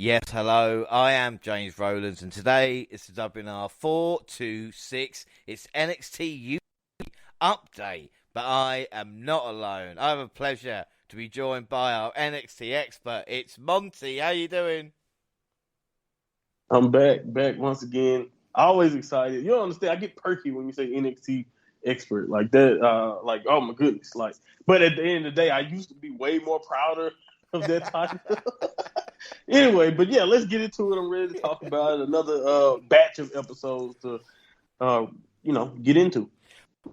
Yes, hello. I am James Rowlands, and today it's the WNR426. It's NXT UK update, but I am not alone. I have a pleasure to be joined by our NXT expert. It's Monty. How you doing? I'm back once again. Always excited. You don't understand. I get perky when you say NXT expert like that. Like, oh my goodness. Like, but at the end of the day, I used to be way more prouder of that title. Anyway, but yeah, let's get into it. I'm ready to talk about it. Another batch of episodes to, get into.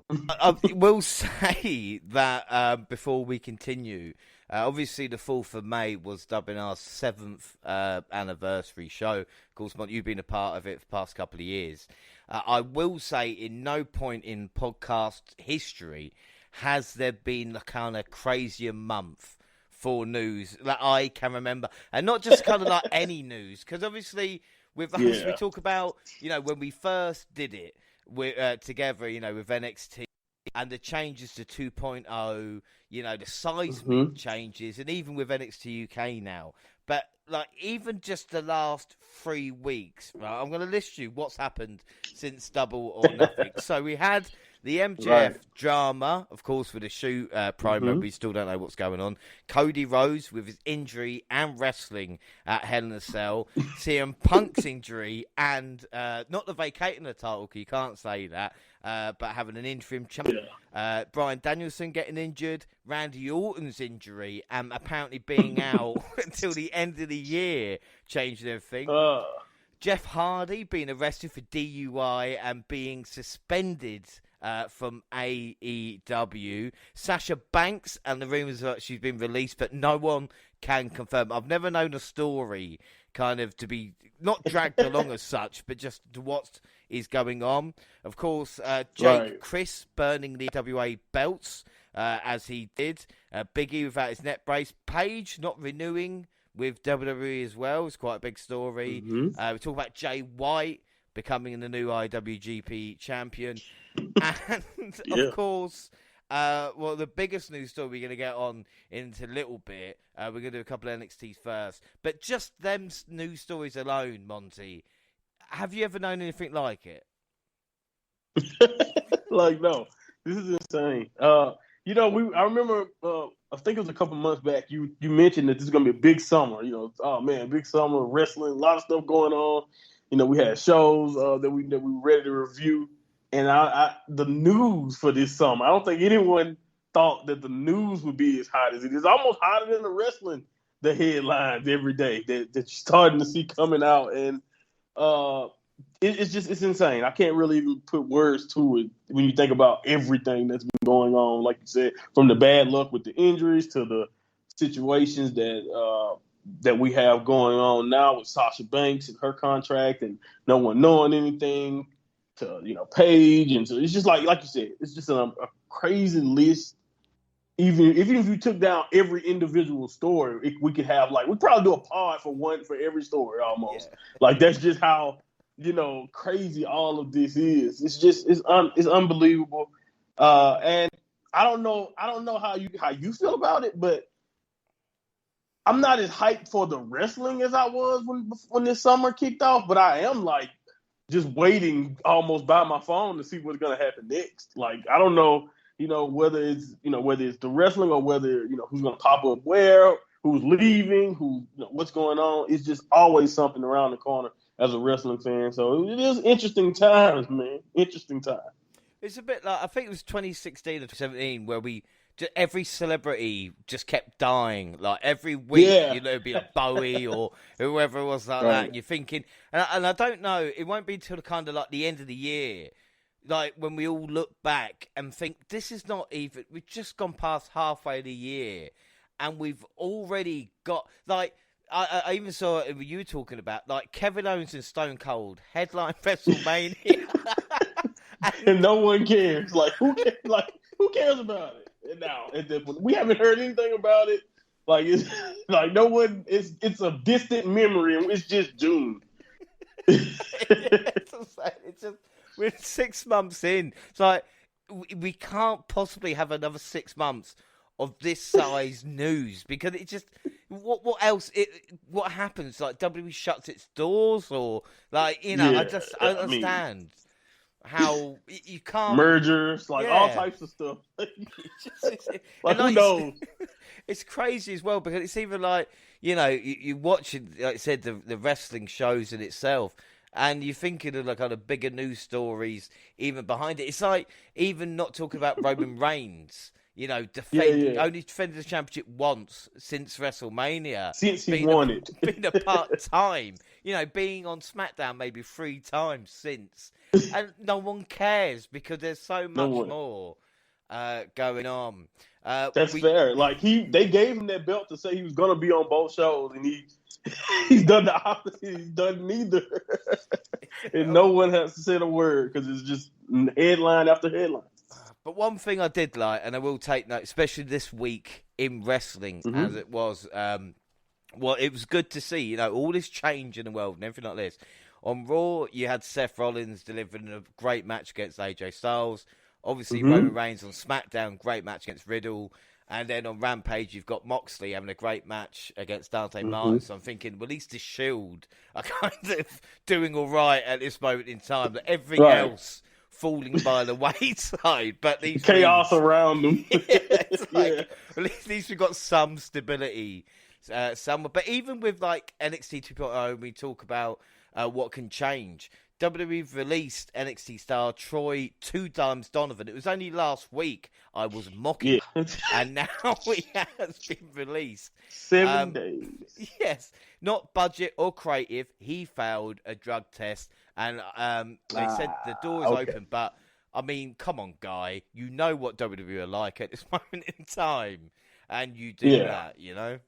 I will say that before we continue, obviously the 4th of May was WNR's 7th anniversary show. Of course, Mont, you've been a part of it for the past couple of years. I will say in no point in podcast history has there been a kind of crazier month for news that I can remember. And not just kind of like any news, because obviously with us, we talk about, when we first did it, together, with NXT and the changes to 2.0, the seismic changes, and even with NXT UK now. But like even just the last 3 weeks, right, I'm going to list you what's happened since Double or Nothing. So we had the MJF drama, of course, with the shoot promo. We still don't know what's going on. Cody Rhodes with his injury and wrestling at Hell in a Cell. CM Punk's injury and not the vacating the title, because you can't say that, but having an interim champion. Bryan Danielson getting injured. Randy Orton's injury and apparently being out until the end of the year, changing everything. Jeff Hardy being arrested for DUI and being suspended from AEW. Sasha Banks, and the rumours that she's been released, but no one can confirm. I've never known a story kind of to be not dragged along as such, but just to what is going on. Of course, Jake Chris burning the WA belts as he did. Big E without his net brace. Paige not renewing with WWE as well. It's quite a big story. We talk about Jay White becoming the new IWGP champion. And, of course, the biggest news story we're going to get on into a little bit. We're going to do a couple of NXTs first. But just them news stories alone, Monty, have you ever known anything like it? No. This is insane. I remember, I think it was a couple months back, you mentioned that this is going to be a big summer. Big summer, wrestling, a lot of stuff going on. We had shows that we were ready to review. And the news for this summer, I don't think anyone thought that the news would be as hot as it is. Almost hotter than the wrestling, the headlines every day that you're starting to see coming out. And it's insane. I can't really even put words to it when you think about everything that's been going on, like you said, from the bad luck with the injuries to the situations that we have going on now with Sasha Banks and her contract and no one knowing anything, to Paige, and so it's just like you said, it's just a crazy list. Even if you took down every individual story, we could have we'd probably do a pod for every story almost. Yeah. That's just how crazy all of this is. It's unbelievable. And I don't know how you feel about it, but I'm not as hyped for the wrestling as I was when this summer kicked off. But I am just waiting almost by my phone to see what's going to happen next. I don't know, whether it's the wrestling or whether, who's going to pop up where, who's leaving, what's going on. It's just always something around the corner as a wrestling fan. So it is interesting times, man. Interesting time. It's a bit like, I think it was 2016 or 2017 where every celebrity just kept dying. Every week, it'd be a Bowie or whoever it was that. And you're thinking, and I don't know, it won't be until kind of the end of the year, when we all look back and think, this is not even, we've just gone past halfway of the year, and we've already got, I even saw it, you were talking about, Kevin Owens and Stone Cold, headline WrestleMania. and no one cares. Who cares about it? Now, we haven't heard anything about it. It's no one. It's a distant memory, and it's just June. It's just we're 6 months in. It's we can't possibly have another 6 months of this size news, because it just what else what happens, like WWE shuts its doors, or like, you know, I don't understand how you can't mergers, like all types of stuff. Like who knows? It's crazy as well, because it's even like, you know, you watch it, like I said, the wrestling shows in itself, and you're thinking of like kind of bigger news stories even behind it. It's like even not talking about Roman Reigns, you know, only defended the championship once since WrestleMania. Since he won it. Been a part-time, you know, being on SmackDown maybe 3 times since. And no one cares, because there's so much more going on. That's fair. Like they gave him that belt to say he was going to be on both shows, and he's done the opposite. He's done neither. And no one has to say a word, because it's just headline after headline. But one thing I did like, and I will take note, especially this week in wrestling, as it was, well, it was good to see, you know, all this change in the world and everything like this. On Raw, you had Seth Rollins delivering a great match against AJ Styles. Obviously, Roman Reigns on SmackDown, great match against Riddle. And then on Rampage, you've got Moxley having a great match against Dante Martin. So I'm thinking, well, at least the Shield are kind of doing all right at this moment in time. But everything else falling by the wayside. But these chaos around them. It's like, at least we've got some stability. But even with like NXT 2.0, we talk about what can change. WWE released NXT star Troy 2 Times Donovan. It was only last week I was mocking, and now it has been released. 7 days. Yes, not budget or creative. He failed a drug test, and they said the door is open. But I mean, come on, guy, you know what WWE are like at this moment in time, and you do that, you know.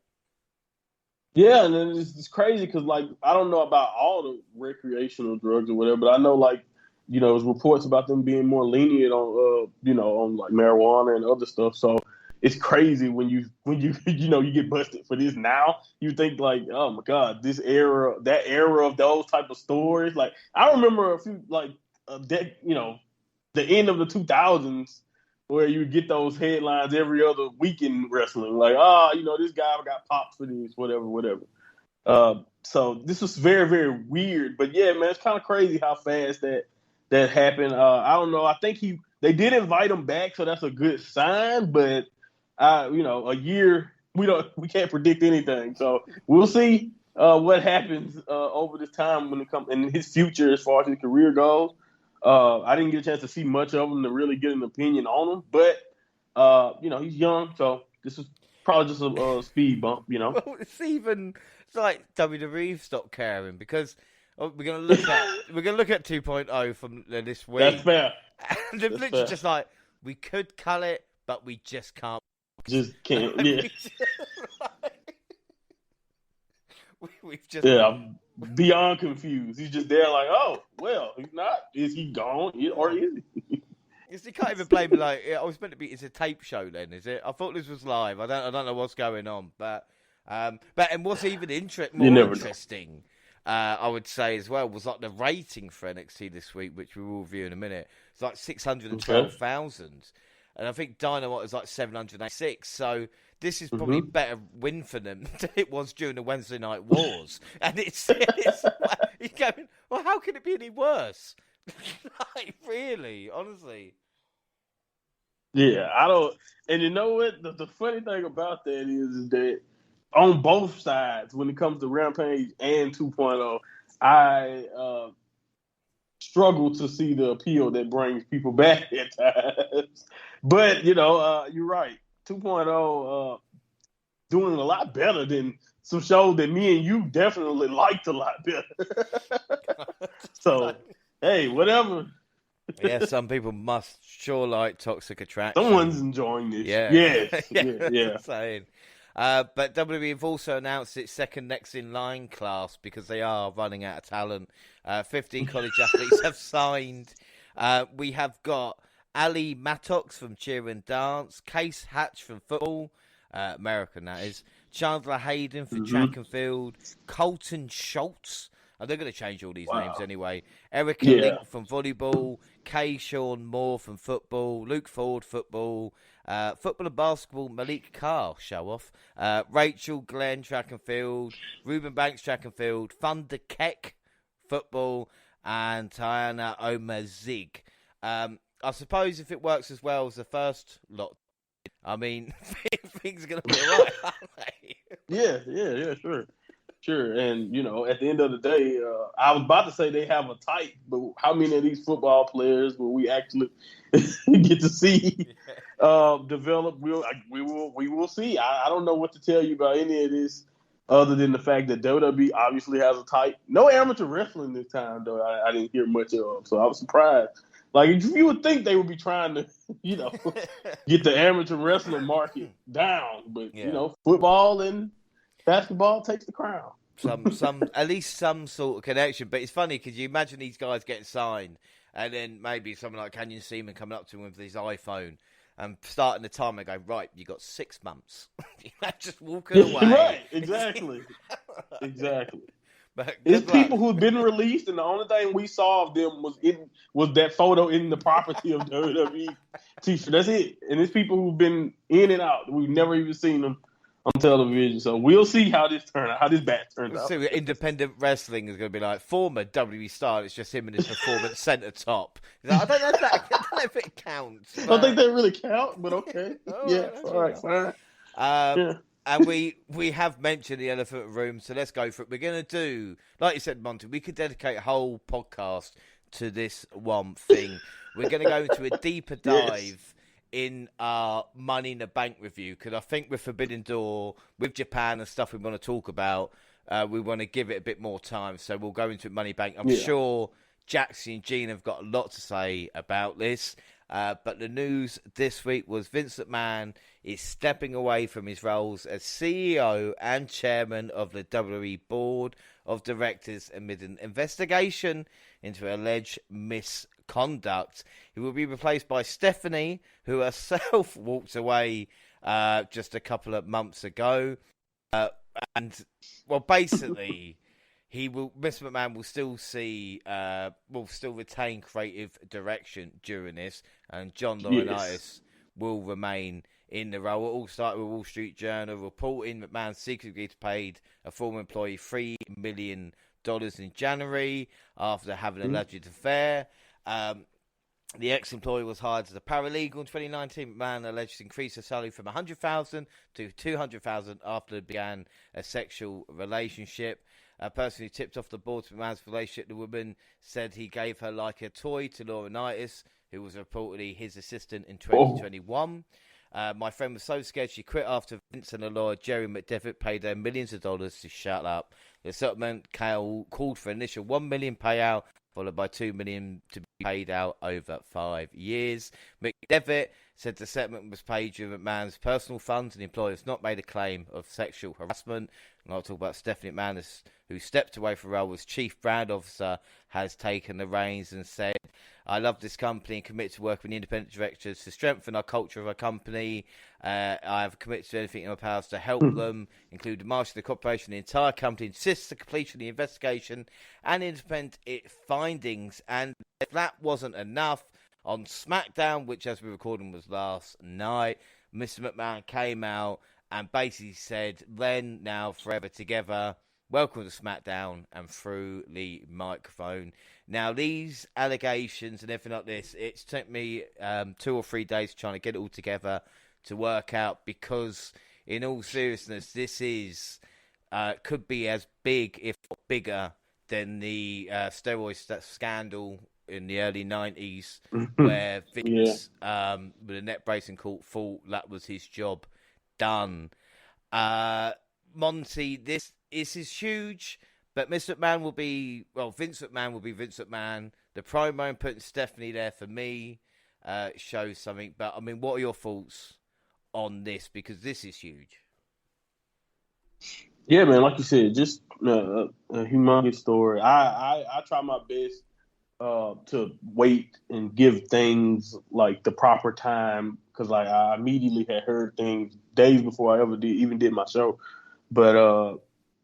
Yeah, and then it's crazy because, like, I don't know about all the recreational drugs or whatever, but I know, like, you know, there's reports about them being more lenient on, you know, on like marijuana and other stuff. So it's crazy when you you know, you get busted for this now. You think like, oh my God, that era of those type of stories. Like, I remember a few, like, you know, the end of the 2000s. Where you get those headlines every other week in wrestling, like, you know, this guy got popped for this, whatever. So this was very, very weird. But yeah, man, it's kind of crazy how fast that happened. I don't know. I think they did invite him back, so that's a good sign. But you know, a year, we can't predict anything. So we'll see what happens over this time when it comes in his future as far as his career goes. I didn't get a chance to see much of him to really get an opinion on him, but you know, he's young, so this is probably just a speed bump, you know. Well, it's like WWE stopped caring, because we're gonna look at 2.0 from this week. That's fair. And they're literally just like, we could cut it, but we just can't. Just can't. Yeah. We've just I'm beyond confused. He's just there like, oh, well, he's not. Is he gone? Or is he? You can't even blame me. Like, I was meant to be. It's a tape show, then, is it? I thought this was live. I don't know what's going on, but and what's even more interesting, I would say as well, was like the rating for NXT this week, which we will review in a minute. It's like 612,000, and I think Dynamite is like 786. So this is probably a better win for them than it was during the Wednesday Night Wars. And it's you're going, well, how can it be any worse? Like, really, honestly. Yeah, I don't. And you know what? The funny thing about that is that on both sides, when it comes to Rampage and 2.0, I struggle to see the appeal that brings people back at times. But, you know, you're right. 2.0 doing a lot better than some shows that me and you definitely liked a lot better. So, hey, whatever. Yeah, some people must sure like Toxic Attraction. Someone's enjoying this. Yeah. Yes. Yeah. Saying. But WWE have also announced its second next in line class, because they are running out of talent. 15 college athletes have signed. We have got Ali Mattox from Cheer and Dance, Case Hatch from football, American that is, Chandler Hayden for track and field, Colton Schultz And they're going to change all these Wow. names anyway. Erica Yeah. Link from volleyball, Kay Sean Moore from football, Luke Ford football, football and basketball, Malik Carr, show off, Rachel Glenn track and field, Ruben Banks track and field, Thunder Keck football, and Tiana Omazig. I suppose if it works as well as the first lot, I mean, things are going to be all right, aren't they? Yeah, sure. And, at the end of the day, I was about to say they have a type, but how many of these football players will we actually get to see develop? We will see. I don't know what to tell you about any of this other than the fact that WWE obviously has a type. No amateur wrestling this time, though. I didn't hear much of, so I was surprised. Like, you would think they would be trying to, get the amateur wrestling market down, but football and basketball takes the crown. Some at least some sort of connection. But it's funny because you imagine these guys getting signed, and then maybe someone like Canyon Seaman coming up to him with his iPhone and starting the time and going, right, you got 6 months. Just walking away. Right, exactly. But it's people who've been released, and the only thing we saw of them was that photo in the property of WWE t-shirt. That's it. And it's people who've been in and out. We've never even seen them on television. So we'll see how this batch turns out. So independent wrestling is going to be like former WWE star. It's just him in his performance center top. Like, I don't know if it counts. I don't think they really count, but okay. All right, fine. And we have mentioned the elephant in the room, so let's go for it. We're going to do, like you said, Monty, we could dedicate a whole podcast to this one thing. We're going to go into a deeper dive in our Money in the Bank review, because I think with Forbidden Door, with Japan and stuff we want to talk about, we want to give it a bit more time, so we'll go into Money Bank. I'm sure Jackson and Gene have got a lot to say about this. But the news this week was Vince McMahon is stepping away from his roles as CEO and chairman of the WWE Board of Directors amid an investigation into alleged misconduct. He will be replaced by Stephanie, who herself walked away just a couple of months ago. Basically, Mr. McMahon will still retain creative direction during this, and John Laurinaitis will remain in the role. It all started with Wall Street Journal reporting McMahon secretly paid a former employee $3 million in January after having an alleged affair. The ex-employee was hired as a paralegal in 2019. McMahon allegedly increased her salary from $100,000 to $200,000 after it began a sexual relationship. A person who tipped off the board to McMahon's relationship, the woman said he gave her like a toy to Laurinaitis, who was reportedly his assistant in 2021. My friend was so scared she quit after Vince and the lawyer Jerry McDevitt paid her millions of dollars to shut up. The settlement called for an initial $1 million payout, followed by $2 million to be paid out over 5 years. McDevitt said the settlement was paid through McMahon's personal funds and the employer has not made a claim of sexual harassment. And I'll talk about Stephanie McMahon, who stepped away from her role as chief brand officer, has taken the reins and said, I love this company and commit to working with independent directors to strengthen our culture of our company. I have committed to anything in my powers to help them, including marshal the corporation. The entire company insists the completion of the investigation and independent findings. And if that wasn't enough, on SmackDown, which as we're recording was last night, Mr. McMahon came out and basically said, then, now, forever together, welcome to SmackDown, and through the microphone. Now, these allegations and everything like this, it's took me 2 or 3 days trying to get it all together to work out, because in all seriousness, this is could be as big, if not bigger, than the steroid scandal in the early 90s, where Vince, with a net bracing court, thought that was his job done. Monty, this is huge, but Mr. McMahon will be, Vince McMahon will be Vince McMahon. The promo and putting Stephanie there for me shows something. But, I mean, what are your thoughts on this? Because this is huge. Yeah, man, like you said, just a humongous story. I try my best to wait and give things like the proper time, because like I immediately had heard things days before I ever even did my show. But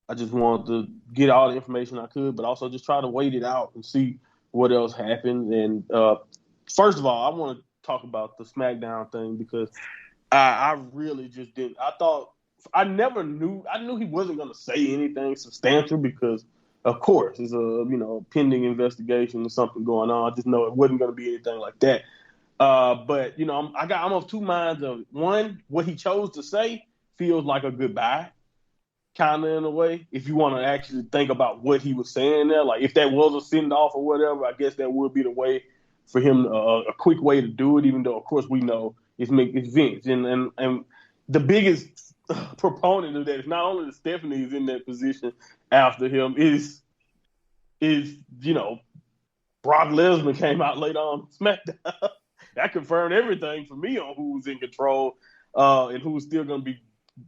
I just wanted to get all the information I could, but also just try to wait it out and see what else happened. And first of all, I want to talk about the SmackDown thing because I really just didn't. I knew he wasn't going to say anything substantial because, of course, it's a pending investigation or something going on. I just know it wasn't going to be anything like that. But I'm of two minds of one, what he chose to say feels like a goodbye, kind of in a way. If you want to actually think about what he was saying there, like if that was a send off or whatever, I guess that would be the way for him, a quick way to do it. Even though, of course, we know it's Vince, and the biggest proponent of that is not only that Stephanie is in that position after him, is Brock Lesnar came out later on SmackDown. That confirmed everything for me on who's in control and who's still going to be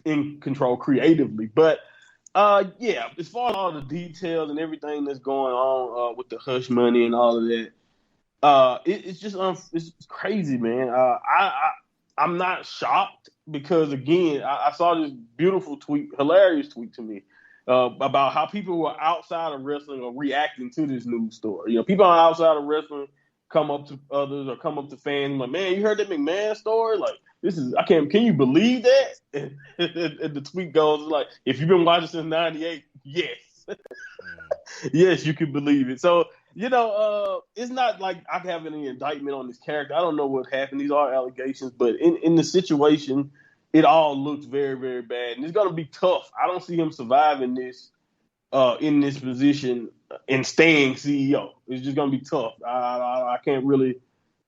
in control creatively. But as far as all the details and everything that's going on with the hush money and all of that, it's just it's crazy, man. I'm not shocked because, again, I saw this beautiful tweet, hilarious tweet to me about how people who are outside of wrestling are reacting to this news story. People outside of wrestling come up to others or come up to fans like, man, you heard that McMahon story? Like, can you believe that? And the tweet goes like, if you've been watching since '98, yes. Yes, you can believe it. So, it's not like I have any indictment on this character. I don't know what happened. These are allegations, but in the situation, it all looks very, very bad. And it's going to be tough. I don't see him surviving this in this position and staying CEO. It's just going to be tough. I can't really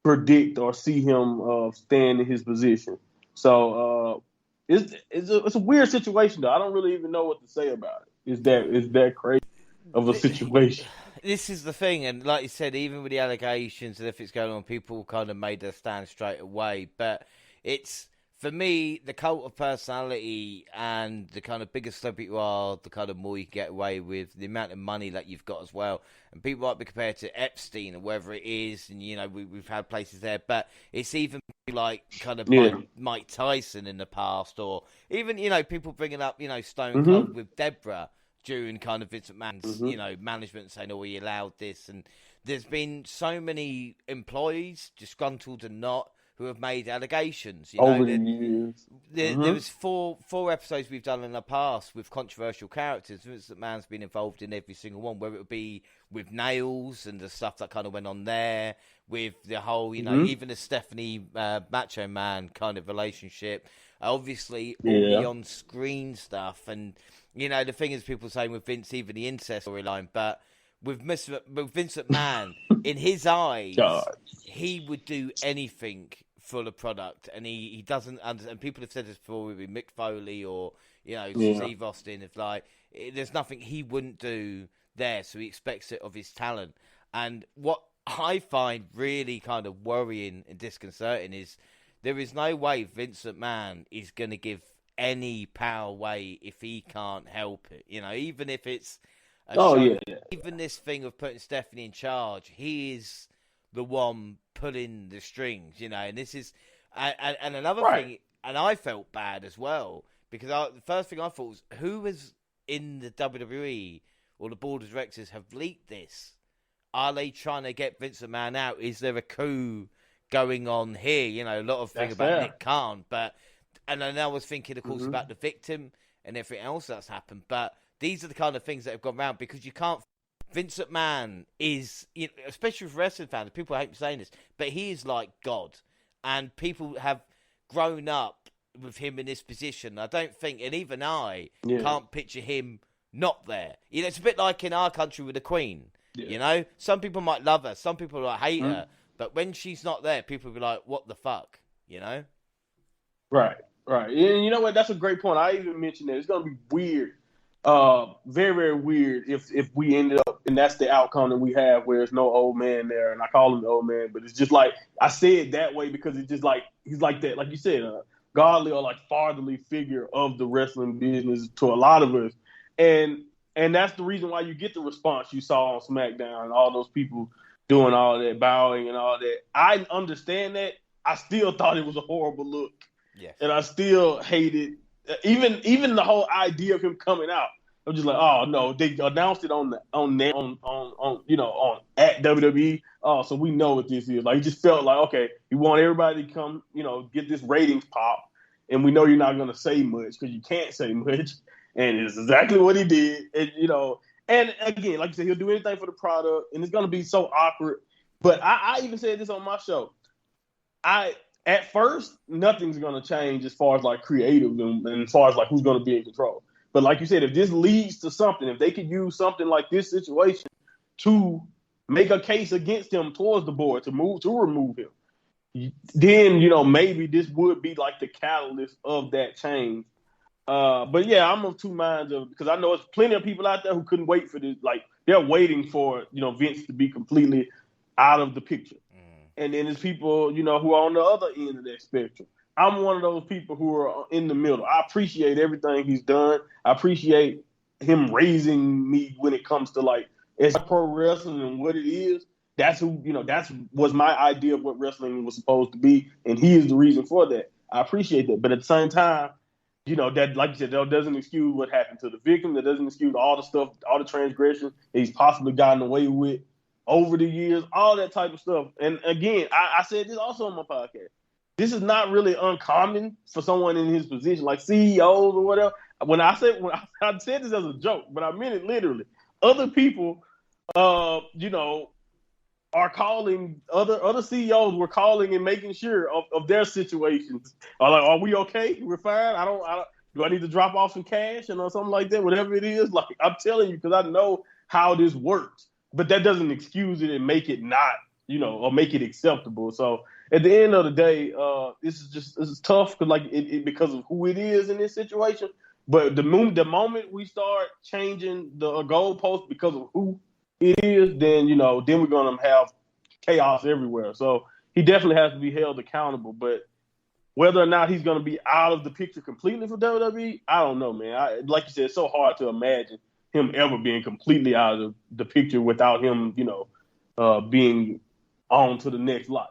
predict or see him staying in his position. So it's a weird situation, though. I don't really even know what to say about it. It's that crazy of a situation. This is the thing, and like you said, even with the allegations and if it's going on, people kind of made their stand straight away. But it's, for me, the cult of personality and the kind of bigger celebrity you are, the kind of more you get away with, the amount of money that you've got as well. And people might be compared to Epstein or wherever it is, and we've had places there, but it's even like kind of Mike Tyson in the past, or even people bringing up Stone Cold with Deborah during kind of Vince McMahon's management, saying, "Oh, we allowed this," and there's been so many employees, disgruntled and not, who have made allegations. Over the years. There was four episodes we've done in the past with controversial characters. Vince McMahon's been involved in every single one, whether it be with Nails and the stuff that kind of went on there, with the whole, even the Stephanie Macho Man kind of relationship. Obviously, all the on-screen stuff. And, the thing is, people saying with Vince, even the incest storyline, but with Vince McMahon, in his eyes, he would do anything for the product, and he doesn't understand. People have said this before with Mick Foley or Steve Austin. It's like there's nothing he wouldn't do there, so he expects it of his talent. And what I find really kind of worrying and disconcerting is there is no way Vince McMahon is going to give any power away if he can't help it. Even if it's even this thing of putting Stephanie in charge, he is the one pulling the strings, and this is, and another thing, and I felt bad as well, because the first thing I thought was, who was in the WWE or the board of directors have leaked this? Are they trying to get Vince McMahon out? Is there a coup going on here? A lot of things about Nick Khan, and then I was thinking, of course, about the victim and everything else that's happened, but these are the kind of things that have gone around because you can't. Vince McMahon is, especially with wrestling fans, people hate saying this, but he is like God. And people have grown up with him in this position. I don't think, and even I can't picture him not there. It's a bit like in our country with the Queen. Some people might love her, some people might hate her, but when she's not there, people will be like, what the fuck? Right. And you know what? That's a great point. I even mentioned that. It's going to be weird. Very, very weird if we ended up, and that's the outcome that we have, where there's no old man there, and I call him the old man, but it's just like, I say it that way because it's just like, he's like that, like you said, godly or like fatherly figure of the wrestling business to a lot of us, and that's the reason why you get the response you saw on SmackDown, and all those people doing all that, bowing and all that. I understand that. I still thought it was a horrible look, and I still hated even the whole idea of him coming out. I'm just like, oh no, they announced it on at WWE. Oh, so we know what this is. Like, it just felt like, okay, you want everybody to come, get this ratings pop, and we know you're not gonna say much because you can't say much, and it's exactly what he did. And again, like you said, he'll do anything for the product, and it's gonna be so awkward. But I even said this on my show. At first, nothing's gonna change as far as like creative and as far as like who's gonna be in control. But like you said, if this leads to something, if they could use something like this situation to make a case against him towards the board to remove him, then maybe this would be like the catalyst of that change. But yeah, I'm of two minds because I know there's plenty of people out there who couldn't wait for this. Like, they're waiting for Vince to be completely out of the picture. And then there's people who are on the other end of that spectrum. I'm one of those people who are in the middle. I appreciate everything he's done. I appreciate him raising me when it comes to like as pro wrestling and what it is. That's was my idea of what wrestling was supposed to be, and he is the reason for that. I appreciate that, but at the same time, that, like you said, that doesn't excuse what happened to the victim. That doesn't excuse all the stuff, all the transgressions that he's possibly gotten away with over the years, all that type of stuff. And again, I said this also on my podcast. This is not really uncommon for someone in his position, like CEOs or whatever. I said this as a joke, but I meant it literally. Other people, are calling other CEOs were calling and making sure of their situations. Are like, are we okay? We're fine. Do I need to drop off some cash or something like that? Whatever it is, like, I'm telling you, because I know how this works. But that doesn't excuse it and make it not, or make it acceptable. So at the end of the day, this is tough because of who it is in this situation. But the moment we start changing the goalpost because of who it is, then we're gonna have chaos everywhere. So he definitely has to be held accountable. But whether or not he's gonna be out of the picture completely for WWE, I don't know, man. Like you said, it's so hard to imagine him ever being completely out of the picture without him, being on to the next life.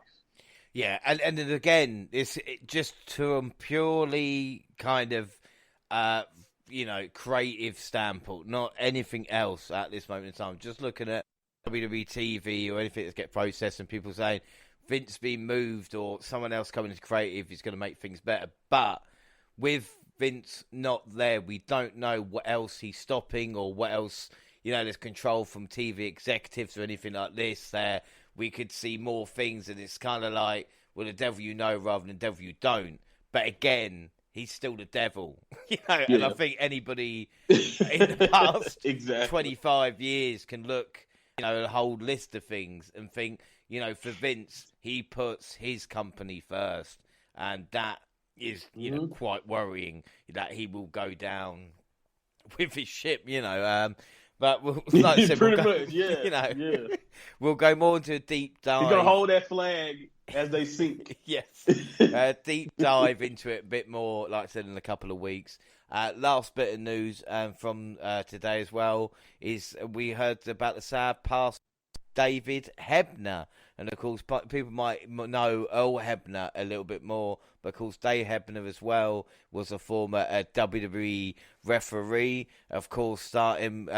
Yeah, and then again, it's just to a purely kind of, creative standpoint, not anything else at this moment in time. Just looking at WWE TV or anything that's get processed and people saying Vince being moved or someone else coming as creative is going to make things better. But with Vince not there, we don't know what else he's stopping or what else, there's control from TV executives or anything like this. There, we could see more things, and it's kind of like, well, the devil you know rather than the devil you don't. But again, he's still the devil, Yeah. And I think anybody in the past exactly. 25 years can look, a whole list of things and think, for Vince, he puts his company first, and that is, quite worrying that he will go down with his ship, But like I said, pretty much, yeah. We'll go more into a deep dive. He's gonna hold that flag as they sink. Yes, deep dive into it a bit more, like I said, in a couple of weeks. Last bit of news from today as well is we heard about the sad past David Hebner. And of course, people might know Earl Hebner a little bit more, but of course, Dave Hebner as well was a former WWE referee. Of course, starting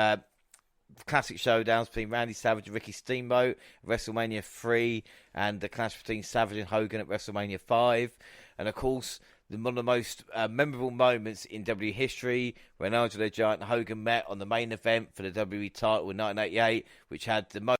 classic showdowns between Randy Savage and Ricky Steamboat at WrestleMania 3, and the clash between Savage and Hogan at WrestleMania 5. And of course, one of the most memorable moments in WWE history when Andre the Giant and Hogan met on the main event for the WWE title in 1988, which had the most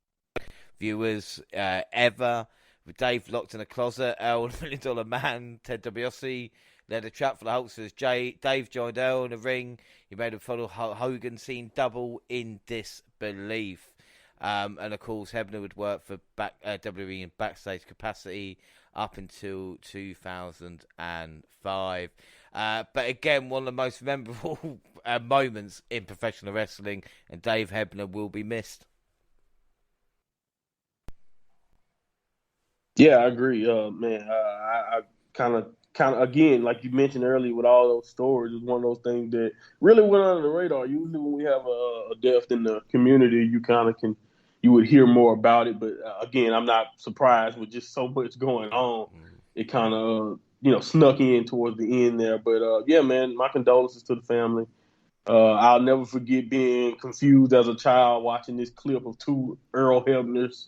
viewers ever, with Dave locked in a closet. Earl, $1 Million Man, Ted DiBiase led a trap for the Hulksters. Dave joined Earl in the ring. He made a photo of Hogan scene double in disbelief. And of course, Hebner would work for WWE in backstage capacity up until 2005. But again, one of the most memorable moments in professional wrestling, and Dave Hebner will be missed. Yeah, I agree, man. I kind of again, like you mentioned earlier, with all those stories, it's one of those things that really went under the radar. Usually, when we have a death in the community, you would hear more about it. But again, I'm not surprised with just so much going on. It kind of snuck in towards the end there. But yeah, man, my condolences to the family. I'll never forget being confused as a child watching this clip of two Earl Hebners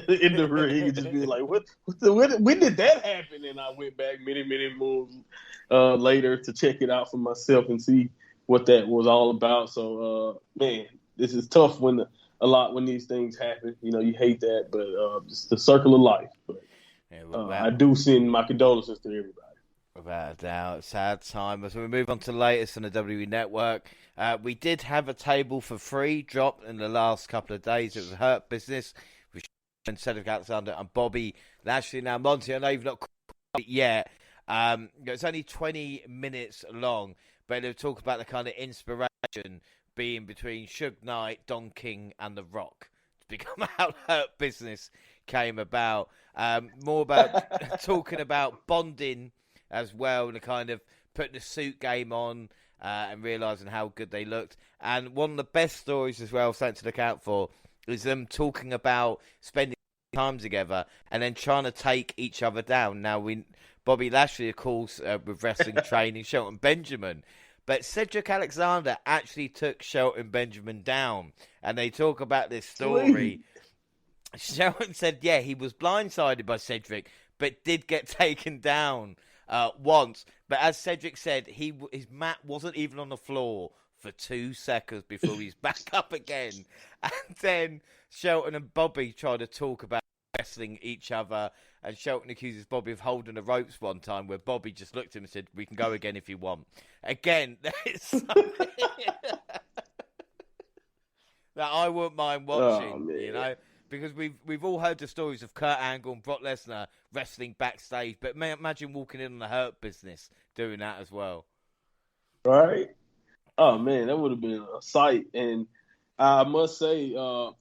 in the ring and just being like, when did that happen? And I went back many moons later to check it out for myself and see what that was all about. So, man, this is tough when these things happen. You hate that, but just the circle of life. But I do send my condolences to everybody. Without a doubt, sad time. As we move on to the latest on the WWE Network, we did have a table for free dropped in the last couple of days. It was a Hurt Business with Sarai Alexander and Bobby Lashley. Now, Monty, I know you've not caught it yet. It's only 20 minutes long, but they'll talk about the kind of inspiration being between Suge Knight, Don King, and The Rock to become how Hurt Business came about. More about talking about bonding as well, and the kind of putting the suit game on and realising how good they looked. And one of the best stories as well, something to look out for, is them talking about spending time together and then trying to take each other down. Now, Bobby Lashley, of course, with wrestling training, Shelton Benjamin. But Cedric Alexander actually took Shelton Benjamin down. And they talk about this story. Shelton said, yeah, he was blindsided by Cedric, but did get taken down once. But as Cedric said, his mat wasn't even on the floor for 2 seconds before he's back up again. And then Shelton and Bobby tried to talk about wrestling each other, and Shelton accuses Bobby of holding the ropes one time, where Bobby just looked at him and said, we can go again if you want. Again, that is something that I wouldn't mind watching, because we've all heard the stories of Kurt Angle and Brock Lesnar wrestling backstage, but imagine walking in on the Hurt Business doing that as well. Right? Oh, man, that would have been a sight. And I must say,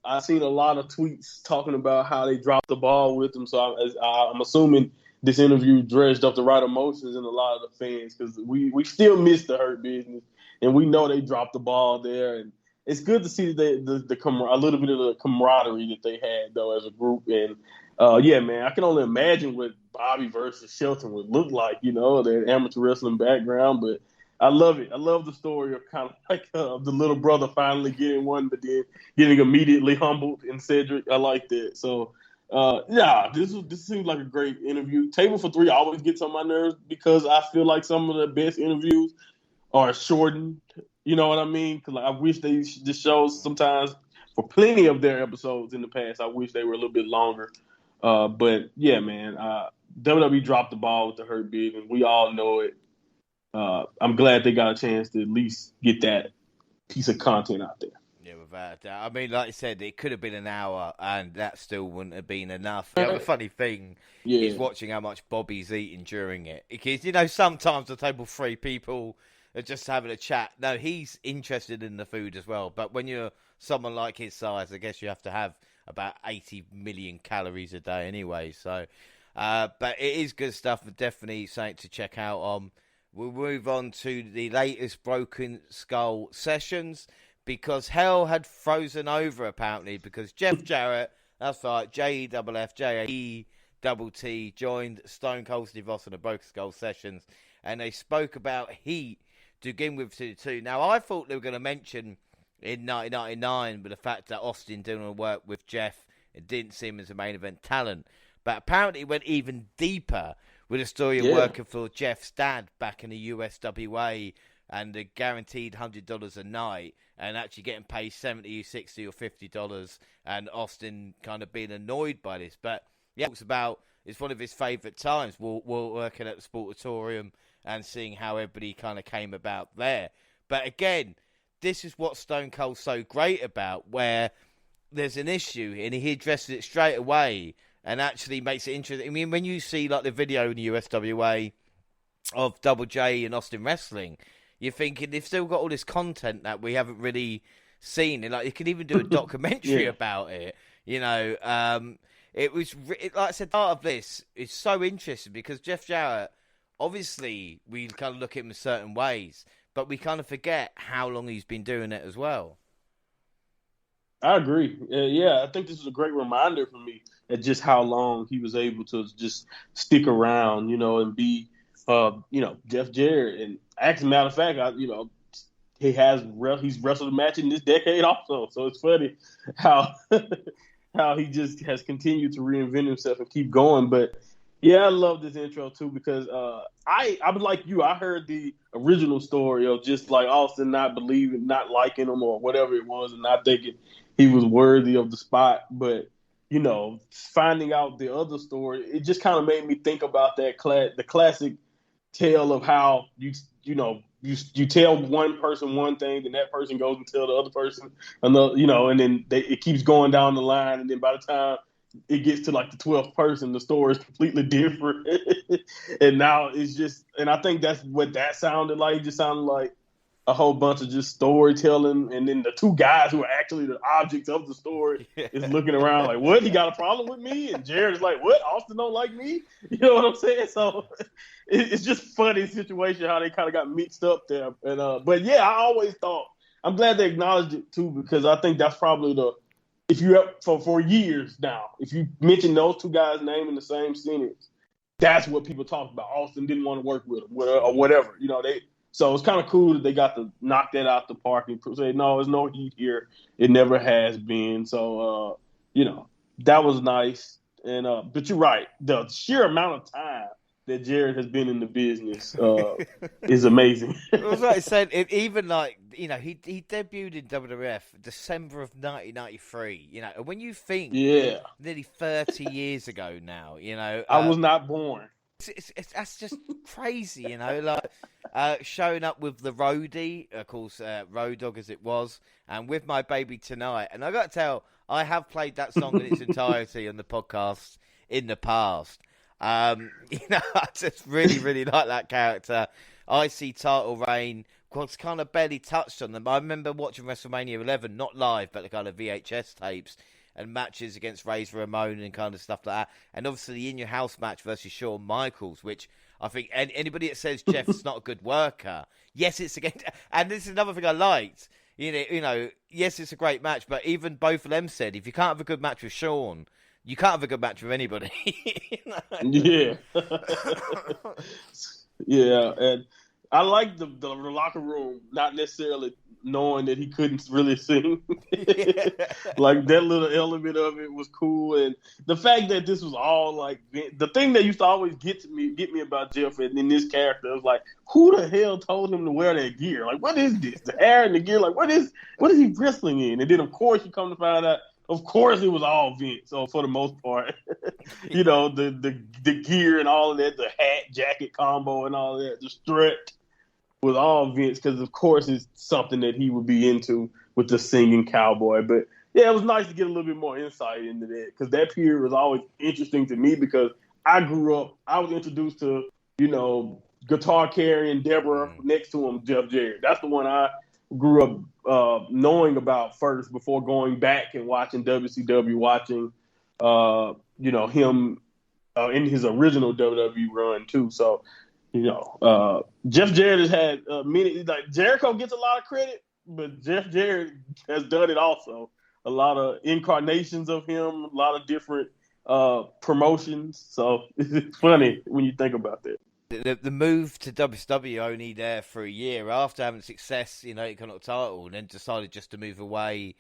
I've seen a lot of tweets talking about how they dropped the ball with them. So I'm assuming this interview dredged up the right emotions in a lot of the fans, because we still miss the Hurt Business, and we know they dropped the ball there. And it's good to see a little bit of the camaraderie that they had, though, as a group. And, yeah, man, I can only imagine what Bobby versus Shelton would look like, their amateur wrestling background. But I love it. I love the story of kind of like the little brother finally getting one, but then getting immediately humbled in Cedric. I like that. So, this seems like a great interview. Table for Three always gets on my nerves because I feel like some of the best interviews are shortened. You know what I mean? Because I wish this shows sometimes, for plenty of their episodes in the past, I wish they were a little bit longer. But yeah, man, WWE dropped the ball with the Hurt Business. We all know it. I'm glad they got a chance to at least get that piece of content out there. Yeah, without a doubt. I mean, like you said, it could have been an hour, and that still wouldn't have been enough. The other funny thing is watching how much Bobby's eating during it. Because, sometimes the table three people are just having a chat. No, he's interested in the food as well. But when you're someone like his size, I guess you have to have about 80 million calories a day anyway. So, but it is good stuff, and definitely something to check out. We'll move on to the latest Broken Skull sessions, because hell had frozen over, apparently, because Jeff Jarrett, that's right, JEFF, J-A-E-T-T, joined Stone Cold Steve Austin at Broken Skull sessions, and they spoke about heat to begin with 2-2. Now, I thought they were going to mention in 1999 with the fact that Austin didn't work with Jeff, it didn't see him as a main event talent, but apparently it went even deeper with a story of working for Jeff's dad back in the USWA and the guaranteed $100 a night, and actually getting paid $70, $60, or $50, and Austin kind of being annoyed by this. But yeah, it's one of his favourite times. We're working at the Sportatorium and seeing how everybody kind of came about there. But again, this is what Stone Cold's so great about, where there's an issue and he addresses it straight away and actually makes it interesting. I mean, when you see like the video in the USWA of Double J and Austin wrestling, you're thinking they've still got all this content that we haven't really seen. And like, you can even do a documentary about it. It was, like I said, part of this is so interesting because Jeff Jarrett, obviously, we kind of look at him in certain ways, but we kind of forget how long he's been doing it as well. I agree. I think this is a great reminder for me at just how long he was able to just stick around, and be, Jeff Jarrett. And as a matter of fact, he's wrestled a match in this decade also. So it's funny how how he just has continued to reinvent himself and keep going. But yeah, I love this intro too because I was like you. I heard the original story of just like Austin not believing, not liking him or whatever it was, and not thinking he was worthy of the spot. But finding out the other story, it just kind of made me think about the classic tale of how you tell one person one thing, and that person goes and tell the other person another, and then it keeps going down the line, and then by the time it gets to like the 12th person, the story is completely different. And now it's just, and I think that's what that sounded like. It just sounded like a whole bunch of just storytelling, and then the two guys who are actually the objects of the story is looking around like, what, he got a problem with me? And Jared is like, what, Austin don't like me? You know what I'm saying? So it's just funny situation how they kind of got mixed up there. And but yeah, I always thought, I'm glad they acknowledged it too, because I think that's probably if you for years now, if you mention those two guys' name in the same sentence, that's what people talk about. Austin didn't want to work with him or whatever, So it's kind of cool that they got to knock that out the park and say, no, there's no heat here. It never has been. So, that was nice. And but you're right. The sheer amount of time that Jared has been in the business is amazing. Well, like I said, even he debuted in WWF December of 1993. And when you think, nearly 30 years ago now, I was not born. That's just crazy, showing up with the roadie, of course, Road Dogg as it was, and With My Baby Tonight. And I got to tell, I have played that song in its entirety on the podcast in the past. I just really, really like that character. IC title reign was kind of barely touched on them. I remember watching WrestleMania 11, not live, but the kind of VHS tapes and matches against Razor Ramon and kind of stuff like that. And obviously the In Your House match versus Shawn Michaels, which I think anybody that says Jeff's not a good worker, yes, it's against. And this is another thing I liked. Yes, it's a great match, but even both of them said, if you can't have a good match with Shawn, you can't have a good match with anybody. Yeah. Yeah, and I like the locker room, not necessarily knowing that he couldn't really sing. Like that little element of it was cool, and the fact that this was all like the thing that used to always get me about Jeff and in this character was like, who the hell told him to wear that gear? Like, what is this? The hair and the gear, like what is he wrestling in? And then of course you come to find out, of course it was all Vince. So for the most part, the gear and all of that, the hat jacket combo and all of that, the strut was all Vince, because of course it's something that he would be into with the singing cowboy. But yeah, it was nice to get a little bit more insight into that, because that period was always interesting to me, because I was introduced to, guitar carrying Deborah next to him, Jeff Jarrett. That's the one I grew up knowing about first before going back and watching WCW, watching him in his original WWE run too. So Jeff Jarrett has had many, like Jericho gets a lot of credit, but Jeff Jarrett has done it also. A lot of incarnations of him, a lot of different promotions. So it's funny when you think about that. The move to WCW only there for a year after having success, Intercontinental title, and then decided just to move away.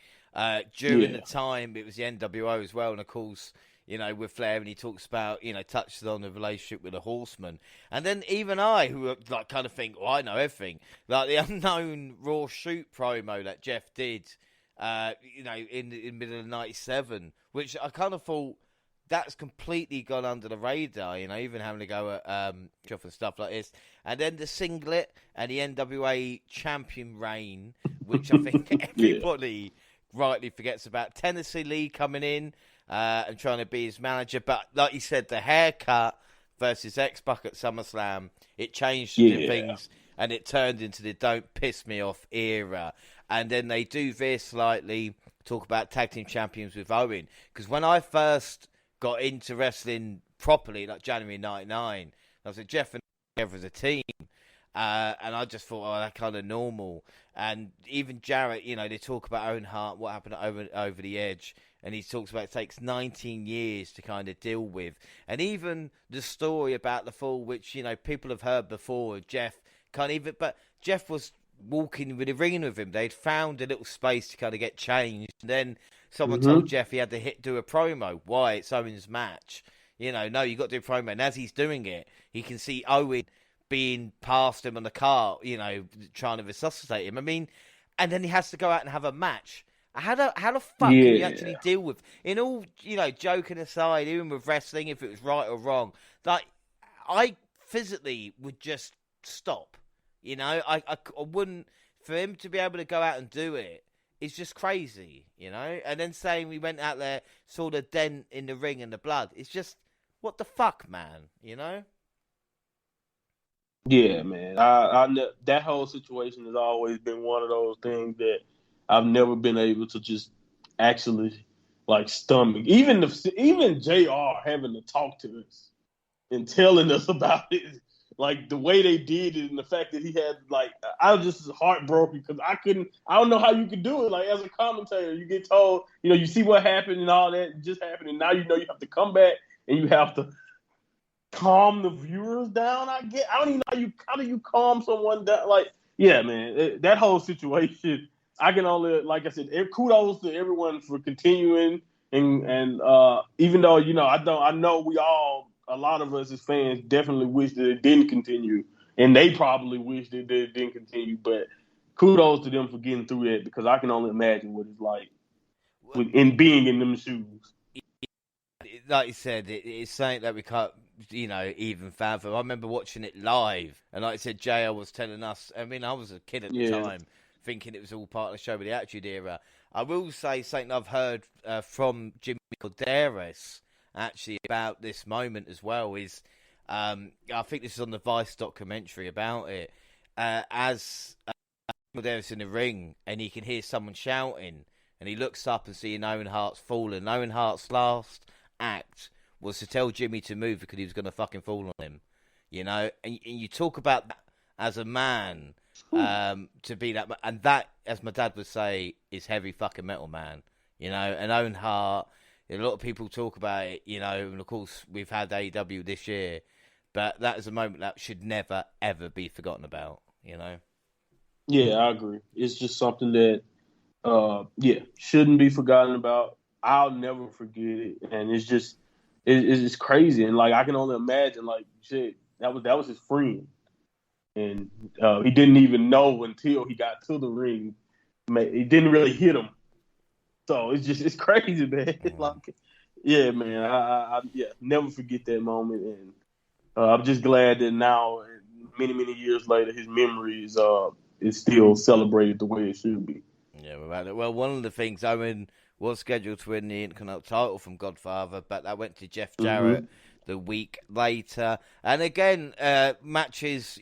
During the time, it was the NWO as well, and of course, with Flair, and he talks about, touches on the relationship with the Horseman. And then even I, who kind of think, I know everything, like the unknown Raw Shoot promo that Jeff did, in the middle of '97, which I kind of thought, that's completely gone under the radar, even having to go at Jeff and stuff like this. And then the singlet and the NWA champion reign, which I think everybody rightly forgets about. Tennessee Lee coming in and trying to be his manager. But like you said, the haircut versus X-Pac at SummerSlam, it changed things, and it turned into the don't piss me off era. And then they do veer slightly, talk about tag team champions with Owen. Because when I first got into wrestling properly, like January '99, I was like, Jeff and together as a team, and I just thought, that's kind of normal. And even Jarrett, they talk about Owen Hart, what happened over the Edge, and he talks about it takes 19 years to kind of deal with. And even the story about the fall, which people have heard before, Jeff can't even. But Jeff was walking with the ring with him. They'd found a little space to kind of get changed. And then someone told Jeff he had to do a promo. Why? It's Owen's match. No, you got to do a promo. And as he's doing it, he can see Owen being past him on the car, trying to resuscitate him. I mean, and then he has to go out and have a match. How the fuck can you actually deal with, in all, joking aside, even with wrestling, if it was right or wrong, like, I physically would just stop. I wouldn't, for him to be able to go out and do it, it's just crazy, And then saying we went out there, saw the dent in the ring and the blood, it's just, what the fuck, man, Yeah, man. That whole situation has always been one of those things that I've never been able to just actually stomach. Even JR having to talk to us and telling us about it, the way they did it, and the fact that he had I was just heartbroken because I don't know how you could do it. As a commentator, you get told, you see what happened and all that just happened, and now you have to come back and you have to calm the viewers down. I don't even know how do you calm someone down. Yeah, man, that whole situation. I can only, like I said, kudos to everyone for continuing, and even though I know a lot of us as fans definitely wish that it didn't continue, and they probably wish that it didn't continue. But kudos to them for getting through that, because I can only imagine what it's like in being in them shoes. Like you said, it's something that we can't, even fathom. I remember watching it live, and like I said, JR was telling us. I mean, I was a kid at the time, thinking it was all part of the show with the Attitude Era. I will say something I've heard from Jimmy Corderas actually about this moment as well is, I think this is on the Vice documentary about it, as Corderas in the ring and he can hear someone shouting and he looks up and sees Owen Hart's fallen. Owen Hart's last act was to tell Jimmy to move because he was going to fucking fall on him, and you talk about that as a man, to be that, and that, as my dad would say, is heavy fucking metal, man. And Owen Hart, a lot of people talk about it, and of course we've had AEW this year, but that is a moment that should never ever be forgotten about. Yeah, I agree. It's just something that, shouldn't be forgotten about. I'll never forget it, and it's just crazy, and I can only imagine, shit, that was his friend. And he didn't even know until he got to the ring. He didn't really hit him. So it's crazy, man. Yeah, man. I never forget that moment. And I'm just glad that now, many, many years later, his memory is still celebrated the way it should be. Yeah, well, one of the things, Owen was scheduled to win the Intercontinental title from Godfather, but that went to Jeff Jarrett the week later. And again, matches,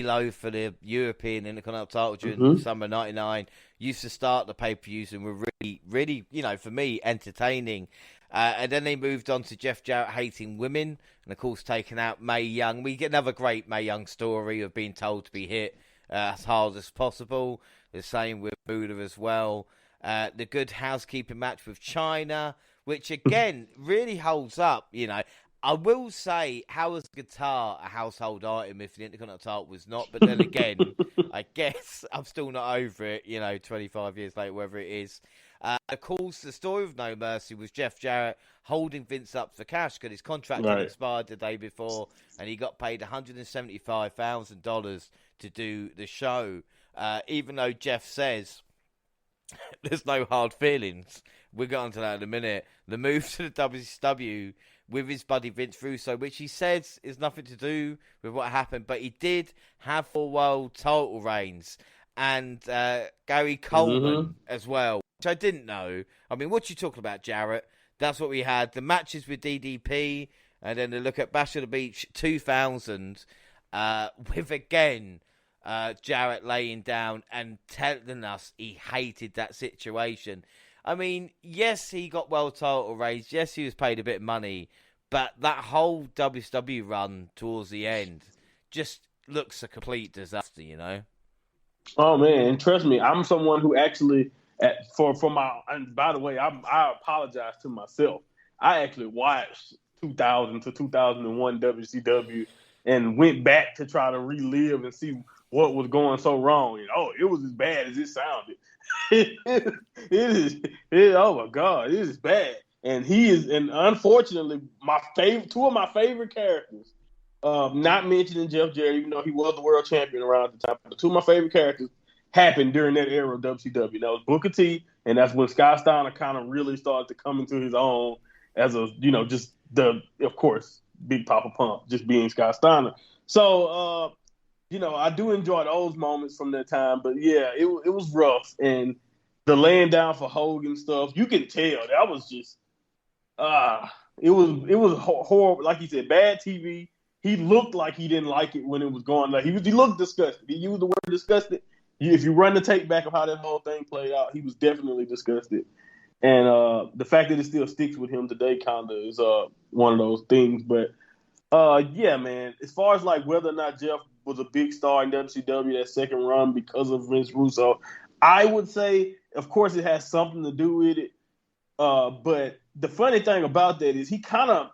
low for the European Intercontinental title during summer '99 used to start the pay-per-views and were really, really, for me, entertaining. And then they moved on to Jeff Jarrett hating women and, of course, taking out Mae Young. We get another great Mae Young story of being told to be hit as hard as possible. The same with Buddha as well. The Good Housekeeping match with China, which, again, really holds up, I will say, how is guitar a household item if the Intercontinental title was not? But then again, I guess I'm still not over it, 25 years later, whatever it is. Of course, the story of No Mercy was Jeff Jarrett holding Vince up for cash because his contract had expired the day before, and he got paid $175,000 to do the show. Even though Jeff says there's no hard feelings. We'll get onto that in a minute. The move to the WCW with his buddy Vince Russo, which he says is nothing to do with what happened, but he did have 4 world title reigns, and Gary Coleman as well, which I didn't know. I mean, what you talking about, Jarrett? That's what we had. The matches with DDP, and then the look at Bash of the Beach 2000, with, again, Jarrett laying down and telling us he hated that situation. I mean, yes, he got world title reigns. Yes, he was paid a bit of money. But that whole WCW run towards the end just looks a complete disaster, Oh, man. And trust me, I'm someone who actually, and by the way, I apologize to myself. I actually watched 2000 to 2001 WCW and went back to try to relive and see what was going so wrong. And it was as bad as it sounded. it is. Oh my God, it is bad. And he is, and unfortunately, two of my favorite characters. Not mentioning Jeff Jarrett, even though he was the world champion around the time. But two of my favorite characters happened during that era of WCW. That was Booker T, and that's when Scott Steiner kind of really started to come into his own as a, of course, Big Papa Pump, just being Scott Steiner. So, I do enjoy those moments from that time. But yeah, it was rough, and the laying down for Hogan stuff, you can tell that was just, it was horrible. Like you said, bad TV. He looked like he didn't like it when it was going. Like he looked disgusted. He used the word disgusted. If you run the tape back of how that whole thing played out, he was definitely disgusted. And the fact that it still sticks with him today kind of is one of those things. But yeah, man, as far as like whether or not Jeff was a big star in WCW that second run because of Vince Russo, I would say, of course, it has something to do with it. But the funny thing about that is he kind of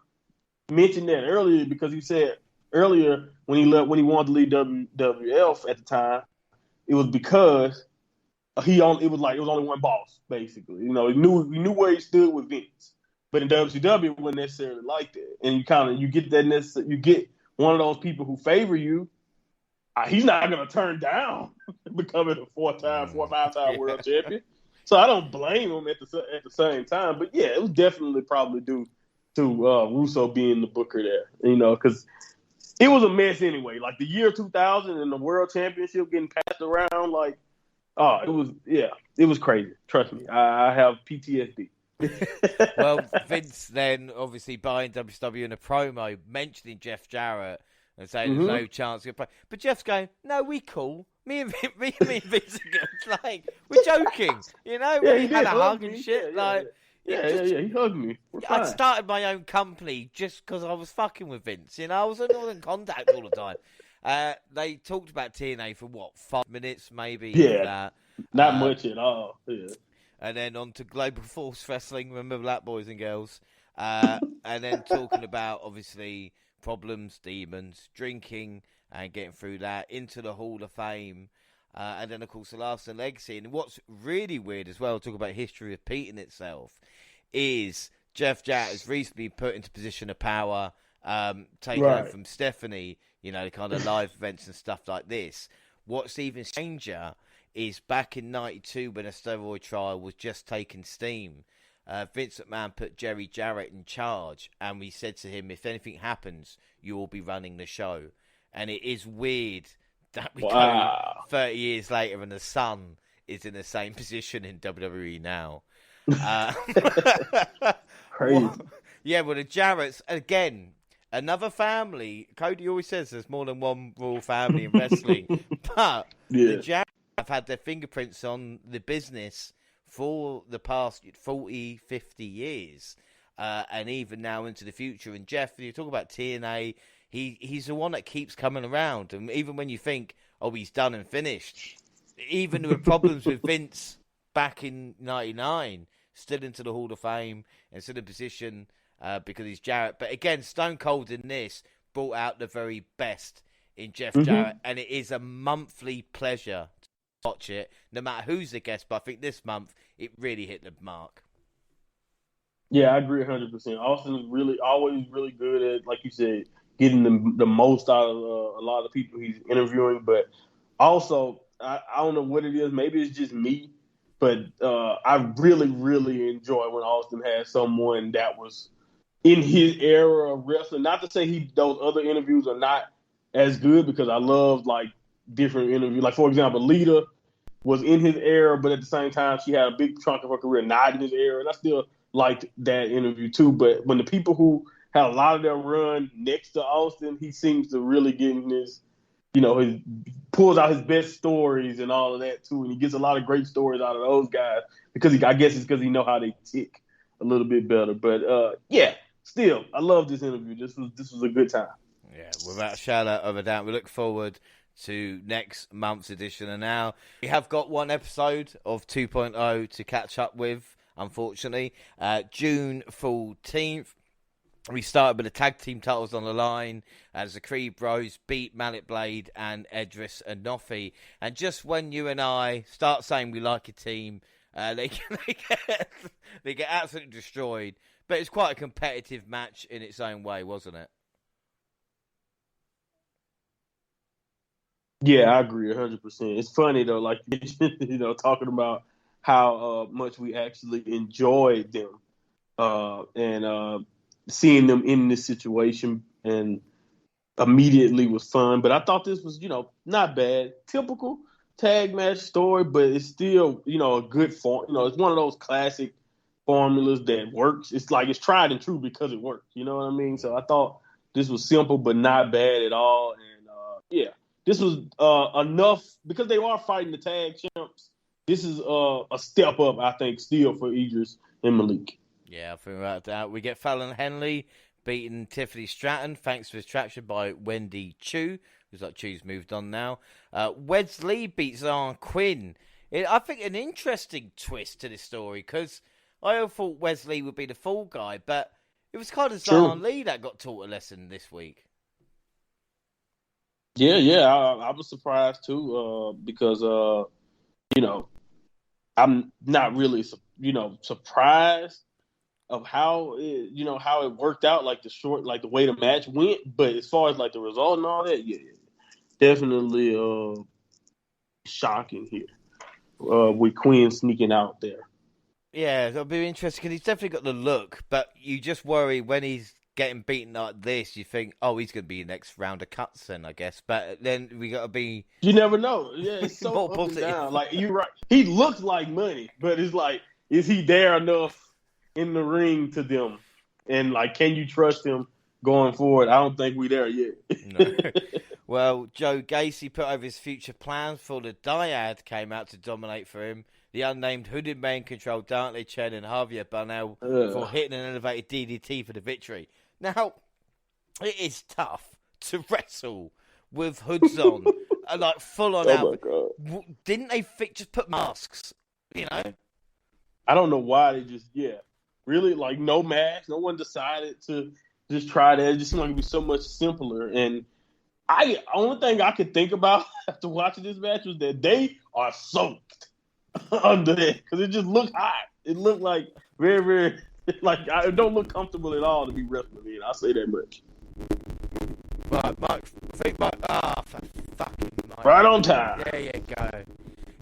mentioned that earlier because he said earlier when he wanted to leave WWF at the time, it was because it was only one boss basically. He knew where he stood with Vince, but in WCW it wasn't necessarily like that. And you get one of those people who favor you. He's not going to turn down becoming a 5-time world champion. So I don't blame him at the same time. But yeah, it was definitely probably due to Russo being the booker there, because it was a mess anyway. Like the year 2000 and the World Championship getting passed around, it was crazy. Trust me, I have PTSD. Well, Vince then obviously buying WCW in a promo, mentioning Jeff Jarrett and saying there's no chance he'll play. But Jeff's going, no, we cool. Me and Vince are good. Like, we're joking, we had a hug and shit. He hugged me. I started my own company just because I was fucking with Vince. I was in contact all the time. They talked about TNA for 5 minutes, maybe. Yeah, not much at all. Yeah. And then on to Global Force Wrestling. Remember that, boys and girls. And then talking about obviously problems, demons, drinking, and getting through that into the Hall of Fame. And then, of course, the last and legacy. And what's really weird as well, talk about history repeating itself, is Jeff Jarrett has recently put into position of power, taken over from Stephanie, the kind of live events and stuff like this. What's even stranger is back in 92 when a steroid trial was just taking steam, Vince McMahon put Jerry Jarrett in charge, and we said to him, if anything happens, you will be running the show. And it is weird that we go 30 years later and the son is in the same position in WWE now. Crazy. Well, the Jarretts, again, another family. Cody always says there's more than one royal family in wrestling. But the Jarretts have had their fingerprints on the business for the past 40, 50 years. And even now into the future. And Jeff, you talk about TNA, he's the one that keeps coming around. And even when you think, he's done and finished, even with problems with Vince back in 99, still into the Hall of Fame and still in position because he's Jarrett. But again, Stone Cold in this brought out the very best in Jeff Jarrett. And it is a monthly pleasure to watch it, no matter who's the guest. But I think this month, it really hit the mark. Yeah, I agree 100%. Austin is always really good at, like you said, getting the most out of a lot of the people he's interviewing. But also, I don't know what it is. Maybe it's just me. But I really, really enjoy when Austin has someone that was in his era of wrestling. Not to say those other interviews are not as good, because I love different interviews. Like, for example, Lita was in his era, but at the same time, she had a big chunk of her career not in his era. And I still liked that interview too. But when the people who had a lot of their run next to Austin, he seems to really get in his, he pulls out his best stories and all of that too. And he gets a lot of great stories out of those guys because I guess it's because he know how they tick a little bit better. But still, I love this interview. This was a good time. Yeah, without a shadow of a doubt, we look forward to next month's edition. And now we have got one episode of 2.0 to catch up with, unfortunately. June 14th. We started with the tag team titles on the line as the Creed Bros beat Mallet Blade and Edris and Noffy. And just when you and I start saying we like a team, they get absolutely destroyed. But it's quite a competitive match in its own way, wasn't it? Yeah, I agree 100%. It's funny though, like talking about how much we actually enjoyed them and seeing them in this situation and immediately was fun. But I thought this was not bad, typical tag match story, but it's still a good form. It's one of those classic formulas that works. It's like it's tried and true because it works. You know what I mean? So I thought this was simple but not bad at all. And yeah. This was enough because they are fighting the tag champs. This is a step up, I think, still for Idris and Malik. Yeah, I think about that. We get Fallon Henley beating Tiffany Stratton thanks to distraction by Wendy Chu. Looks like Chu's moved on now. Wesley beats Arn Quinn. I think an interesting twist to this story because I thought Wesley would be the fall guy, but it was kind of Arn Lee that got taught a lesson this week. Yeah, I was surprised too because I'm not really surprised of how it worked out, like the way the match went. But as far as like the result and all that, yeah, definitely shocking here with Quinn sneaking out there. Yeah, it'll be interesting because he's definitely got the look, but you just worry when he's getting beaten like this, you think, oh, he's going to be next round of cuts then, I guess. But then we got to be... You never know. Yeah, it's so up and down. Like, you're right. He looks like money, but it's like, is he there enough in the ring to them? And, like, can you trust him going forward? I don't think we're there yet. No. Well, Joe Gacy put over his future plans before the Dyad came out to dominate for him. The unnamed hooded men controlled Dante Chen and Javier Bernal for hitting an elevated DDT for the victory. Now, it is tough to wrestle with hoods on, like full on out. Oh my God. Didn't they just put masks? I don't know why they just really like no mask. No one decided to just try that. It just seemed like it'd be so much simpler. And only thing I could think about after watching this match was that they are soaked under that because it just looked hot. It looked like very, very. Like, it don't look comfortable at all to be wrestling in. I'll say that much. Right, Mike. For fucking Mike. Right on time. There you go.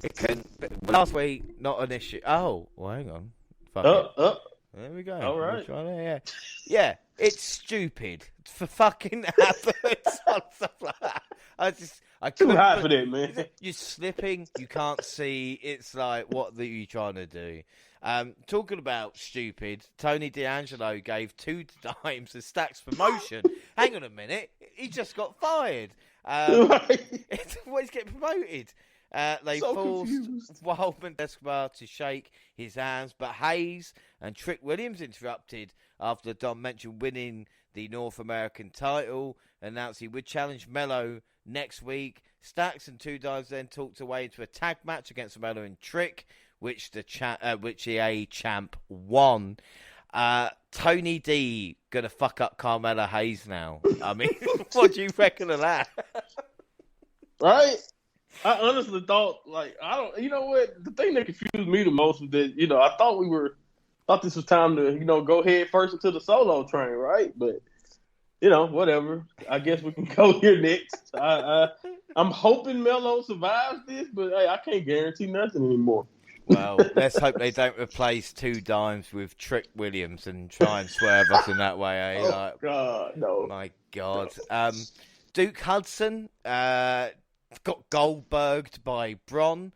It couldn't. Last week, not an issue. Oh, well, hang on. There we go. All right. Yeah, it's stupid for fucking adverts on stuff like that. I too high for that, man. You're slipping. You can't see. It's like, what are you trying to do? Talking about stupid, Tony D'Angelo gave 2 dimes to Stack's promotion. Hang on a minute, he just got fired. He's getting promoted. They forced Wildman Escobar to shake his hands, but Hayes and Trick Williams interrupted after Don mentioned winning the North American title, announced he would challenge Mello next week. Stacks and 2 dimes then talked away into a tag match against Mello and Trick, which EA champ won. Tony D gonna fuck up Carmella Hayes now. I mean, what do you reckon of that? Right? I honestly thought, you know what? The thing that confused me the most was that, I thought this was time to, go head first into the solo train, right? But, whatever. I guess we can go here next. I'm hoping Mello survives this, but hey, I can't guarantee nothing anymore. Well, let's hope they don't replace 2 dimes with Trick Williams and try and swerve us in that way, eh? Oh, God, no. My God. Duke Hudson got Goldberged by Bron,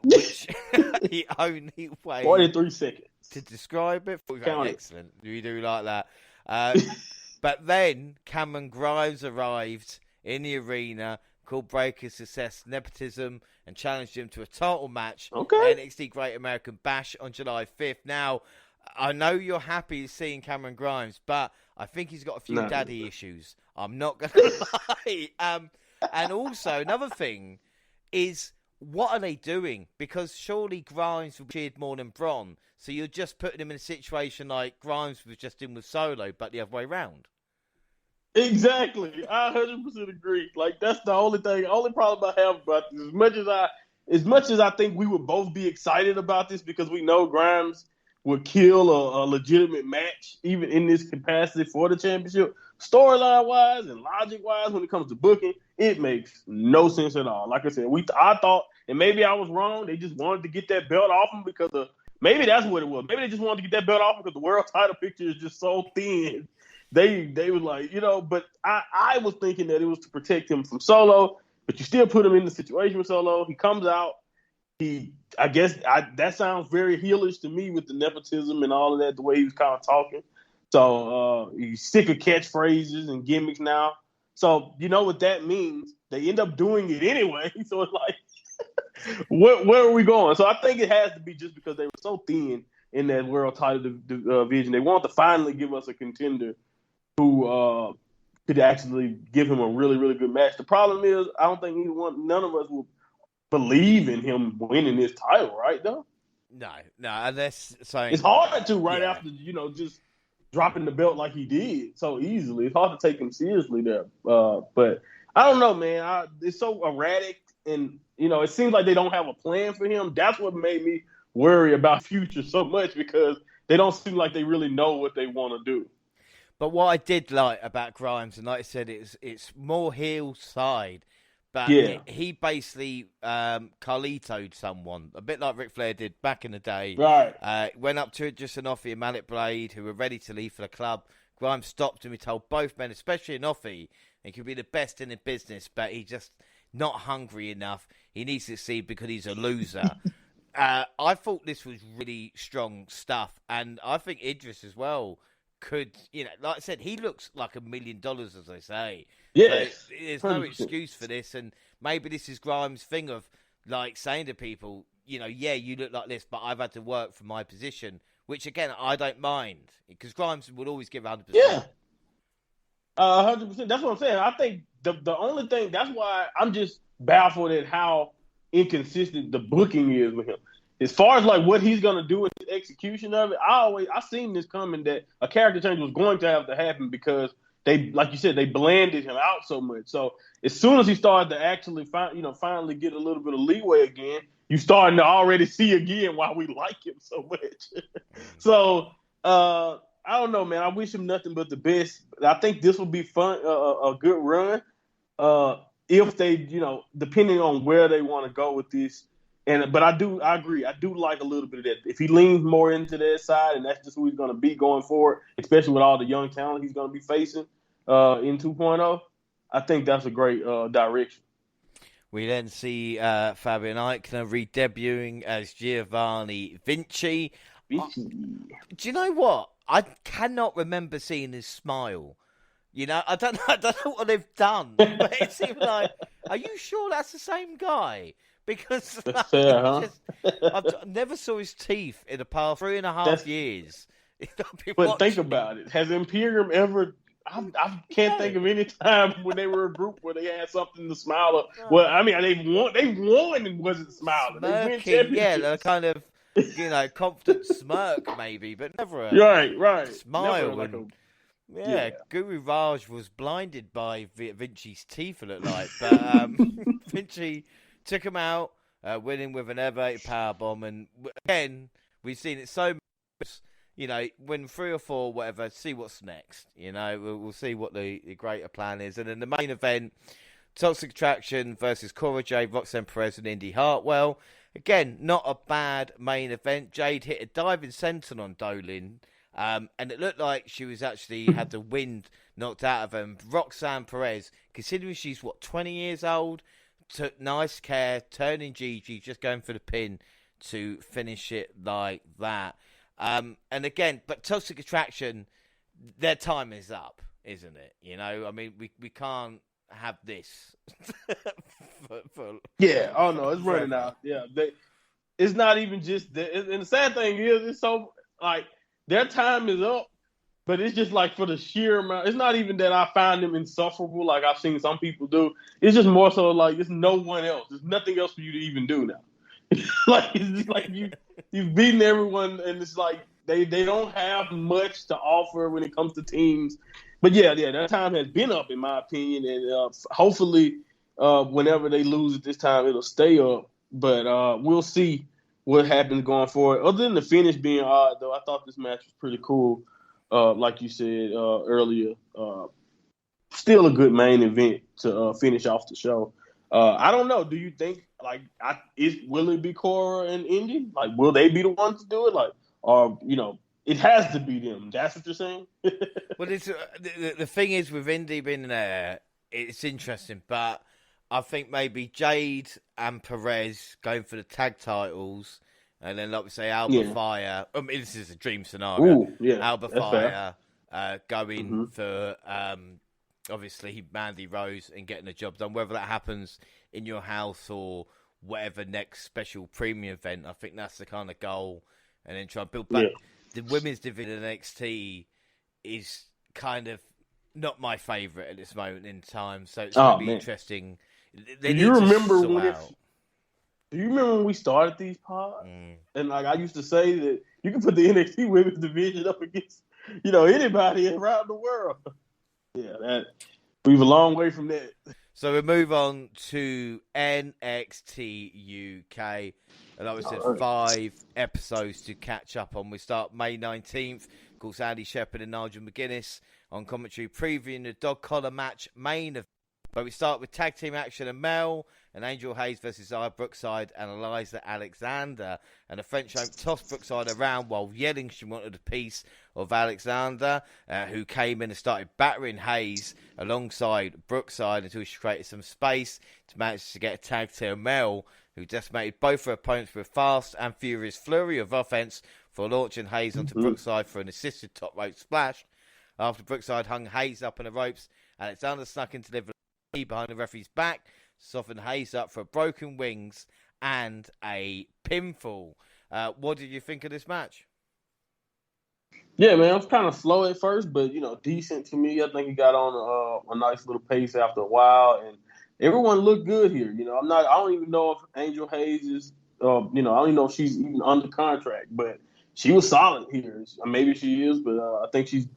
which the only way 43 seconds to describe it. Excellent. We do like that. But then Cameron Grimes arrived in the arena, called Breaker's success nepotism, and challenged him to a title match at NXT Great American Bash on July 5th. Now, I know you're happy seeing Cameron Grimes, but I think he's got a few daddy issues. I'm not going to lie. And also, another thing is, what are they doing? Because surely Grimes will be cheered more than Bron. So you're just putting him in a situation like Grimes was just in with Solo, but the other way round. Exactly. I 100% agree. Like, that's the only problem I have about this. As much as I think we would both be excited about this because we know Grimes would kill a legitimate match, even in this capacity for the championship, storyline-wise and logic-wise, when it comes to booking, it makes no sense at all. Like I said, I thought, and maybe I was wrong, they just wanted to get that belt off him because of, maybe that's what it was. Maybe they just wanted to get that belt off him because the world title picture is just so thin. They were like, but I was thinking that it was to protect him from Solo, but you still put him in the situation with Solo. He comes out. That sounds very heelish to me with the nepotism and all of that, the way he was kind of talking. So he's sick of catchphrases and gimmicks now. So you know what that means. They end up doing it anyway. So it's like, where are we going? So I think it has to be just because they were so thin in that world title division. They want to finally give us a contender who could actually give him a really, really good match. The problem is, I don't think none of us will believe in him winning this title, right? Though. No, unless saying it's hard to after just dropping the belt like he did so easily. It's hard to take him seriously there. But I don't know, man. It's so erratic, and it seems like they don't have a plan for him. That's what made me worry about future so much because they don't seem like they really know what they want to do. But what I did like about Grimes, and like I said, it's more heel side. But he basically Carlito'd someone, a bit like Ric Flair did back in the day. Right. Went up to Inoffie and Mallet Blade, who were ready to leave for the club. Grimes stopped him. He told both men, especially Inoffie, he could be the best in the business, but he's just not hungry enough. He needs to succeed because he's a loser. I thought this was really strong stuff. And I think Idris as well could, like I said, he looks like $1 million, as I say. Yes. So there's no excuse for this, and maybe this is Grimes' thing of like saying to people, you look like this, but I've had to work for my position, which again I don't mind because Grimes would always give 100%. Yeah, 100%. That's what I'm saying. I think the only thing that's why I'm just baffled at how inconsistent the booking is with him. As far as like what he's gonna do with the execution of it, I seen this coming that a character change was going to have to happen because they, like you said, they blanded him out so much. So as soon as he started to actually finally get a little bit of leeway again, you starting to already see again why we like him so much. So I don't know, man. I wish him nothing but the best. I think this will be fun, a good run. If they, depending on where they want to go with this. But I agree. I do like a little bit of that. If he leans more into that side, and that's just who he's going to be going forward, especially with all the young talent he's going to be facing in 2.0, I think that's a great direction. We then see Fabian Eichner re-debuting as Giovanni Vinci. Do you know what? I cannot remember seeing his smile. I don't know what they've done, but it seemed like, are you sure that's the same guy? Because I never saw his teeth in the past 3.5 years. But think about it. Has Imperium ever... I can't think of any time when they were a group where they had something to smile at. Well, I mean, they won and wasn't smiling. Smirking, they're kind of, confident smirk maybe, but never a right. smile. Guru Raj was blinded by Vinci's teeth, it looked like. But Vinci took him out, winning with an elevated powerbomb. And again, we've seen it so much. Win 3 or 4, whatever, see what's next. We'll see what the greater plan is. And then the main event, Toxic Attraction versus Cora Jade, Roxanne Perez, and Indy Hartwell. Again, not a bad main event. Jade hit a diving senton on Dolin, and it looked like she was actually had the wind knocked out of her. And Roxanne Perez, considering she's, 20 years old, took nice care, turning Gigi, just going for the pin to finish it like that. And again, but Toxic Attraction, their time is up, isn't it? I mean, we can't have this. It's running out. Yeah, it's not even just that. And the sad thing is, it's so like their time is up, But it's just like for the sheer amount. It's not even that I find them insufferable like I've seen some people do. It's just more so like there's no one else. There's nothing else for you to even do now. Like it's just like you've beaten everyone, and it's like they don't have much to offer when it comes to teams. But yeah, that time has been up in my opinion, and hopefully whenever they lose it this time, it'll stay up. But we'll see what happens going forward. Other than the finish being odd, though, I thought this match was pretty cool. Like you said earlier, still a good main event to finish off the show. I don't know. Do you think will it be Cora and Indy? Like, will they be the ones to do it? Like, or it has to be them. That's what you're saying. Well, it's, the thing is with Indy being there, it's interesting, but I think maybe Jade and Perez going for the tag titles. And then, like we say, Alba Fire. I mean, this is a dream scenario. Ooh, yeah, Alba Fire going for, obviously, Mandy Rose and getting the job done. Whether that happens in your house or whatever next special premium event, I think that's the kind of goal. And then try and build back. The women's division of NXT is kind of not my favourite at this moment in time. So it's going to be interesting. Do you remember when we started these pods? And like I used to say that you can put the NXT women's division up against, anybody around the world. Yeah, we've a long way from that. So we move on to NXT UK. And like we said, 5 episodes to catch up on. We start May 19th. Of course, Andy Shepherd and Nigel McGuinness on commentary previewing the dog collar match main event. But we start with tag team action and Mel and Angel Hayes versus Zaya Brookside and Eliza Alexander. And the French home tossed Brookside around while yelling she wanted a piece of Alexander, who came in and started battering Hayes alongside Brookside until she created some space to manage to get a tag to Mel, who decimated both her opponents with a fast and furious flurry of offense for launching Hayes onto Brookside for an assisted top rope splash. After Brookside hung Hayes up in the ropes, Alexander snuck into the behind the referee's back, softened Hayes up for broken wings and a pinfall. What did you think of this match? Yeah, man, it was kind of slow at first, but decent to me. I think he got on a nice little pace after a while, and everyone looked good here. I don't even know if Angel Hayes is, I don't even know if she's even under contract, but she was solid here. Maybe she is, but I think she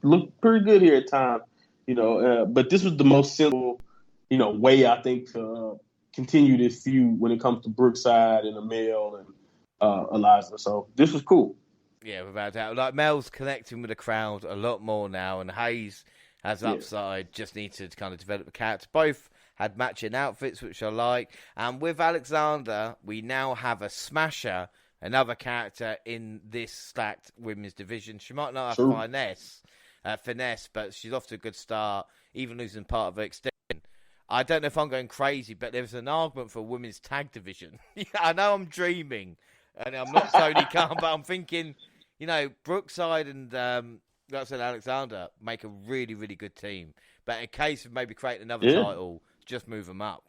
looked pretty good here at times. But this was the most simple, way I think to continue this feud when it comes to Brookside and Amel and Eliza. So this was cool. Yeah, without doubt. Like Mel's connecting with the crowd a lot more now, and Hayes has upside. Just needs to kind of develop the character. Both had matching outfits, which I like. And with Alexander, we now have a smasher, another character in this stacked women's division. She might not have finesse, but she's off to a good start, even losing part of her extension. I don't know if I'm going crazy, but there's an argument for a women's tag division. I know I'm dreaming, and I'm not Tony Khan, but I'm thinking, Brookside and Alexander make a really, really good team. But in case of maybe creating another title, just move them up.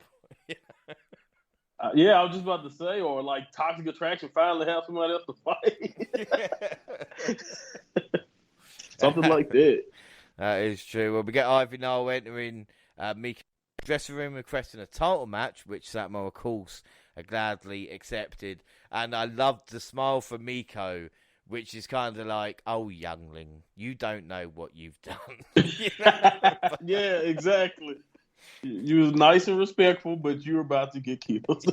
I was just about to say, or like Toxic Attraction finally have somebody else to fight. Something like that. That is true. Well, we get Ivy now entering Mika's dressing room requesting a title match, which Satmo, of course, gladly accepted. And I loved the smile from Miko, which is kind of like, oh, youngling, you don't know what you've done. Yeah, exactly. You was nice and respectful, but you're about to get killed.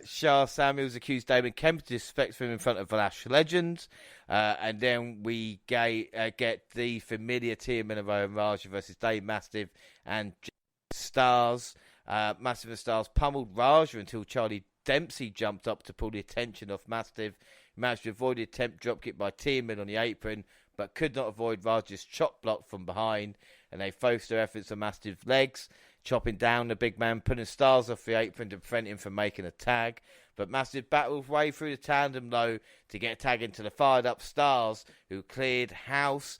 Shah Samuels accused Damon Kemp of disrespect for him in front of Flash Legends. And then we get the familiar team in and Raja versus Dave Mastiff and Stars. Mastiff and Stars pummeled Raja until Charlie Dempsey jumped up to pull the attention off Mastiff. He managed to avoid the attempt dropkick by Tiemann on the apron, but could not avoid Raja's chop block from behind. And they focused their efforts on Mastiff's legs, chopping down the big man, putting Stars off the apron to prevent him from making a tag. But Mastiff battled his way through the tandem, though, to get a tag into the fired-up Stars, who cleared house,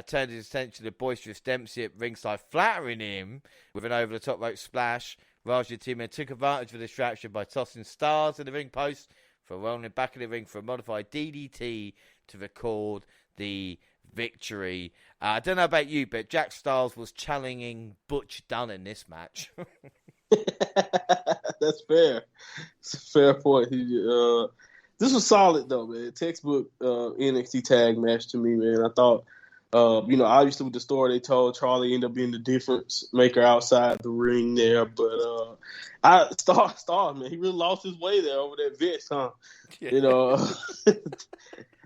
turned his attention to boisterous Dempsey at ringside, flattering him with an over-the-top rope splash. Raja Tiemann took advantage of the distraction by tossing Stars in the ring post for rolling back in the ring for a modified DDT to record the victory. I don't know about you, but Jack Styles was challenging Butch Dunn in this match. That's fair. It's a fair point. This was solid, though, man. Textbook NXT tag match to me, man. I thought, obviously with the story they told, Charlie ended up being the difference maker outside the ring there. But Star, man, he really lost his way there over that Vince, huh? Yeah.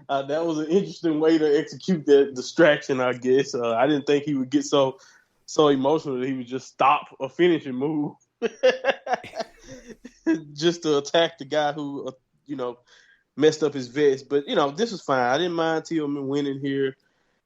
That was an interesting way to execute that distraction, I guess. I didn't think he would get so emotional that he would just stop a finishing move just to attack the guy who, messed up his vest. But, this was fine. I didn't mind Tillman winning here.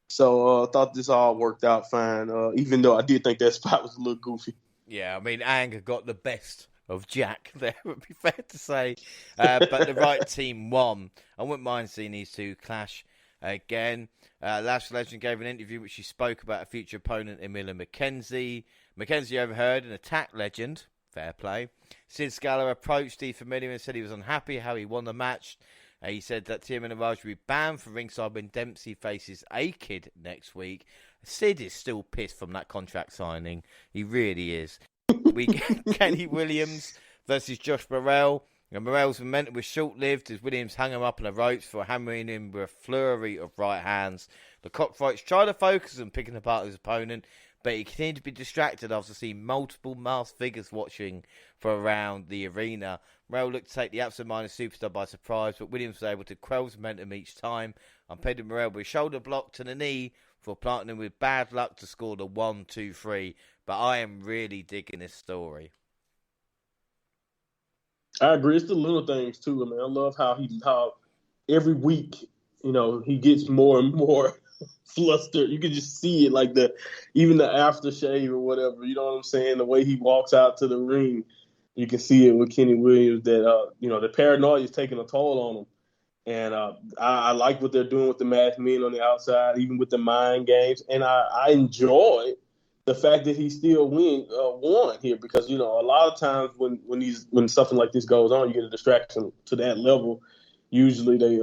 So I thought this all worked out fine, even though I did think that spot was a little goofy. Yeah, I mean, anger got the best of Jack there, would be fair to say. But the right team won. I wouldn't mind seeing these two clash again. Lash Legend gave an interview which she spoke about a future opponent, Emilia McKenzie. McKenzie overheard an attack legend. Fair play. Sid Scala approached Steve Familiar and said he was unhappy how he won the match. He said that Tim and Raj will be banned from ringside when Dempsey faces A-Kid next week. Sid is still pissed from that contract signing. He really is. We get Kenny Williams versus Josh Morrell. And Morrell's momentum was short-lived as Williams hung him up on the ropes for hammering him with a flurry of right hands. The cockfights tried to focus on picking apart his opponent, but he continued to be distracted after seeing multiple masked figures watching for around the arena. Morrell looked to take the absent-minded superstar by surprise, but Williams was able to quell his momentum each time. Unpaired Morrell with a shoulder block to the knee for planting him with bad luck to score the 1-2-3. But I am really digging this story. I agree. It's the little things too. I mean, I love how every week, he gets more and more flustered. You can just see it, like even the aftershave or whatever. You know what I'm saying? The way he walks out to the ring, you can see it with Kenny Williams that the paranoia is taking a toll on him. And I like what they're doing with the masked men on the outside, even with the mind games. And I enjoy the fact that he still won here because, a lot of times when something like this goes on, you get a distraction to that level. Usually they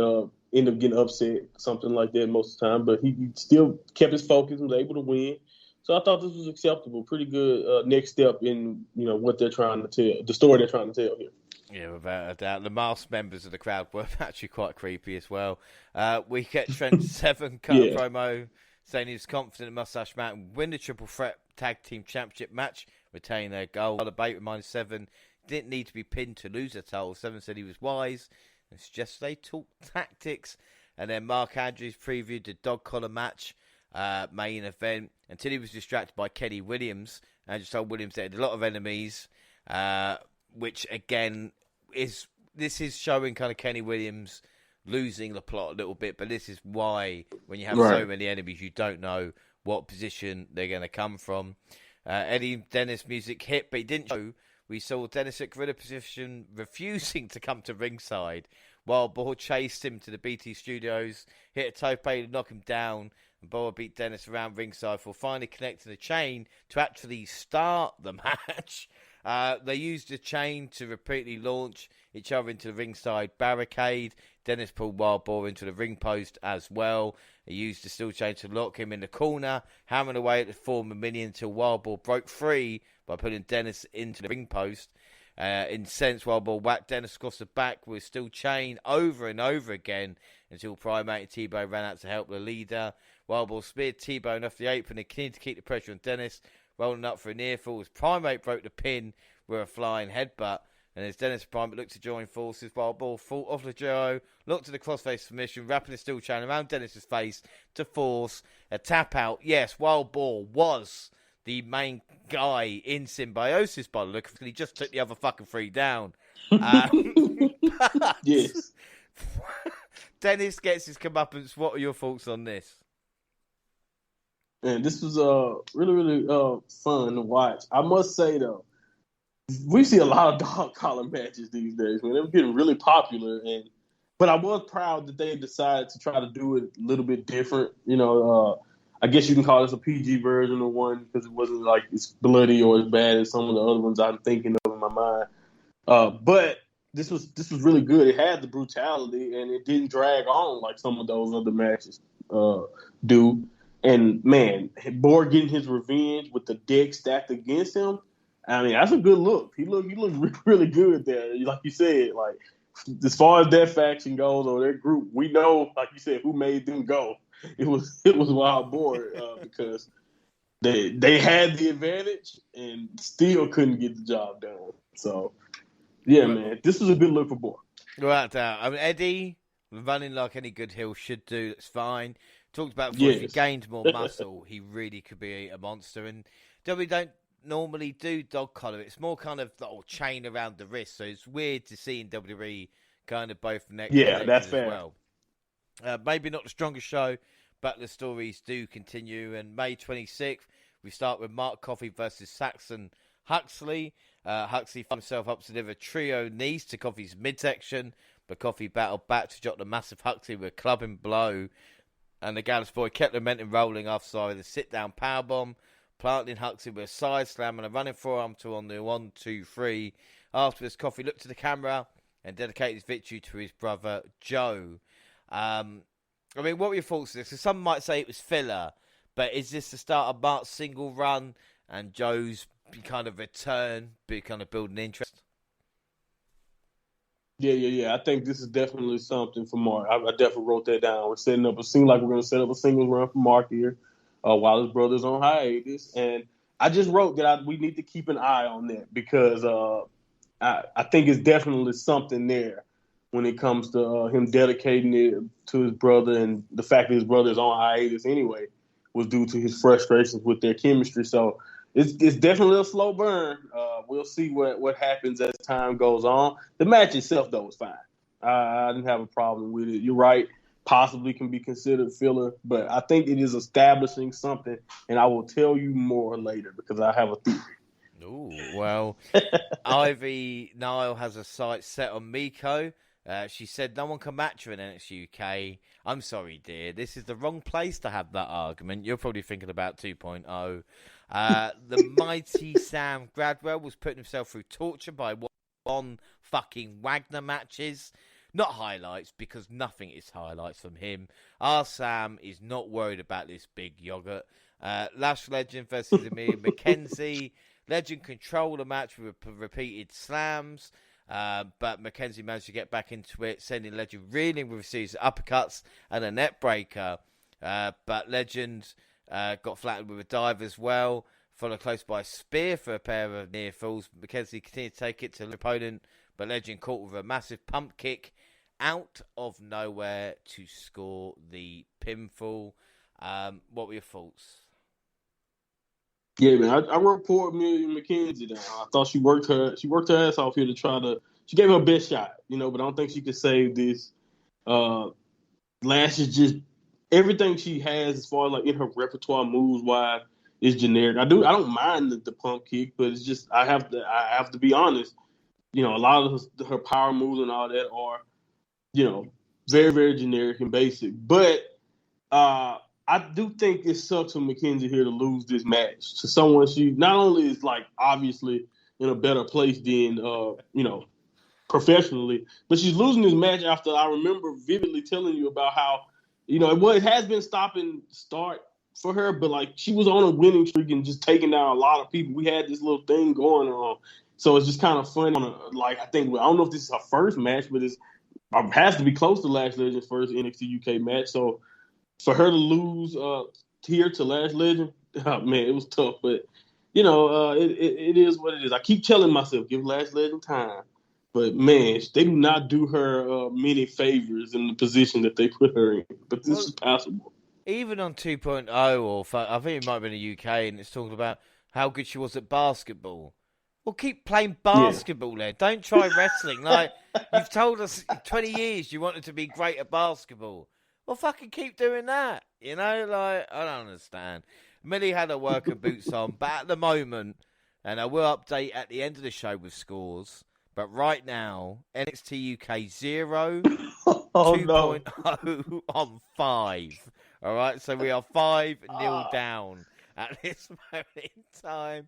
end up getting upset, something like that most of the time. But he still kept his focus, was able to win. So I thought this was acceptable. Pretty good next step in, what they're trying to tell, the story they're trying to tell here. Yeah, without a doubt. The masked members of the crowd were actually quite creepy as well. We get Trent Seven cut a promo saying he was confident Mustache Mountain would win the Triple Threat Tag Team Championship match, retain their goal. The debate reminded Seven didn't need to be pinned to lose a title. Seven said he was wise and suggested they talk tactics. And then Mark Andrews previewed the dog collar match main event until he was distracted by Kenny Williams. And just told Williams that he had a lot of enemies, which again is showing kind of Kenny Williams losing the plot a little bit, but this is why when you have so many enemies, you don't know what position they're going to come from. Eddie Dennis music hit, but he didn't show. We saw Dennis at gorilla position refusing to come to ringside while Boa chased him to the BT studios, hit a tope to knock him down, and Boa beat Dennis around ringside for finally connecting the chain to actually start the match. They used the chain to repeatedly launch each other into the ringside barricade. Dennis pulled Wild Boar into the ring post as well. He used the steel chain to lock him in the corner, hammering away at the former minion until Wild Boar broke free by putting Dennis into the ring post. Incensed, Wild Boar whacked Dennis across the back with a steel chain over and over again until Primate and T-Bone ran out to help the leader. Wild Boar speared T-Bone off the apron and continued to keep the pressure on Dennis, rolling up for a near fall as Primate broke the pin with a flying headbutt. And as Dennis and Primate looked to join forces, Wild Boar fought off the Joe, looked to the crossface submission, wrapping the steel chain around Dennis's face to force a tap out. Yes, Wild Boar was the main guy in Symbiosis by the look of it. He just took the other fucking three down. Yes. Dennis gets his comeuppance. What are your thoughts on this? Man, this was really, really fun to watch. I must say, though, we see a lot of dog collar matches these days, man. They're getting really popular, but I was proud that they decided to try to do it a little bit different. I guess you can call this a PG version of one because it wasn't like it's bloody or as bad as some of the other ones I'm thinking of in my mind. But this was really good. It had the brutality and it didn't drag on like some of those other matches. do. And man, Borg getting his revenge with the deck stacked against him. I mean, that's a good look. He looked really good there. Like you said, like as far as that faction goes or that group, we know, like you said, who made them go. It was Wild Boar because they had the advantage and still couldn't get the job done. So yeah, man, this was a good look for Boar. Without doubt. I mean, Eddie running like any good heel should do. That's fine. Talked about before, if he gained more muscle, he really could be a monster. And we don't normally do dog collar. It's more kind of the old chain around the wrist. So it's weird to see in WWE kind of both neck. Yeah, that's fair. Well. Maybe not the strongest show, but the stories do continue. And May 26th, we start with Mark Coffey versus Saxon Huxley. Huxley found himself up to deliver trio knees to Coffey's midsection, but Coffey battled back to drop the massive Huxley with a clubbing blow. And the Gallus boy kept the momentum rolling after the sit-down powerbomb, planting Huxley with a side slam and a running forearm on the 1, 2, 3. Afterwards, Coffey looked to the camera and dedicated his victory to his brother, Joe. I mean, what were your thoughts on this? Because some might say it was filler, but is this the start of Mark's single run and Joe's kind of return, kind of building interest? Yeah. I think this is definitely something for Mark. I definitely wrote that down. We're setting up we're going to set up a singles run for Mark here while his brother's on hiatus. And I just wrote that we need to keep an eye on that because I think it's definitely something there when it comes to him dedicating it to his brother, and the fact that his brother is on hiatus anyway was due to his frustrations with their chemistry. So it's definitely a slow burn. We'll see what happens as time goes on. The match itself, though, was fine. I didn't have a problem with it. You're right. Possibly can be considered filler, but I think it is establishing something, and I will tell you more later because I have a theory. Ooh, well, Ivy Nile has a sight set on Miko. She said no one can match her in NXT UK. I'm sorry, dear. This is the wrong place to have that argument. You're probably thinking about 2.0. The mighty Sam Gradwell was putting himself through torture by one fucking Wagner matches. Not highlights, because nothing is highlights from him. Our Sam is not worried about this big yogurt. Lash Legend versus Amir McKenzie. Legend controlled the match with repeated slams. But McKenzie managed to get back into it, sending Legend reeling with a series of uppercuts and a net breaker. But Legend got flattened with a dive as well, followed close by a spear for a pair of near falls. McKenzie continued to take it to the opponent, but Legend caught with a massive pump kick out of nowhere to score the pinfall. What were your thoughts? Yeah, man, I wrote poor Amelia McKenzie down. I thought she worked her ass off here to try to. She gave her best shot, but I don't think she could save this. Lash is just everything she has as far as like in her repertoire moves wise is generic. I don't mind the pump kick, but it's just I have to be honest. A lot of her power moves and all that are, very, very generic and basic. But I do think it sucks for McKenzie here to lose this match to someone she not only is like obviously in a better place than professionally, but she's losing this match after I remember vividly telling you about how it has been stop and start for her, but like she was on a winning streak and just taking down a lot of people. We had this little thing going on, so it's just kind of funny. I don't know if this is her first match, but it has to be close to Lash Legend's first NXT UK match. So for her to lose here to Lash Legend, oh, man, it was tough. But, it is what it is. I keep telling myself, give Lash Legend time. But, man, they do not do her many favors in the position that they put her in. But this is possible. Even on 2.0, or I think it might have been the UK, and it's talking about how good she was at basketball. Well, keep playing basketball then. Don't try wrestling. Like, you've told us in 20 years you wanted to be great at basketball. Well, fucking keep doing that. I don't understand. Millie had her worker boots on, but at the moment, and I will update at the end of the show with scores, but right now, NXT UK 0, 2.0 on 5. All right, so we are 5-0 down at this moment in time.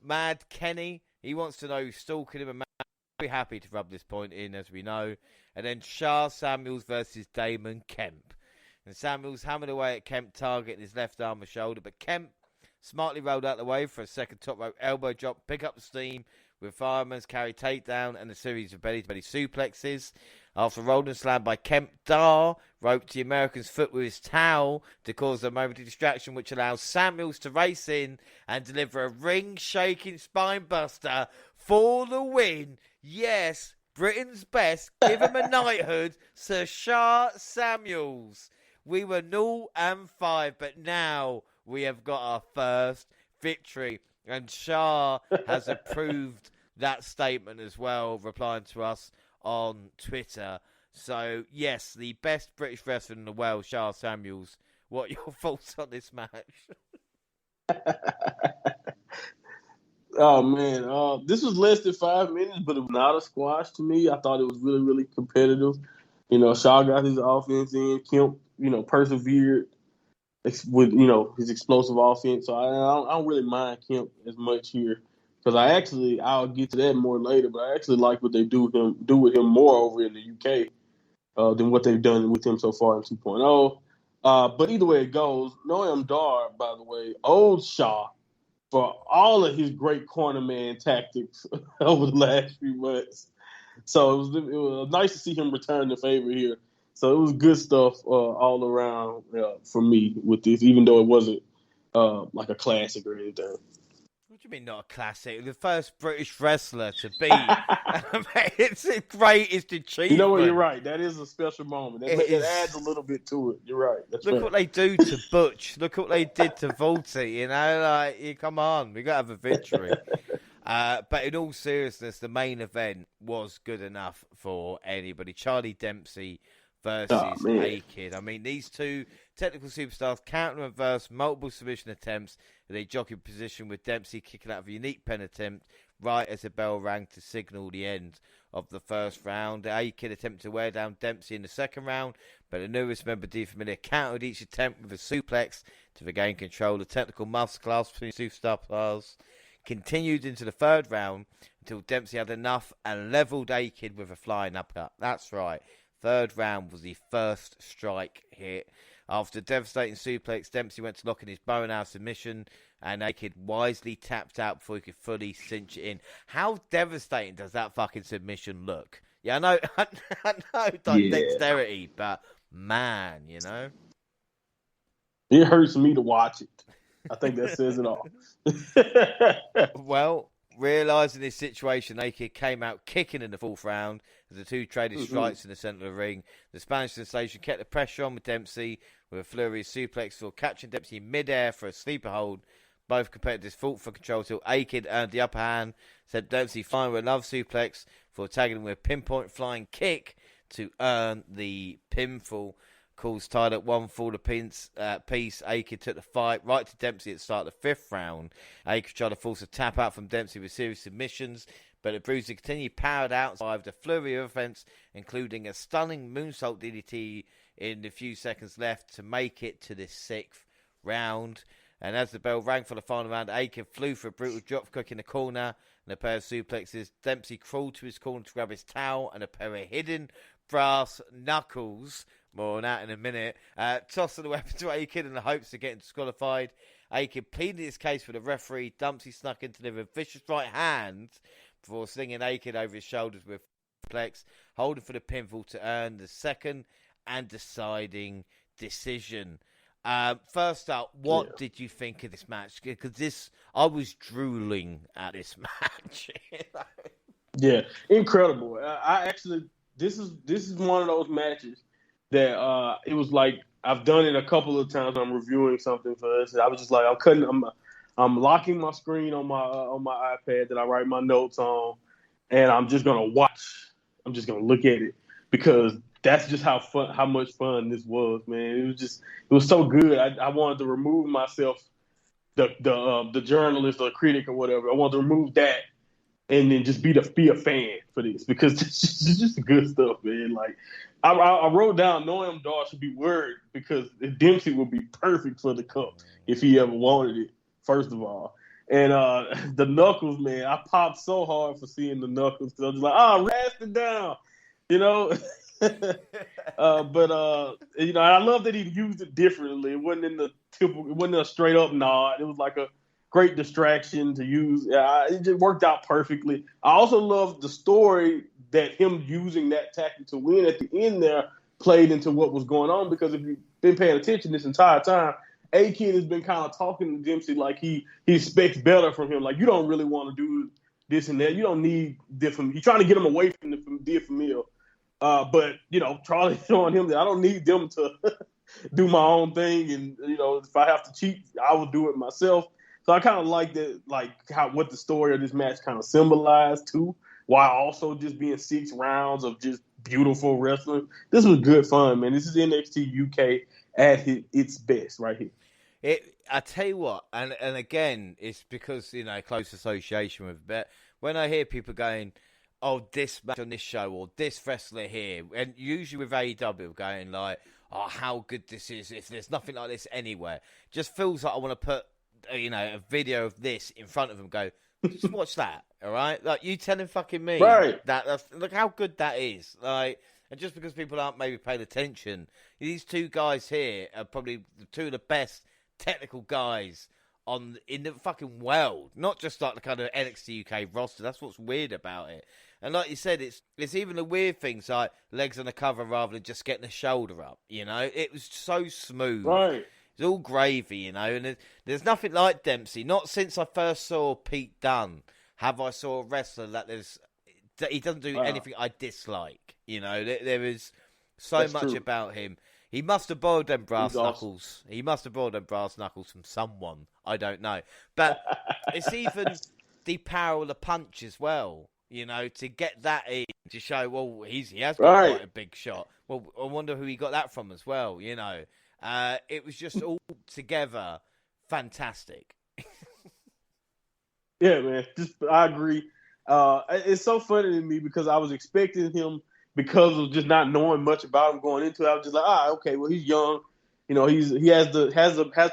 Mad Kenny, he wants to know who's stalking him, and be happy to rub this point in, as we know. And then Shah Samuels versus Damon Kemp. and Samuels hammered away at Kemp, targeting his left arm and shoulder, but Kemp smartly rolled out the way for a second top rope elbow drop, pick up the steam with fireman's carry takedown and a series of belly-to-belly suplexes. After a rolling slam by Kemp, Dar roped the American's foot with his towel to cause a momentary distraction, which allows Samuels to race in and deliver a ring-shaking spinebuster for the win. Yes, Britain's best. Give him a knighthood, Sir Shah Samuels. We were 0-5, but now we have got our first victory. And Shah has approved that statement as well, replying to us on Twitter. So, yes, the best British wrestler in the world, Shah Samuels. What are your thoughts on this match? Oh, man. This was less than 5 minutes, but it was not a squash to me. I thought it was really, really competitive. Shaw got his offense in. Kemp, persevered with, his explosive offense. So I don't really mind Kemp as much here. Because I'll get to that more later, but I actually like what they do with him more over in the UK than what they've done with him so far in 2.0. But either way it goes, Noam Dar, by the way, owed Shaw for all of his great cornerman tactics over the last few months. So it was nice to see him return the favor here. So it was good stuff all around for me with this, even though it wasn't like a classic or anything. What do you mean not a classic? The first British wrestler to beat. It's the greatest achievement. You know what? You're right. That is a special moment. It adds a little bit to it. You're right. Look what they do to Butch. Look what they did to Volty. Come on. We got to have a victory. But in all seriousness, the main event was good enough for anybody. Charlie Dempsey versus A-Kid. I mean, these two technical superstars counter and reverse multiple submission attempts in a jockey position, with Dempsey kicking out of a unique pen attempt right as the bell rang to signal the end of the first round. A-Kid attempted to wear down Dempsey in the second round, but the newest member, D. Familiar, countered each attempt with a suplex to regain control. The technical muscle class between superstars continued into the third round until Dempsey had enough and levelled A-Kid with a flying uppercut. That's right. Third round was the first strike hit. After a devastating suplex, Dempsey went to lock in his bow and arrow submission, and A-Kid wisely tapped out before he could fully cinch it in. How devastating does that fucking submission look? Yeah, I know, dexterity, but man, It hurts me to watch it. I think that says it all. Well, realising this situation, A-Kid came out kicking in the fourth round as the two traded strikes in the centre of the ring. The Spanish sensation kept the pressure on with Dempsey with a flurry of suplex for catching Dempsey in mid-air for a sleeper hold. Both competitors fought for control till A-Kid earned the upper hand, sent Dempsey flying with another suplex for tagging him with a pinpoint flying kick to earn the pinfall. Calls tied at 1-4 piece. A-Kid took the fight right to Dempsey at the start of the fifth round. A-Kid tried to force a tap out from Dempsey with serious submissions, but the Bruiser continued powered out, survived a flurry of offense, including a stunning moonsault DDT in the few seconds left to make it to the sixth round. And as the bell rang for the final round, A-Kid flew for a brutal drop kick in the corner and a pair of suplexes. Dempsey crawled to his corner to grab his towel and a pair of hidden brass knuckles. More on that in a minute. Tossing the weapon to A-Kid in the hopes of getting disqualified. A-Kid pleaded his case with the referee. Dempsey snuck in to deliver a vicious right hand before slinging A-Kid over his shoulders with flex, holding for the pinfall to earn the second and deciding decision. First up, what did you think of this match? Because I was drooling at this match. Yeah, incredible. This is one of those matches that it was like I've done it a couple of times. I'm reviewing something for this. I was just like, I'm locking my screen on my iPad that I write my notes on, and I'm just gonna watch. I'm just gonna look at it because that's just how much fun this was, man. It was so good. I wanted to remove myself, the journalist or critic or whatever. I wanted to remove that and then just be a fan for this because it's just good stuff, man. Like I wrote down Noam Dar should be worried because Dempsey would be perfect for the cup if he ever wanted it. First of all, and the knuckles, man, I popped so hard for seeing the knuckles because I was like, rest it down, And I love that he used it differently. It wasn't in the typical. It wasn't a straight up nod. It was like a great distraction to use. It just worked out perfectly. I also love the story that him using that tactic to win at the end there played into what was going on, because if you've been paying attention this entire time, A-Kid has been kind of talking to Dempsey like he expects better from him. Like, you don't really want to do this and that. You don't need different. He's trying to get him away from the familiar. But Charlie's showing him that I don't need them to do my own thing, and if I have to cheat, I will do it myself. So I kind of like that, like what the story of this match kind of symbolized too, while also just being 6 rounds of just beautiful wrestling. This was good fun, man. This is NXT UK at its best right here. I tell you what, and again, it's because close association with it. But when I hear people going, "Oh, this match on this show," or "this wrestler here," and usually with AEW going like, "Oh, how good this is! If there's nothing like this anywhere," just feels like I want to put a video of this in front of them. Go, just watch that, all right? Like, you telling fucking me, right? That's look how good that is. Like, and just because people aren't maybe paying attention, these two guys here are probably two of the best technical guys in the fucking world, not just like the kind of NXT UK roster. That's what's weird about it. And like you said, it's even the weird things like legs on the cover rather than just getting the shoulder up. It was so smooth. Right. It's all gravy, and there's nothing like Dempsey. Not since I first saw Pete Dunne have I saw a wrestler that he doesn't do anything I dislike. There is so That's much true. about him. He must have borrowed them brass He's knuckles. He must have borrowed them brass knuckles from someone. I don't know. But it's even the power of the punch as well, to get that in, to show, well, he has got quite a big shot. Well, I wonder who he got that from as well, It was just all together fantastic. Yeah, man. I agree. It's so funny to me because I was expecting him, because of just not knowing much about him going into it. I was just like, okay, well, he's young. He has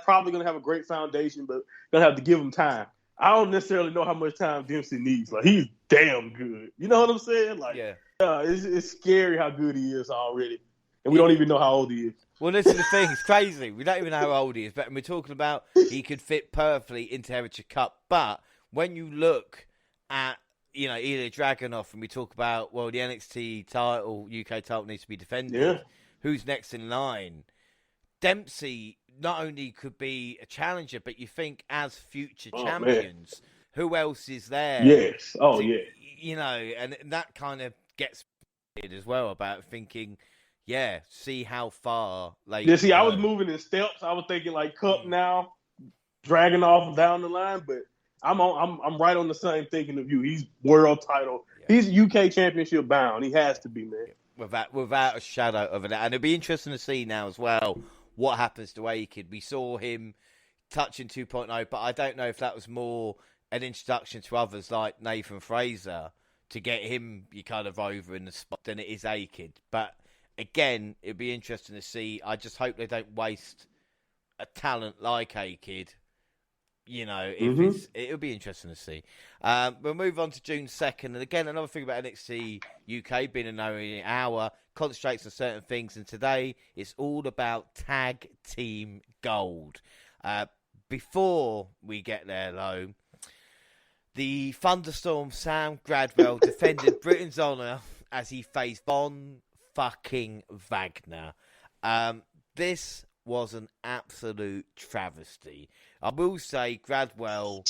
probably gonna have a great foundation, but gonna have to give him time. I don't necessarily know how much time Dempsey needs. Like, he's damn good. You know what I'm saying? Like, yeah. It's scary how good he is already, and we don't even know how old he is. Well, this is the thing. It's crazy. We don't even know how old he is, but we're talking about he could fit perfectly into Heritage Cup. But when you look at Ilya Dragunov, and we talk about, well, the NXT title, UK title needs to be defended. Yeah. Who's next in line? Dempsey not only could be a challenger, but you think as future champions, who else is there? Yes. Oh, yeah. And that kind of gets it as well about thinking, yeah, see how far they see, I was moving in steps. I was thinking like Cup now, Dragunov down the line, but I'm right on the same thinking of you. He's world title. Yeah. He's UK championship bound. He has to be, man. Without a shadow of a doubt. And it'll be interesting to see now as well what happens to A-Kid. We saw him touching 2.0, but I don't know if that was more an introduction to others like Nathan Fraser to get him kind of over in the spot than it is A-Kid. But again, it'd be interesting to see. I just hope they don't waste a talent like A-Kid. It'll be interesting to see. We'll move on to June 2nd. And again, another thing about NXT UK being an hour, concentrates on certain things. And today, it's all about tag team gold. Before we get there, though, the Thunderstorm Sam Gradwell defended Britain's honour as he faced Von fucking Wagner. This was an absolute travesty. I will say Gradwell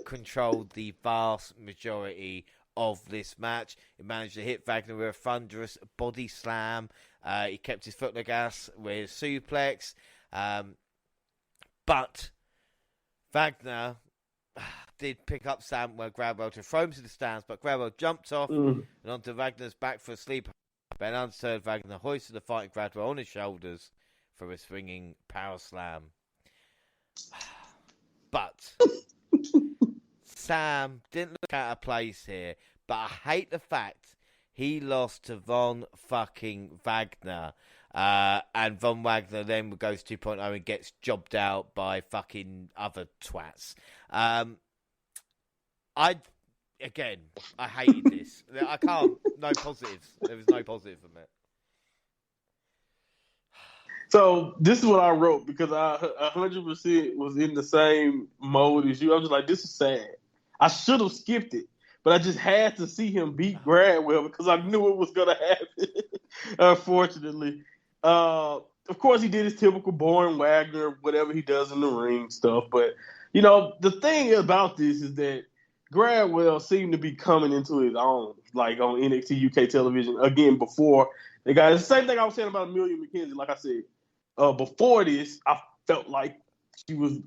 controlled the vast majority of this match. He managed to hit Wagner with a thunderous body slam. He kept his foot on the gas with a suplex. But Wagner did pick up Gradwell to throw him to the stands, but Gradwell jumped off and onto Wagner's back for a sleeper. Then undeterred, Wagner hoisted the fighting Gradwell on his shoulders for a swinging power slam. But Sam didn't look out of place here, but I hate the fact he lost to Von fucking Wagner. And Von Wagner then goes 2.0 and gets jobbed out by fucking other twats. I hated this. I can't. No positives. There was no positive from it. So this is what I wrote because I 100% was in the same mode as you. I was just like, this is sad. I should have skipped it, but I just had to see him beat Gradwell because I knew it was going to happen, unfortunately. Of course, he did his typical boring Wagner, whatever he does in the ring stuff. But, the thing about this is that Gradwell seemed to be coming into his own, like on NXT UK television, again, before they got the same thing I was saying about Amelia McKenzie. Like I said, before this, I felt like she was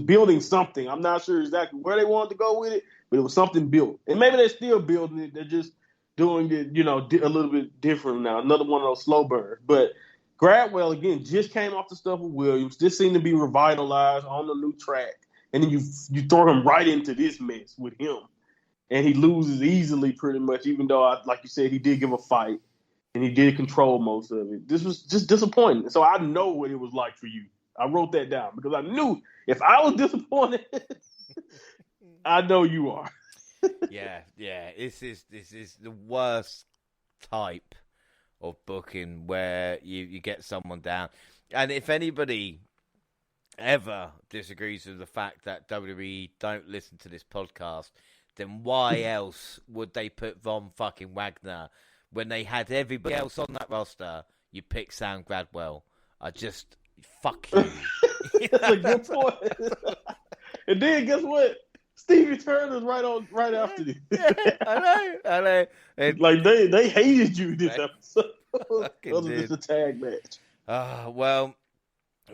building something. I'm not sure exactly where they wanted to go with it, but it was something built. And maybe they're still building it. They're just doing it, a little bit different now. Another one of those slow burns. But Gradwell, again, just came off the stuff with Williams. This seemed to be revitalized on the new track. And then you throw him right into this mess with him. And he loses easily pretty much, even though, like you said, he did give a fight. And he did control most of it. This was just disappointing. So I know what it was like for you. I wrote that down because I knew if I was disappointed, I know you are. Yeah. This is the worst type of booking where you get someone down. And if anybody ever disagrees with the fact that WWE don't listen to this podcast, then why else would they put Von fucking Wagner when they had everybody else on that roster? You pick Sam Gradwell. Fuck you. That's a good point. And then guess what? Stevie Turner's right after this. Yeah, I know. And, like they hated you this episode. It was just a tag match. Well,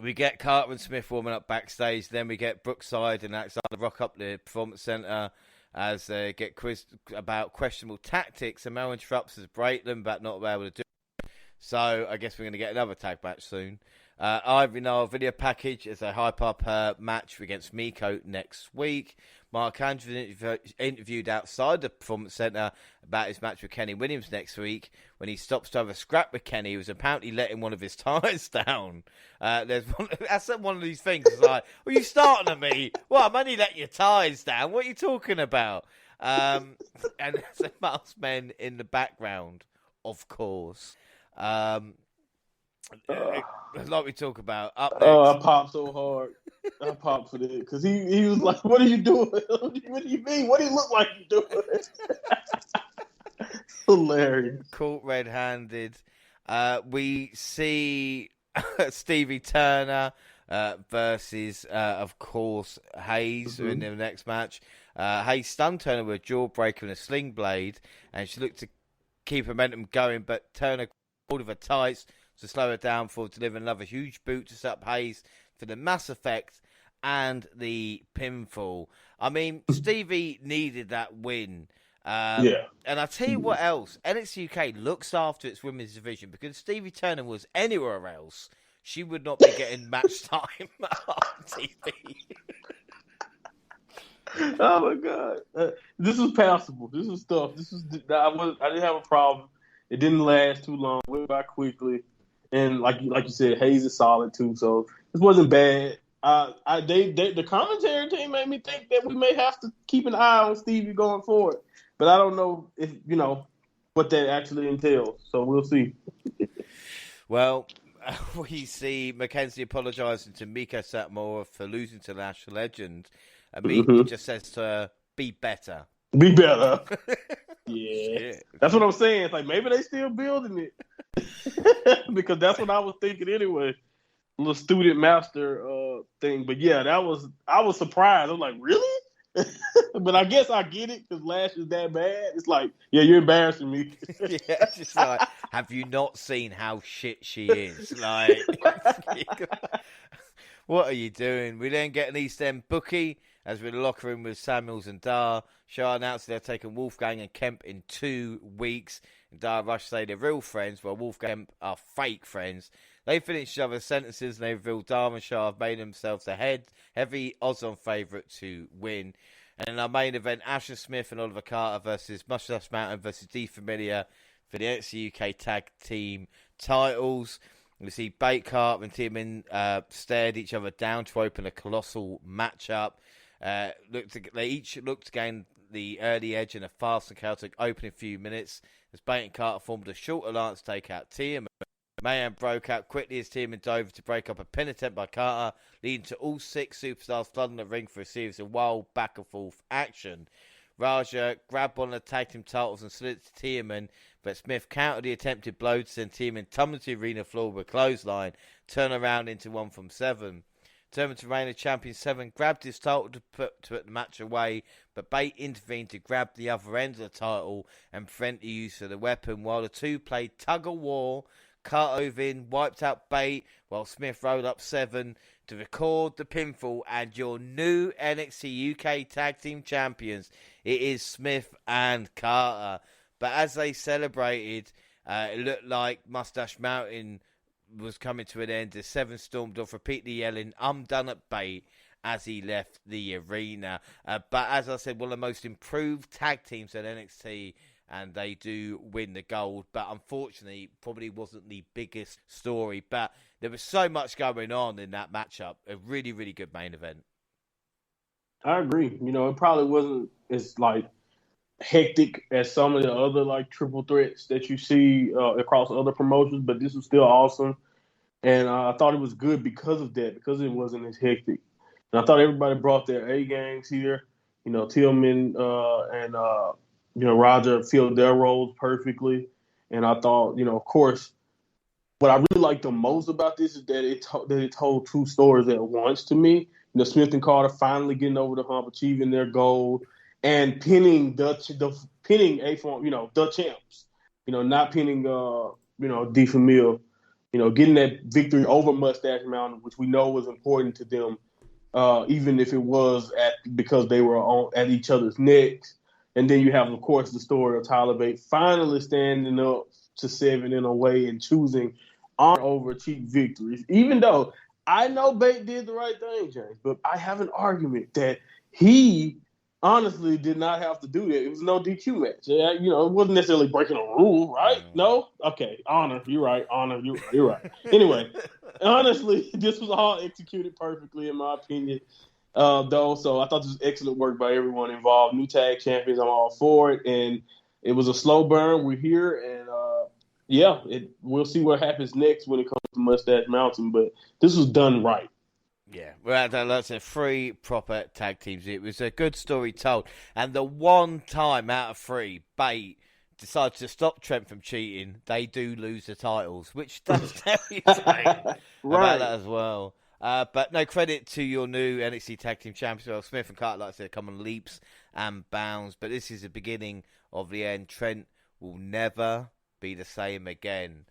we get Carter and Smith warming up backstage. Then we get Brookside and Alexander rock up the Performance Center as they get quizzed about questionable tactics. And Mel interrupts as break them, but not able to do it. So I guess we're going to get another tag match soon. Ivory Nile video package as they hype up her match against Miko next week. Mark Andrews interviewed outside the Performance Center about his match with Kenny Williams next week when he stops to have a scrap with Kenny, who was apparently letting one of his tires down. That's one of these things. It's like, well, you starting at me? Well, I'm only letting your tires down. What are you talking about? And there's a marksman in the background, of course. Like we talk about up next. I popped so hard. I popped for that because he was like, "What are you doing? What do you mean? What do you look like you doing?" Hilarious. Caught red-handed. We see Stevie Turner versus, of course, Hayes in the next match. Hayes stunned Turner with a jawbreaker and a sling blade, and she looked to keep momentum going, but Turner hold of her tights to slow her down for delivering another huge boot to set up Hayes for the mass effect and the pinfall. I mean, Stevie needed that win. And I tell you what else, NXT UK looks after its women's division because if Stevie Turner was anywhere else, she would not be getting match time on TV. Oh my God, this is passable. This is stuff. I didn't have a problem. It didn't last too long. It went by quickly. And like you said, Hayes is solid too, so this wasn't bad. The commentary team made me think that we may have to keep an eye on Stevie going forward, but I don't know if what that actually entails. So we'll see. Well, we see Mackenzie apologising to Miko Satomura for losing to Lash Legend, and Miko just says to her, "Be better." Be better. Yeah, shit. That's what I'm saying. It's like maybe they still building it. Because that's what I was thinking anyway. A little student master thing. But yeah, I was surprised. I was like, really? But I guess I get it because Lash is that bad. It's like, yeah, you're embarrassing me. Yeah, it's just like, have you not seen how shit she is? Like, what are you doing? We then get an East End bookie as we're in the locker room with Samuels and Dar. Shah announced they're taking Wolfgang and Kemp in 2 weeks. And Dar Rush say they're real friends, while Wolfgang and Kemp are fake friends. They finish each other's sentences and they reveal Dar and Shah have made themselves a heavy odds-on favourite to win. And in our main event, Asher Smith and Oliver Carter versus Mustache Mountain versus D Familia for the NXT UK Tag Team titles. We see Bate Carter and Tiemann stared each other down to open a colossal matchup. They each looked to gain the early edge in a fast and chaotic opening few minutes as Bate and Carter formed a short alliance to take out Tiemann. Mayhem broke out quickly as Team dove over to break up a pin attempt by Carter, leading to all 6 superstars flooding the ring for a series of wild back-and-forth action. Raja grabbed one of the tag team titles and slid it to Tiemann, but Smith countered the attempted blow to send Tiemann tumbling to the arena floor with a clothesline, turn around into 1 from 7. Determined to reign as champion, 7 grabbed his title to put the match away, but Bate intervened to grab the other end of the title and prevent the use of the weapon, while the two played tug-of-war. Carter over in, wiped out Bate, while Smith rolled up 7 to record the pinfall, and your new NXT UK Tag Team Champions. It is Smith and Carter. But as they celebrated, it looked like Mustache Mountain was coming to an end as 7 stormed off, repeatedly yelling, "I'm done" at Bate as he left the arena. But as I said, one of the most improved tag teams at NXT, and they do win the gold. But unfortunately, probably wasn't the biggest story. But there was so much going on in that matchup. A really, really good main event. I agree. It probably wasn't as hectic as some of the other triple threats that you see across other promotions, but this was still awesome. And I thought it was good because of that, because it wasn't as hectic. And I thought everybody brought their A games here. Tillman and Roger filled their roles perfectly. And I thought, of course, what I really liked the most about this is that it told 2 stories at once to me. Smith and Carter finally getting over the hump, achieving their goal, and pinning the champs. Not pinning DeFamil. Getting that victory over Mustache Mountain, which we know was important to them, even if it was because they were at each other's necks. And then you have, of course, the story of Tyler Bate finally standing up to 7 in a way and choosing honor over cheap victories. Even though I know Bate did the right thing, James, but I have an argument that he honestly did not have to do that. It was no DQ match. Yeah, it wasn't necessarily breaking a rule, right? No? Okay, honor. You're right. Honor. You're right. Anyway, honestly, this was all executed perfectly, in my opinion. So I thought this was excellent work by everyone involved. New tag champions, I'm all for it. And it was a slow burn. We're here, and we'll see what happens next when it comes to Mustache Mountain. But this was done right. Yeah, well, that's 3 proper tag teams. It was a good story told. And the one time out of 3, Bate decides to stop Trent from cheating, they do lose the titles, which does tell you something about that as well. But no, credit to your new NXT Tag Team Champions. Well, Smith and Carter, like I said, come on leaps and bounds. But this is the beginning of the end. Trent will never be the same again.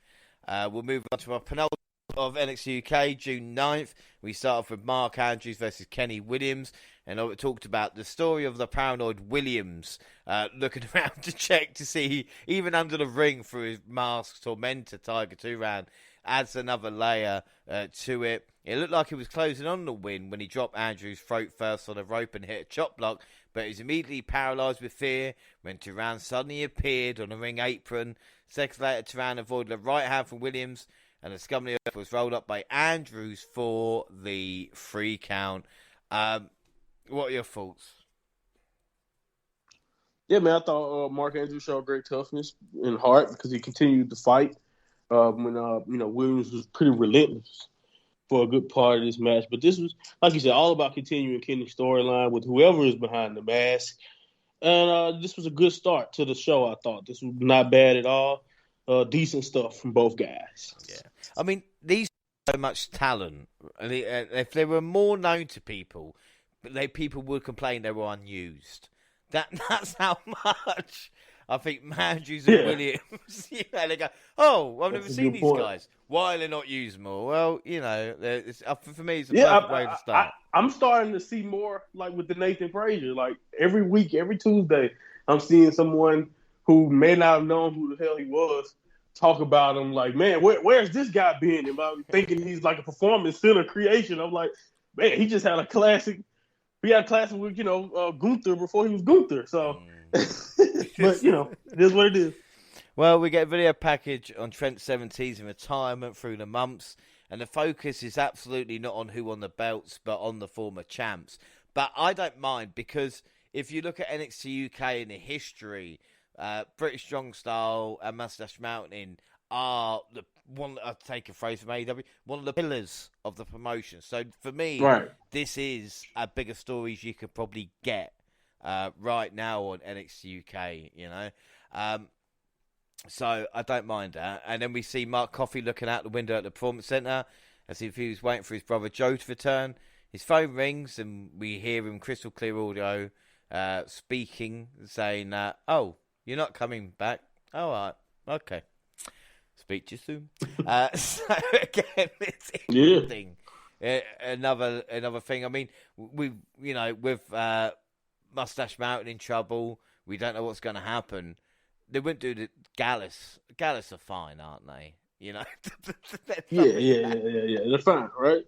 We'll move on to our penultimate of NXT UK, June 9th. We start off with Mark Andrews versus Kenny Williams. And I talked about the story of the paranoid Williams looking around to check to see, even under the ring through his masked tormentor Tiger 2-round, adds another layer to it. It looked like he was closing on the win when he dropped Andrews' throat first on the rope and hit a chop block, but he was immediately paralysed with fear when Turan suddenly appeared on the ring apron. Seconds later, Turan avoided a right hand from Williams, and the scum of the earth was rolled up by Andrews for the 3 count. What are your thoughts? Yeah, man, I thought Mark Andrews showed great toughness and heart because he continued to fight when Williams was pretty relentless for a good part of this match. But this was, like you said, all about continuing Kenny's storyline with whoever is behind the mask. And this was a good start to the show, I thought. This was not bad at all. Decent stuff from both guys. Yeah. I mean, these so much talent. And if they were more known to people, people would complain they were unused. That's how much I think Andrews and Williams, they go, oh, I've never seen these guys. Why are they not used more? Well, for me, it's a perfect way to start. I'm starting to see more like with the Nathan Frazier. Like every week, every Tuesday, I'm seeing someone who may not have known who the hell he was talk about him. Like, man, where's this guy been? And I'm thinking he's like a performance center creation. I'm like, man, he just had a classic. We had a classic with, Gunther before he was Gunther. So, but, it is what it is. Well, we get a video package on Trent's 70s and retirement through the months. And the focus is absolutely not on who won the belts, but on the former champs. But I don't mind because if you look at NXT UK in the history, British Strong Style and Mustache Mountain are I'll take a phrase from AEW, one of the pillars of the promotion. So for me, Right. this is a bigger stories you could probably get right now on NXT UK, you know. So I don't mind that. And then we see Mark Coffey looking out the window at the Performance Centre as if he was waiting for his brother Joe to return. His phone rings and we hear him crystal clear audio speaking, saying, oh, you're not coming back? All right, okay. Speak to you soon. So again, it's interesting. Another thing. I mean, with Mustache Mountain in trouble, we don't know what's going to happen. They wouldn't do the Gallus. Gallus are fine, aren't they? You know. Yeah. They're fine, right?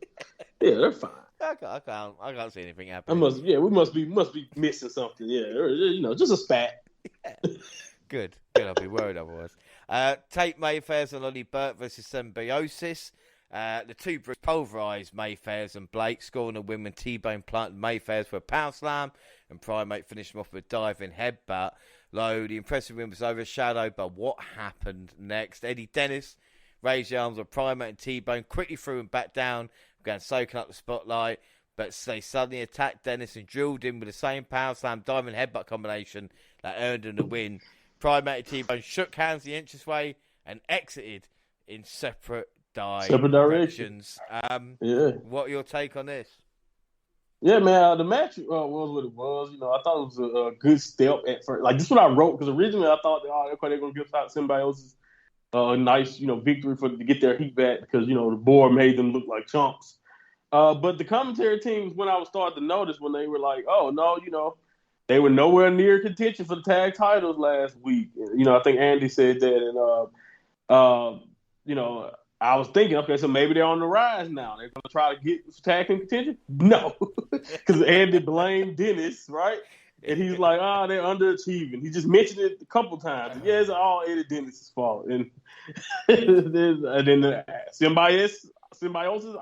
Yeah, they're fine. I can't see anything happening. We must be missing something. Yeah, just a spat. Yeah. Good. I'll be worried otherwise. Tate Mayfair's and Ollie Burt versus Symbiosis. The two pulverised Mayfairs and Blake, scoring a win when T-Bone planted Mayfairs for a power slam, and Primate finished him off with a diving headbutt. Though the impressive win was overshadowed by what happened next. Eddie Dennis raised the arms of Primate and T-Bone, quickly threw him back down, began soaking up the spotlight, but they suddenly attacked Dennis and drilled him with the same power slam diving headbutt combination that earned him the win. Primate and T-Bone shook hands the entranceway and exited in separate directions. What are your take on this? Yeah, man, the match was what it was. I thought it was a good step at first. Like, this is what I wrote, because originally I thought, they're going to give out Symbiosis a nice, victory to get their heat back, because, the board made them look like chumps. But the commentary teams, when I was starting to notice, when they were like, oh, no, they were nowhere near contention for the tag titles last week. I think Andy said that, and I was thinking, okay, so maybe they're on the rise now. They're going to try to get tag team contention? No, because Andy blamed Dennis, right? And he's like, they're underachieving. He just mentioned it a couple times. And it's all Eddie Dennis's fault. And then the Symbiosis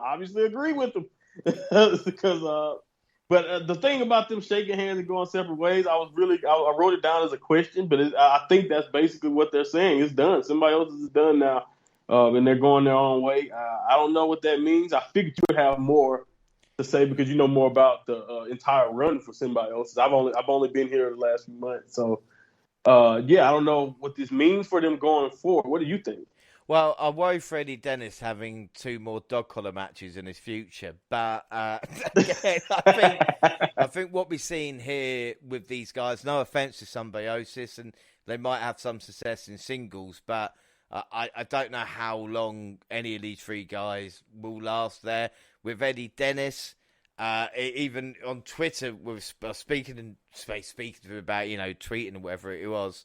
obviously agree with him. Because, but the thing about them shaking hands and going separate ways, I wrote it down as a question, but I think that's basically what they're saying. It's done. Symbiosis is done now. And they're going their own way. I don't know what that means. I figured you would have more to say because you know more about the entire run for Symbiosis. I've only been here the last few months, so I don't know what this means for them going forward. What do you think? Well, I worry for Eddie Dennis having 2 more dog collar matches in his future, but again, I think what we're seeing here with these guys. No offense to Symbiosis, and they might have some success in singles, but. I don't know how long any of these 3 guys will last there. With Eddie Dennis, even on Twitter, was speaking to him about, tweeting or whatever it was,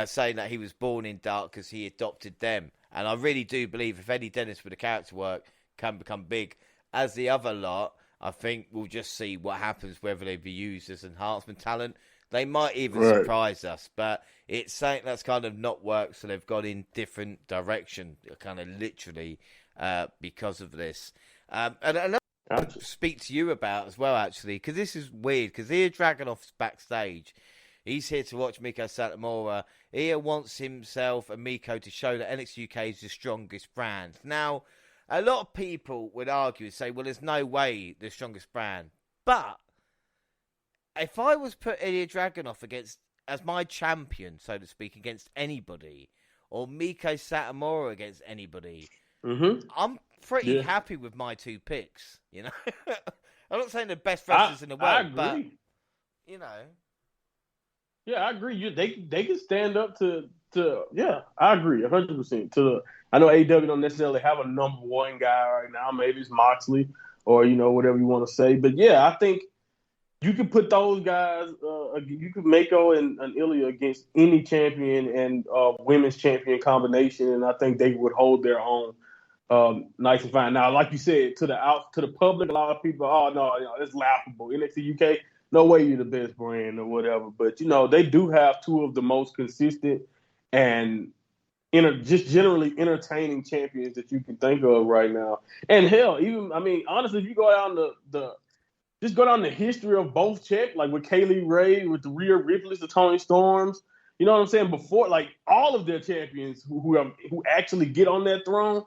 saying that he was born in dark because he adopted them. And I really do believe if Eddie Dennis with the character work can become big as the other lot, I think we'll just see what happens, whether they be used as enhancement talent. They might even surprise us, but it's something that's kind of not worked, so they've gone in different direction, kind of literally, because of this. And another thing to speak to you about as well, actually, because this is weird, because here Dragunov's backstage. He's here to watch Miko Satomura. He wants himself and Miko to show that NXT UK is the strongest brand. Now, a lot of people would argue and say, well, there's no way the strongest brand. But if I was put Ilya Dragunov as my champion, so to speak, against anybody, or Miko Satomura against anybody, I'm pretty happy with my 2 picks. I'm not saying the best wrestlers in the world, but Yeah, I agree. They can stand up to I agree 100%. I know AEW don't necessarily have a number 1 guy right now. Maybe it's Moxley or whatever you want to say. But yeah, I think you could put those guys. You could Mako and Ilya against any champion and women's champion combination, and I think they would hold their own nice and fine. Now, like you said, to the public, a lot of people, no, it's laughable. NXT UK. No way you're the best brand or whatever, but they do have 2 of the most consistent and just generally entertaining champions that you can think of right now. And hell, honestly, if you go down the history of both champs, like with Kaylee Ray, with the Rhea Ripley's, the Toni Storms, You know what I'm saying? Before, like all of their champions who actually get on that throne,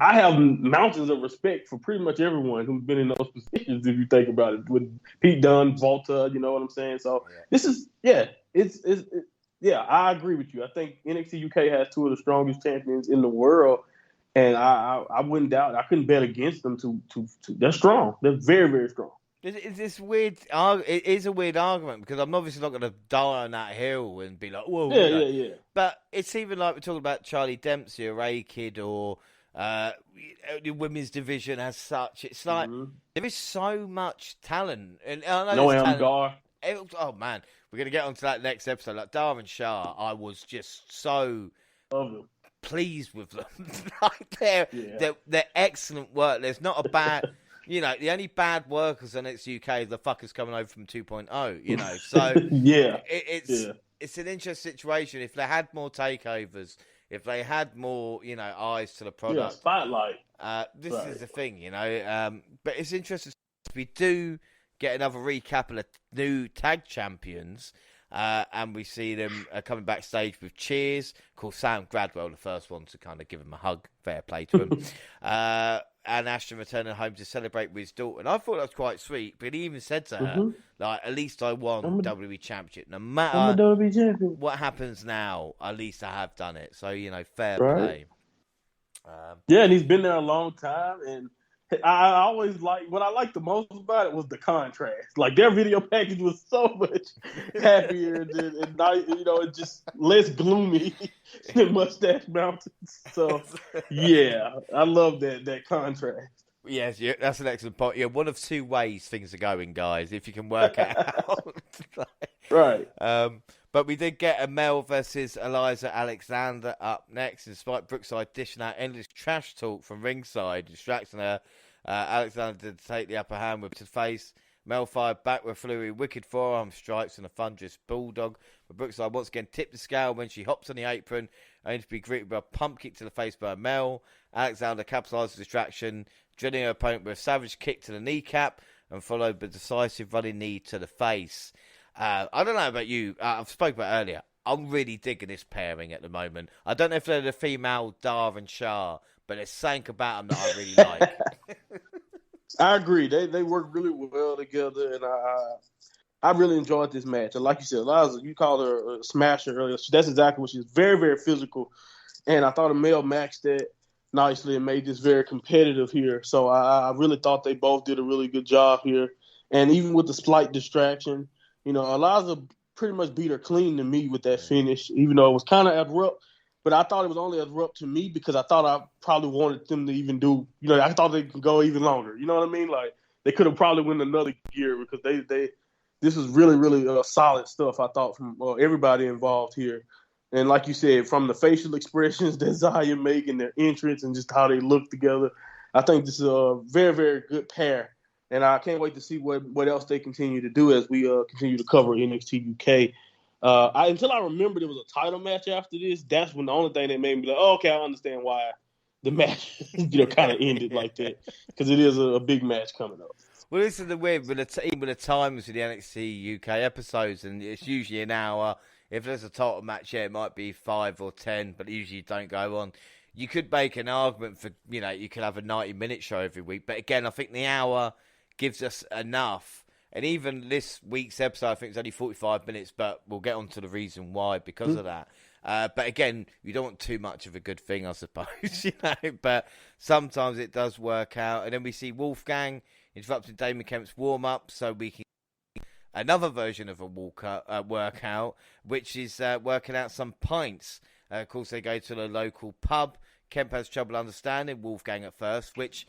I have mountains of respect for pretty much everyone who's been in those positions. If you think about it, with Pete Dunne, Volta, you know what I'm saying. So this is I agree with you. I think NXT UK has two of the strongest champions in the world, and I wouldn't doubt. I couldn't bet against them. They're strong. They're very, very strong. It's weird. It is a weird argument because I'm obviously not going to die on that hill and be like, "Whoa, yeah." But it's even like we're talking about Charlie Dempsey or A-Kid or the women's division as such. It's like there is so much talent, and I know Gar. Oh man, we're going to get onto that next episode. Like Darwin Shah, I was just so pleased with them. Like they're excellent work. There's not a bad. You know, the only bad workers on NXT UK, the fuckers coming over from 2.0, you know. So, it's an interesting situation. If they had more takeovers, if they had more, you know, eyes to the product. Spotlight. This is the thing, you know. But it's interesting. We do get another recap of the new tag champions, and we see them coming backstage with cheers. Of course, Sam Gradwell, the first one to kind of give him a hug. Fair play to him. And Ashton returning home to celebrate with his daughter. And I thought that was quite sweet, but he even said to her, like, at least I won WWE Championship. No matter what happens now, at least I have done it. So, you know, fair play. And he's been there a long time. And I always what I liked the most about it was the contrast. Like, their video package was so much happier and you know, it's just less gloomy than Mustache Mountains. So, I love that contrast. Yes, that's an excellent point. Yeah, one of two ways things are going, guys, if you can work it out. Right. But we did get a Mel versus Eliza Alexander up next, despite Brookside dishing out endless trash talk from ringside, distracting her. Alexander did take the upper hand with his face. Mel fired back with flurry, wicked forearm strikes and a thunderous bulldog. But Brookside once again tipped the scale when she hops on the apron, only to be greeted by a pump kick to the face by Mel. Alexander capitalized the distraction, drilling her opponent with a savage kick to the kneecap, and followed by a decisive running knee to the face. I don't know about you. I've spoken about earlier. I'm really digging this pairing at the moment. I don't know if they're the female Dar and Shah, but there's something about them that I really like. I agree. They work really well together, and I really enjoyed this match. And like you said, Eliza, you called her a smasher earlier. That's exactly what she is. Very, very physical. And I thought Mel matched that nicely and made this very competitive here. So I really thought they both did a really good job here. And even with the slight distraction, you know, Eliza pretty much beat her clean to me with that finish, even though it was kind of abrupt. But I thought it was only abrupt to me because I thought I probably wanted them to even do, you know, I thought they could go even longer. You know what I mean? Like, they could have probably went another gear because this is really, really solid stuff, I thought, from everybody involved here. And like you said, from the facial expressions that Zaya make and their entrance and just how they look together, I think this is a very, very good pair. And I can't wait to see what else they continue to do as we continue to cover NXT UK. Until I remembered there was a title match after this, that's when the only thing that made me like, oh, okay, I understand why the match, kind of ended like that, because it is a big match coming up. Well, this is the weird with the times with the NXT UK episodes, and it's usually an hour. If there's a title match, it might be 5 or 10, but usually don't go on. You could make an argument for, you know, you could have a 90-minute show every week, but again, I think the hour gives us enough. And even this week's episode, I think it's only 45 minutes, but we'll get on to the reason why because of that. But again, you don't want too much of a good thing, I suppose, you know. But sometimes it does work out. And then we see Wolfgang interrupting Damon Kemp's warm-up so we can another version of a workout, which is working out some pints. Of course, they go to the local pub. Kemp has trouble understanding Wolfgang at first, which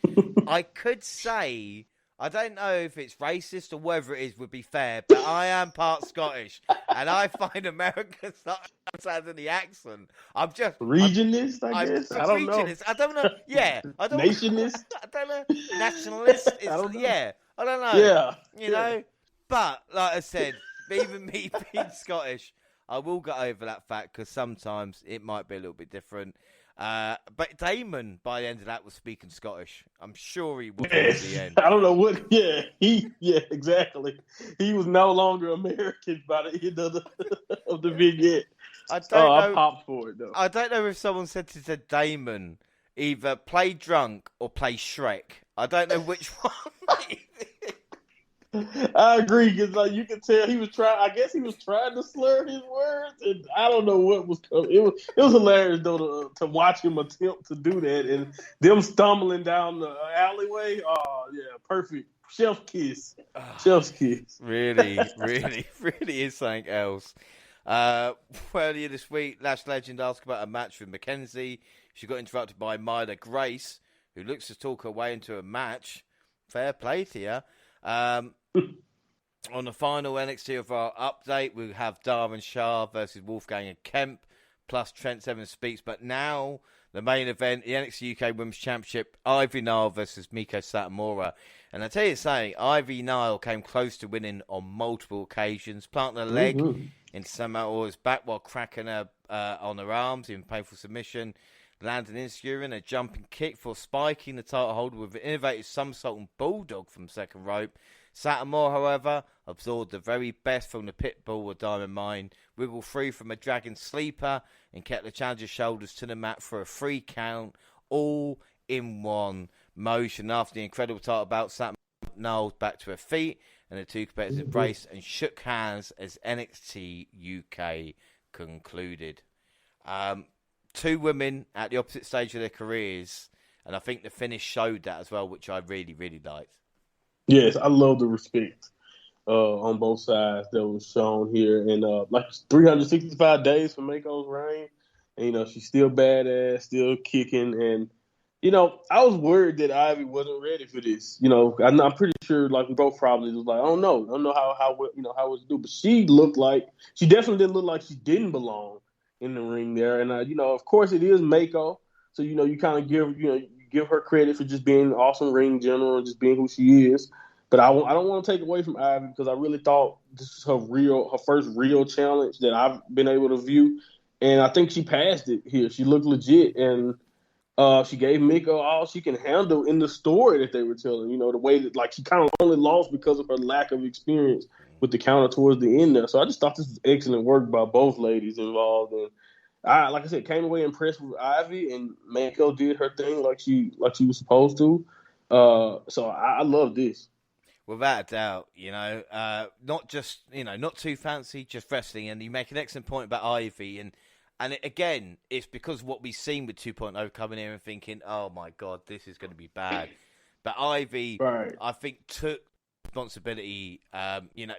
I could say... I don't know if it's racist or whether it is would be fair, but I am part Scottish, and I find Americans not understanding the accent. I'm just regionalist, I guess. I don't know. I don't know. Yeah, I don't. Nationalist. I don't know. Nationalist. I don't know. Yeah, I don't know. Yeah, you know. But like I said, even me being Scottish, I will get over that fact because sometimes it might be a little bit different. But Damon, by the end of that, was speaking Scottish. I'm sure he was at the end. I don't know what. Yeah, exactly. He was no longer American by the end of the vignette. I don't I know. popped for it though. I don't know if someone said to Damon, either play drunk or play Shrek. I don't know which one. I agree because like you can tell he was trying. I guess he was trying to slur his words, and I don't know what was coming. It was hilarious though to watch him attempt to do that and them stumbling down the alleyway. Oh yeah, perfect chef kiss, chef's kiss. Really is something else. Earlier this week, Lash Legend asked about a match with Mackenzie. She got interrupted by Myla Grace, who looks to talk her way into a match. Fair play to you. On the final NXT of our update, we have Darren Shah versus Wolfgang and Kemp, plus Trent Seven Speaks. But now, the main event, the NXT UK Women's Championship, Ivy Nile versus Miko Satomura. And I tell you something, Ivy Nile came close to winning on multiple occasions, planting a leg into Samoa's back while cracking her on her arms in painful submission, landing in skewering a jumping kick for spiking the title holder with an innovative somersault and bulldog from second rope. Satomura, however, absorbed the very best from the pit bull with Diamond Mine, wiggled free from a dragon sleeper, and kept the challenger's shoulders to the mat for a 3 count, all in one motion. After the incredible title bout, Satomura nailed back to her feet, and the two competitors embraced and shook hands as NXT UK concluded. 2 women at the opposite stage of their careers, and I think the finish showed that as well, which I really, really liked. Yes, I love the respect on both sides that was shown here. And like 365 days for Mako's reign. And, she's still badass, still kicking. And, I was worried that Ivy wasn't ready for this. I'm pretty sure like we both probably was like, I don't know how it do. But she definitely didn't look like she didn't belong in the ring there. And, of course it is Mako. So, you kind of give her credit for just being an awesome ring general and just being who she is. But I don't want to take away from Ivy because I really thought this was her first real challenge that I've been able to view. And I think she passed it here. She looked legit. And she gave Miko all she can handle in the story that they were telling. The way that like she kind of only lost because of her lack of experience with the counter towards the end there. So I just thought this was excellent work by both ladies involved. And like I said, came away impressed with Ivy, and Mako did her thing like she was supposed to. So I love this. Without a doubt, not just, not too fancy, just wrestling. And you make an excellent point about Ivy. And again, it's because what we've seen with 2.0 coming here and thinking, oh my God, this is going to be bad. But Ivy, right, I think, took responsibility.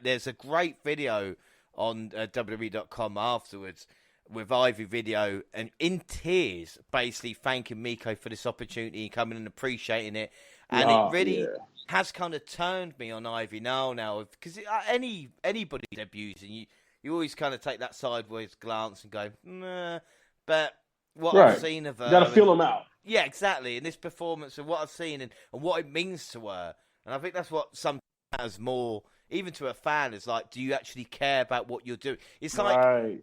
There's a great video on WWE.com afterwards with Ivy video and in tears, basically thanking Miko for this opportunity, coming and appreciating it. And it really has kind of turned me on Ivy now, because anybody debuts, and you always kind of take that sideways glance and go, nah. But what I've seen of her, you got to feel them out. Yeah, exactly. In this performance, and what I've seen and what it means to her, and I think that's what sometimes matters more. Even to a fan, is like, do you actually care about what you're doing? It's like,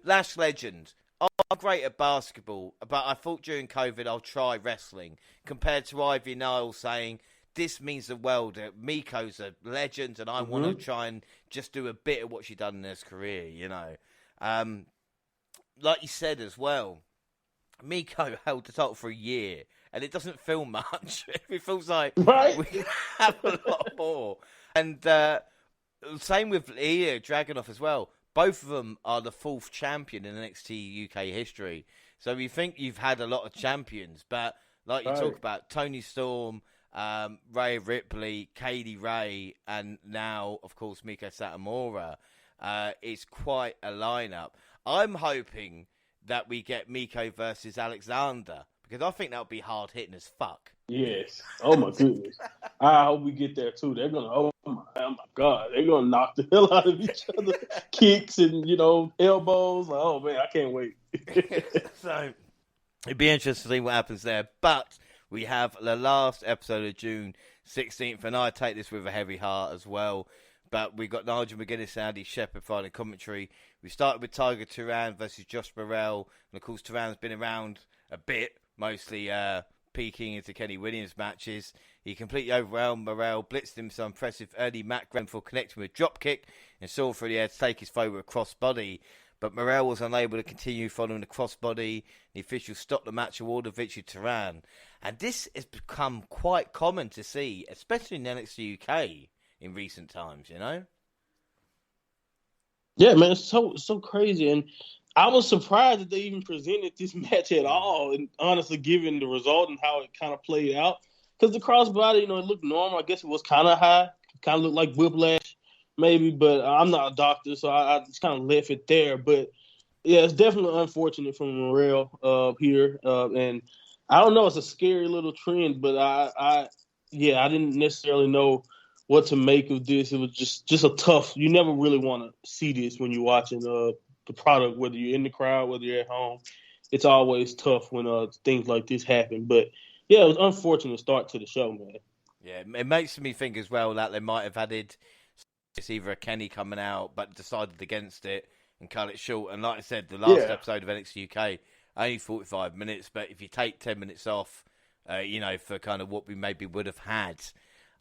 Lash Legend. I'm great at basketball, but I thought during COVID I'll try wrestling. Compared to Ivy Nile saying, this means the world. Miko's a legend, and I want to try and just do a bit of what she's done in her career, Like you said as well, Miko held the title for a year, and it doesn't feel much. It feels like we have a lot more. And same with Ilya Dragunov as well. Both of them are the 4th champion in NXT UK history. So you think you've had a lot of champions, but like you talk about, Toni Storm, Rhea Ripley, Kaylee Ray, and now, of course, Miko Satomura. It's quite a lineup. I'm hoping that we get Miko versus Alexander, because I think that would be hard hitting as fuck. Yes. Oh my goodness. I hope we get there too. They're gonna. Oh my God. They're gonna knock the hell out of each other. Kicks and elbows. Oh man, I can't wait. So it'd be interesting to see what happens there. But we have the last episode of June 16th, and I take this with a heavy heart as well. But we've got Nigel McGuinness and Andy Shepherd fighting commentary. We started with Tiger Turan versus Josh Morrell, and of course Turan's been around a bit, mostly peeking into Kenny Williams matches. He completely overwhelmed Morrell, blitzed him some impressive early Matt Grenfell connecting with a dropkick and saw through the air to take his foe with a crossbody. but Morrell was unable to continue following the crossbody. The officials stopped the match, awarded victory to Turan. And this has become quite common to see, especially in NXT UK in recent times, you know? Yeah, man, it's so crazy. And I was surprised that they even presented this match at all. And honestly, given the result and how it kind of played out. Because the crossbody, it looked normal. I guess it was kind of high. Kind of looked like whiplash, maybe. But I'm not a doctor, so I just kind of left it there. But, yeah, it's definitely unfortunate from Morrell here. And I don't know. It's a scary little trend. But, I didn't necessarily know what to make of this. It was just a tough. You never really want to see this when you're watching the product, whether you're in the crowd, whether you're at home. It's always tough when things like this happen. But, yeah, it was an unfortunate start to the show, man. Yeah, it makes me think as well that they might have added it's either a Kenny coming out but decided against it and cut it short. And like I said, the last episode of NXT UK, only 45 minutes, but if you take 10 minutes off, for kind of what we maybe would have had,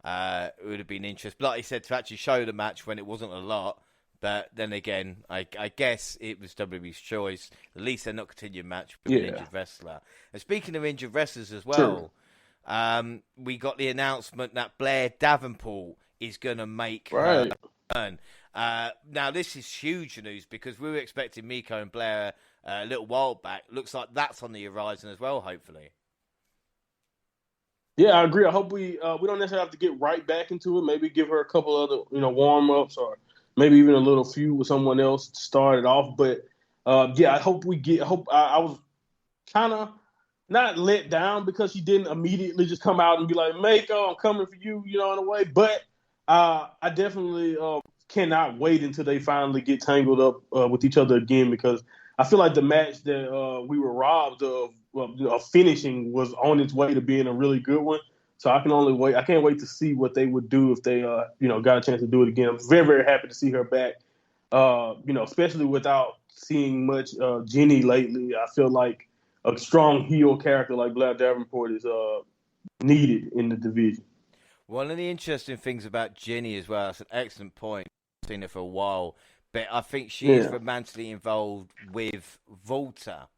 it would have been interesting. But like I said, to actually show the match when it wasn't a lot, but then again, I guess it was WWE's choice. At least they're not continuing match with an injured wrestler. And speaking of injured wrestlers as well, we got the announcement that Blair Davenport is going to make her return. Now, this is huge news because we were expecting Miko and Blair a little while back. Looks like that's on the horizon as well, hopefully. Yeah, I agree. I hope we don't necessarily have to get right back into it. Maybe give her a couple other warm-ups or maybe even a little feud with someone else to start it off. But, I hope we get – I was kind of not let down because she didn't immediately just come out and be like, Mako, I'm coming for you, in a way. But I definitely cannot wait until they finally get tangled up with each other again because I feel like the match that we were robbed of finishing was on its way to being a really good one. So I can only wait. I can't wait to see what they would do if they, got a chance to do it again. I'm very, very happy to see her back. Especially without seeing much Jenny lately. I feel like a strong heel character like Blair Davenport is needed in the division. One of the interesting things about Jenny as well, that's an excellent point. I've seen her for a while, but I think she is romantically involved with Volta.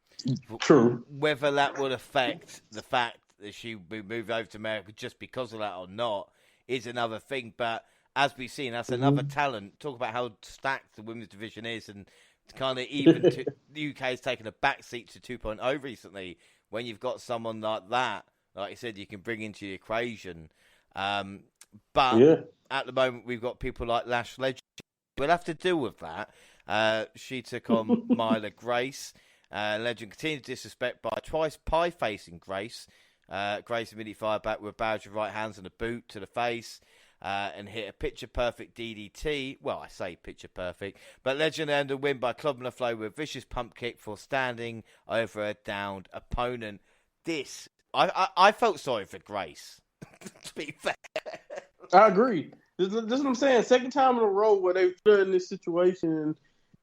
True. Whether that would affect the fact that she would move over to America just because of that or not is another thing. But as we've seen, that's another talent. Talk about how stacked the women's division is, and kind of even the UK has taken a backseat to 2.0 recently. When you've got someone like that, like you said, you can bring into the equation. But at the moment, we've got people like Lash Legend. We'll have to deal with that. She took on Myla Grace. Legend continued to disrespect by twice pie-facing Grace. Grace immediately fired back with a barrage of right hands and a boot to the face and hit a picture-perfect DDT. Well, I say picture-perfect. But Legend earned a win by clubbing the flow with a vicious pump kick for standing over a downed opponent. I felt sorry for Grace, to be fair. I agree. This is what I'm saying. Second time in a row where they were in this situation,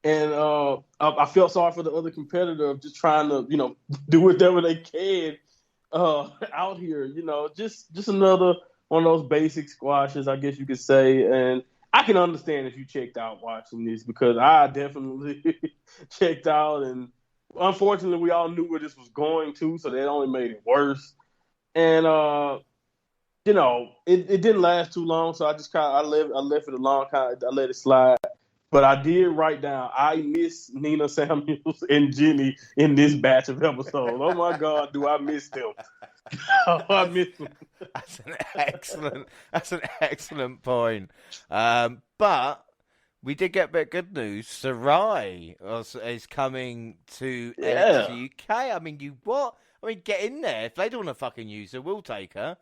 and I felt sorry for the other competitor of just trying to, do whatever they can out here. Just another one of those basic squashes, I guess you could say. And I can understand if you checked out watching this because I definitely checked out. And unfortunately, we all knew where this was going to, so that only made it worse. And it didn't last too long, so I just I left it alone. I let it slide. But I did write down, I miss Nina Samuels and Jenny in this batch of episodes. Oh my God, do I miss them? I miss them. That's an excellent point. But we did get a bit of good news. Sarai is coming to NXT UK. I mean, get in there. If they don't want to fucking use her, we'll take her.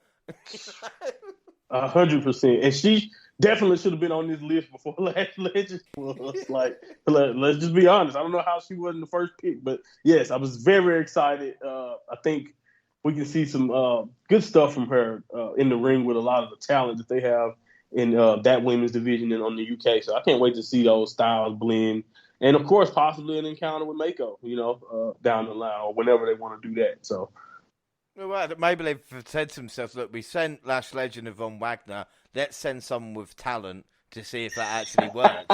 100%. And she definitely should have been on this list before Lash Legend was. Like, let's just be honest. I don't know how she wasn't the first pick, but yes, I was very, very excited. I think we can see some good stuff from her in the ring with a lot of the talent that they have in that women's division and on the UK. So I can't wait to see those styles blend. And, of course, possibly an encounter with Mako, down the line or whenever they want to do that. So. Well, maybe they've said to themselves, look, we sent Lash Legend and Von Wagner. Let's send someone with talent to see if that actually works,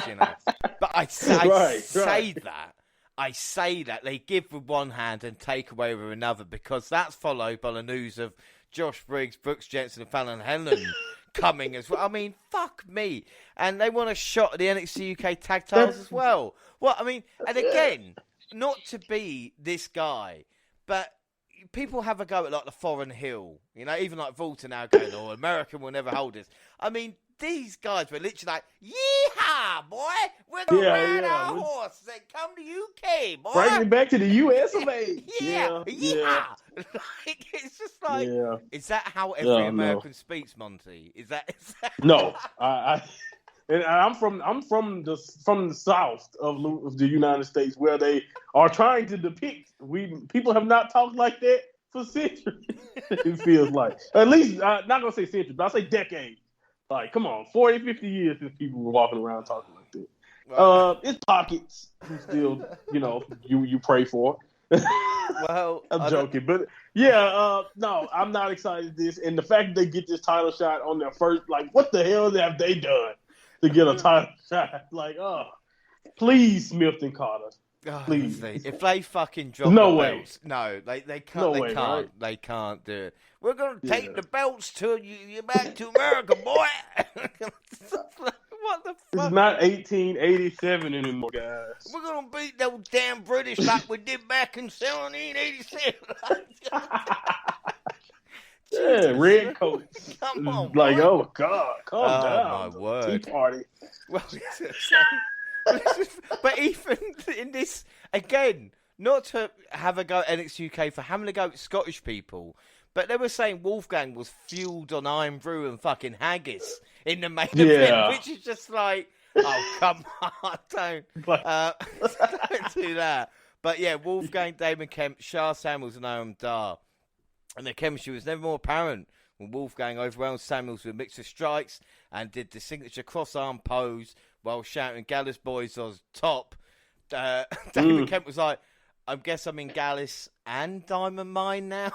But I say that. I say that they give with one hand and take away with another, because that's followed by the news of Josh Briggs, Brooks Jensen, and Fallon Henlon coming as well. I mean, fuck me. And they want a shot at the NXT UK tag titles as well. Well, I mean, and again, not to be this guy, but people have a go at like the foreign heel. You know, even like Volta now going, oh, American will never hold us. I mean, these guys were literally like, yeehaw, boy, we're going to ride our horse and come to UK, boy. Bring it back to the US of A. Yeah. Like, it's just like, is that how every American speaks, Monty? Is that... No, I'm from the south of the United States, where they are trying to depict. People have not talked like that for centuries. It feels like, at least, not gonna say centuries, but I'll say decades. Like, come on, 40, 50 years since people were walking around talking like that. Well, it's pockets who still, you pray for. Well, I'm joking, but no, I'm not excited this. And the fact that they get this title shot on their first, like, what the hell have they done to get a title shot? Like, please, Smith and Carter. Please. If they fucking drop no the way. belts, no, they can't. No they way, can't. right? They can't do it. We're gonna take the belts till you're back to America, boy. What the fuck? It's not 1887 anymore, guys. We're gonna beat those damn British like we did back in 1787. Yeah, red coats. Come on, like, boy. oh God, calm down. My word. Tea party. Well, but even in this, again, not to have a go at NXT UK for having a go at Scottish people, but they were saying Wolfgang was fueled on Iron Brew and fucking haggis in the main event, which is just like, oh, come on, don't do that. But yeah, Wolfgang, Damon, Kemp, Shah Samuels, and Aaron Dar. And the chemistry was never more apparent when Wolfgang overwhelmed Samuels with a mix of strikes and did the signature cross-arm pose while shouting Gallus boys on top. Damon Kemp was like, I guess I'm in Gallus and Diamond Mine now.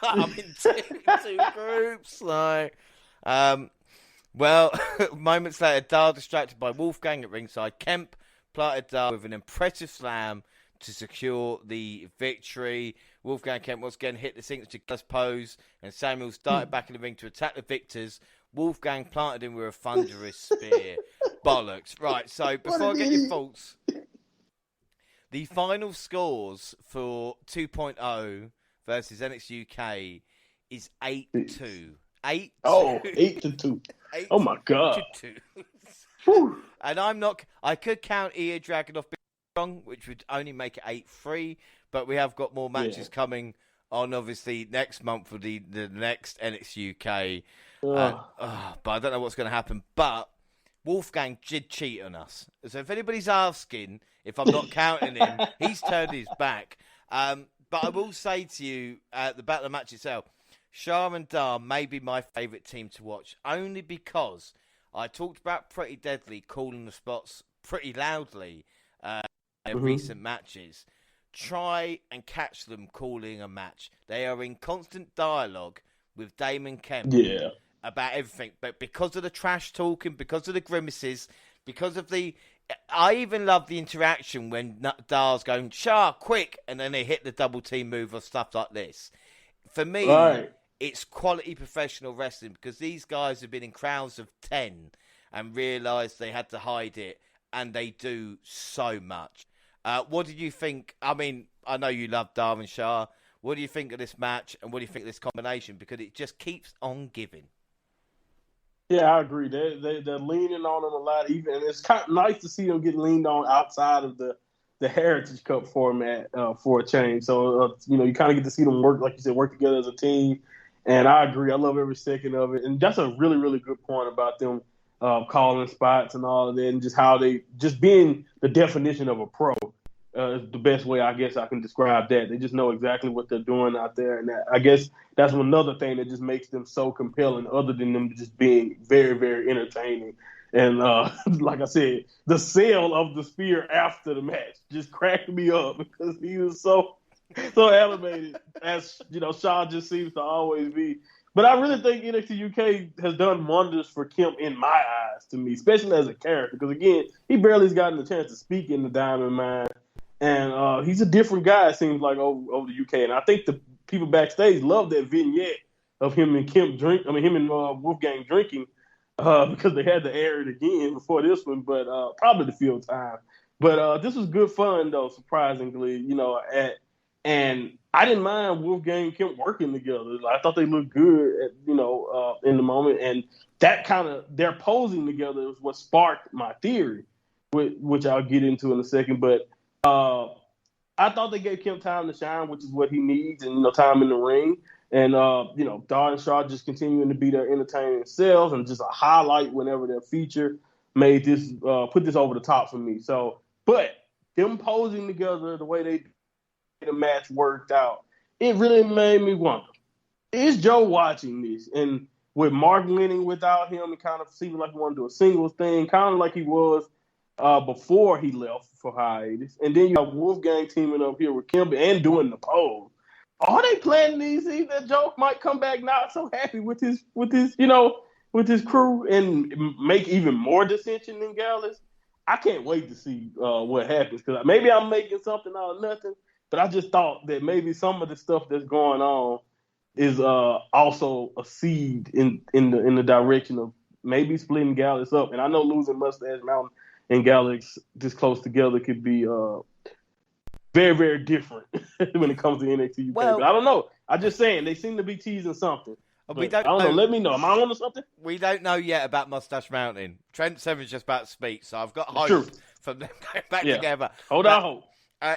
I'm in two groups. Like, well, moments later, Dar distracted by Wolfgang at ringside. Kemp planted Dar with an impressive slam to secure the victory. Wolfgang Kemp once again hit the signature Gallus pose, and Samuels darted back in the ring to attack the victors. Wolfgang planted him with a thunderous spear. Bollocks. Right, so before I get your thoughts, the final scores for 2.0 versus NXT UK is 8-2. 8-2. Oh, 8-2. Oh my God. 8-2. And I could count Ia Dragunov wrong, which would only make it 8-3, but we have got more matches coming on, obviously, next month for the next NXT UK. But I don't know what's going to happen. But Wolfgang did cheat on us. So if anybody's asking if I'm not counting him, he's turned his back. But I will say to you, the Battle of the match itself, Shah and Dar may be my favourite team to watch, only because I talked about Pretty Deadly calling the spots pretty loudly in recent matches. Try and catch them calling a match. They are in constant dialogue with Damon Kemp about everything. But because of the trash talking, because of the grimaces, because of the... I even love the interaction when Dar's going, Shah, quick! And then they hit the double team move or stuff like this. For me, it's quality professional wrestling, because these guys have been in crowds of 10 and realised they had to hide it, and they do so much. What did you think? I mean, I know you love Dar and Shah. What do you think of this match, and what do you think of this combination? Because it just keeps on giving. Yeah, I agree. They're leaning on them a lot. Even it's kind of nice to see them get leaned on outside of the Heritage Cup format for a change. So you kind of get to see them work, like you said, work together as a team. And I agree. I love every second of it. And that's a really, really good point about them calling spots and all of that, and just how they just being the definition of a pro. Is the best way I guess I can describe that. They just know exactly what they're doing out there, and I guess that's another thing that just makes them so compelling, other than them just being very, very entertaining. And like I said, the sale of the spear after the match just cracked me up, because he was so animated, as Shaw just seems to always be. But I really think NXT UK has done wonders for Kemp in my eyes, to me, especially as a character, because again, he barely has gotten a chance to speak in the Diamond Mine. And he's a different guy, it seems like, over the UK. And I think the people backstage love that vignette of him and him and Wolfgang drinking because they had to air it again before this one, but probably to fill time. But this was good fun, though, surprisingly, and I didn't mind Wolfgang and Kemp working together. I thought they looked good, in the moment. And that kind of, their posing together is what sparked my theory, which I'll get into in a second. But I thought they gave Kemp time to shine, which is what he needs, and time in the ring. And Darden Shaw just continuing to be their entertaining selves, and just a highlight whenever their feature made this put this over the top for me. So, but them posing together the way they did, the match worked out, it really made me wonder: is Joe watching this? And with Mark winning without him, and kind of seeming like he wanted to do a singles thing, kind of like he was before he left for hiatus. And then you have Wolfgang teaming up here with Kemp and doing the pose. Are they planting these things that Joe might come back not so happy with his crew and make even more dissension than Gallus? I can't wait to see what happens, because maybe I'm making something out of nothing, but I just thought that maybe some of the stuff that's going on is also a seed in the direction of maybe splitting Gallus up. And I know losing Mustache Mountain and Gallus this close together could be very, very different when it comes to NXT UK. But I don't know. I'm just saying, they seem to be teasing something. We don't I don't know. Let me know. Am I on to something? We don't know yet about Mustache Mountain. Trent Seven's just about to speak, so I've got hope from them going back together. Hold on, hope.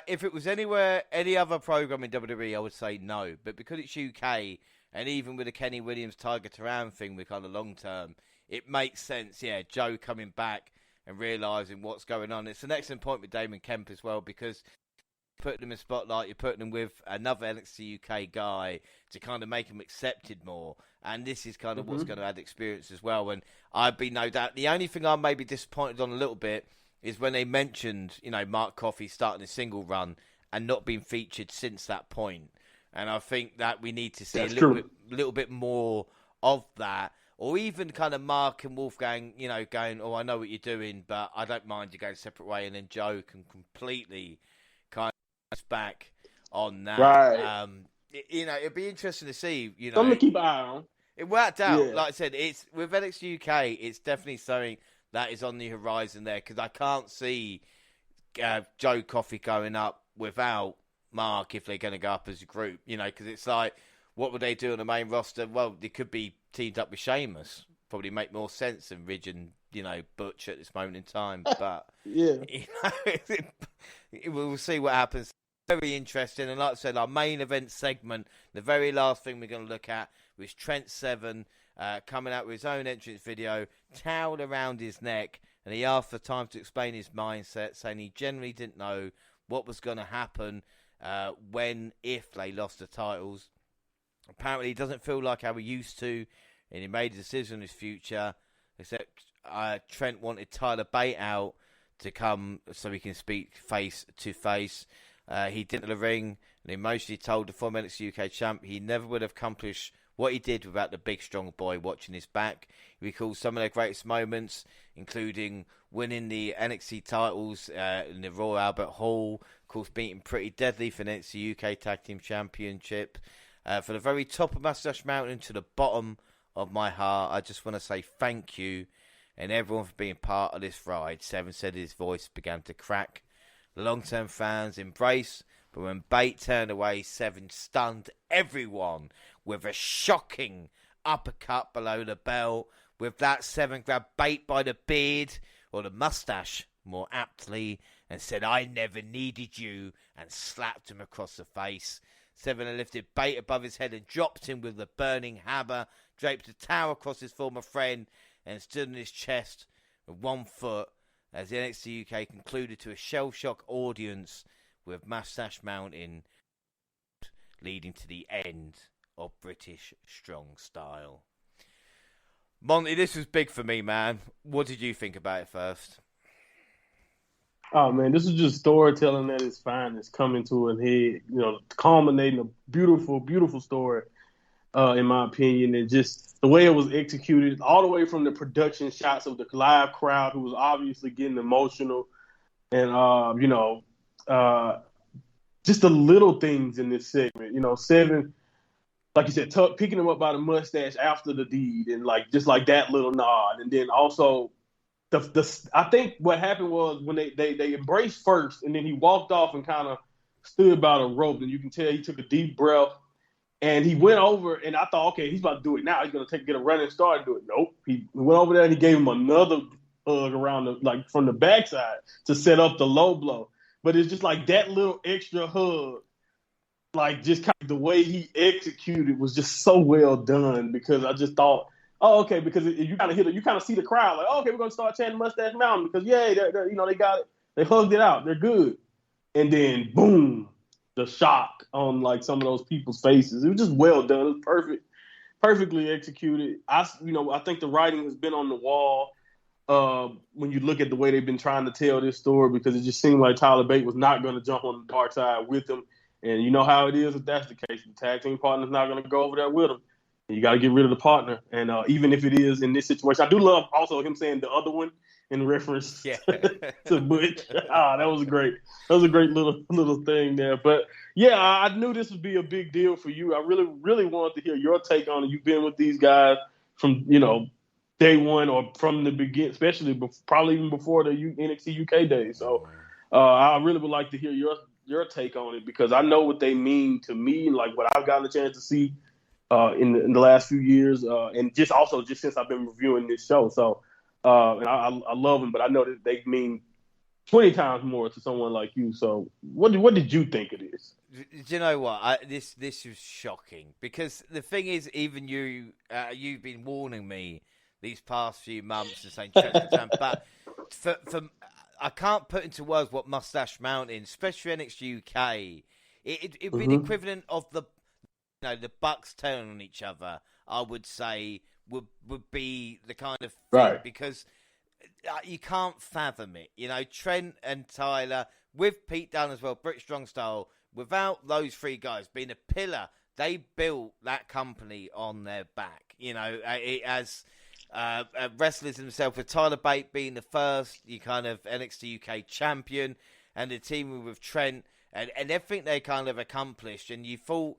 If it was any other program in WWE, I would say no. But because it's UK, and even with the Kenny Williams Tiger Turan thing, with kind of long term, it makes sense. Yeah, Joe coming back and realising what's going on. It's an excellent point with Damon Kemp as well, because putting them in spotlight, you're putting them with another NXT UK guy to kind of make them accepted more. And this is kind of what's going to add experience as well. And I'd be no doubt. The only thing I may be disappointed on a little bit is when they mentioned, Mark Coffey starting a single run and not being featured since that point. And I think that we need to see a little bit more of that. Or even kind of Mark and Wolfgang, going, oh, I know what you're doing, but I don't mind you going a separate way. And then Joe can completely kind of back on that. Right. It'd be interesting to see, Something to keep an eye on. It worked out. Yeah. Like I said, it's with NXT UK, it's definitely something that is on the horizon there, because I can't see Joe Coffey going up without Mark if they're going to go up as a group, because it's like, what would they do on the main roster? Well, they could be teamed up with Sheamus. Probably make more sense than Ridge and, Butch at this moment in time. But, yeah, we'll see what happens. Very interesting. And like I said, our main event segment, the very last thing we're going to look at was Trent Seven coming out with his own entrance video, towel around his neck, and he asked for time to explain his mindset, saying he generally didn't know what was going to happen if they lost the titles. Apparently, he doesn't feel like how he used to, and he made a decision on his future. Except Trent wanted Tyler Bate out to come so he can speak face to face. He didn't enter the ring, and emotionally told the former NXT UK champ he never would have accomplished what he did without the big strong boy watching his back. He recalls some of their greatest moments, including winning the NXT titles in the Royal Albert Hall, of course beating Pretty Deadly for the NXT UK Tag Team Championship. For the very top of Mustache Mountain to the bottom of my heart, I just want to say thank you and everyone for being part of this ride. Seven said his voice began to crack. The long-term fans embraced, but when Bate turned away, Seven stunned everyone with a shocking uppercut below the belt. With that, Seven grabbed Bate by the beard, or the mustache more aptly, and said, "I never needed you," and slapped him across the face. Seven lifted Bate above his head and dropped him with the burning hammer, draped a towel across his former friend, and stood on his chest with 1 foot as the NXT UK concluded to a shell-shock audience with Mustache Mountain leading to the end of British Strong Style. Monty, this was big for me, man. What did you think about it first? Oh, man, this is just storytelling that is fine. It's coming to an head, culminating a beautiful, beautiful story, in my opinion. And just the way it was executed, all the way from the production shots of the live crowd who was obviously getting emotional. And, just the little things in this segment. You know, Seven, like you said, picking him up by the mustache after the deed, and like just like that little nod, and then also I think what happened was when they embraced first, and then he walked off and kind of stood by the rope, and you can tell he took a deep breath, and he went over, and I thought, okay, he's about to do it now. He's gonna get a running start and do it. Nope, he went over there and he gave him another hug around from the backside to set up the low blow. But it's just like that little extra hug, like just kind of the way he executed was just so well done, because I just thought, oh, okay, because you kind of you kind of see the crowd like, oh, okay, we're gonna start chanting Mustache Mountain because they got it, they hugged it out, they're good, and then boom, the shock on like some of those people's faces. It was just well done. It was perfectly executed. I think the writing has been on the wall. When you look at the way they've been trying to tell this story, because it just seemed like Tyler Bate was not going to jump on the dark side with him. And you know how it is if that's the case. The tag team partner's not going to go over there with him. And you got to get rid of the partner. And even if it is in this situation, I do love also him saying the other one in reference to Butch. That was great. That was a great little thing there. But yeah, I knew this would be a big deal for you. I really, really wanted to hear your take on it. You've been with these guys from, day one or from the beginning, especially probably even before the NXT UK days. So I really would like to hear your take on it, because I know what they mean to me and like what I've gotten a chance to see in the last few years, and just since I've been reviewing this show. So and I love them, but I know that they mean 20 times more to someone like you. So what did you think of this? Do you know what? This was shocking, because the thing is, even you've been warning me these past few months and saying time, but for I can't put into words what Mustache Mountain, especially NXT UK, it'd be the equivalent of the Bucks turning on each other. I would say would be the kind of thing, right, because you can't fathom it. Trent and Tyler with Pete Dunne as well, British Strong Style. Without those three guys being a pillar, they built that company on their back. As wrestlers themselves, with Tyler Bate being the first, you kind of NXT UK champion, and the team with Trent and everything they kind of accomplished. And you thought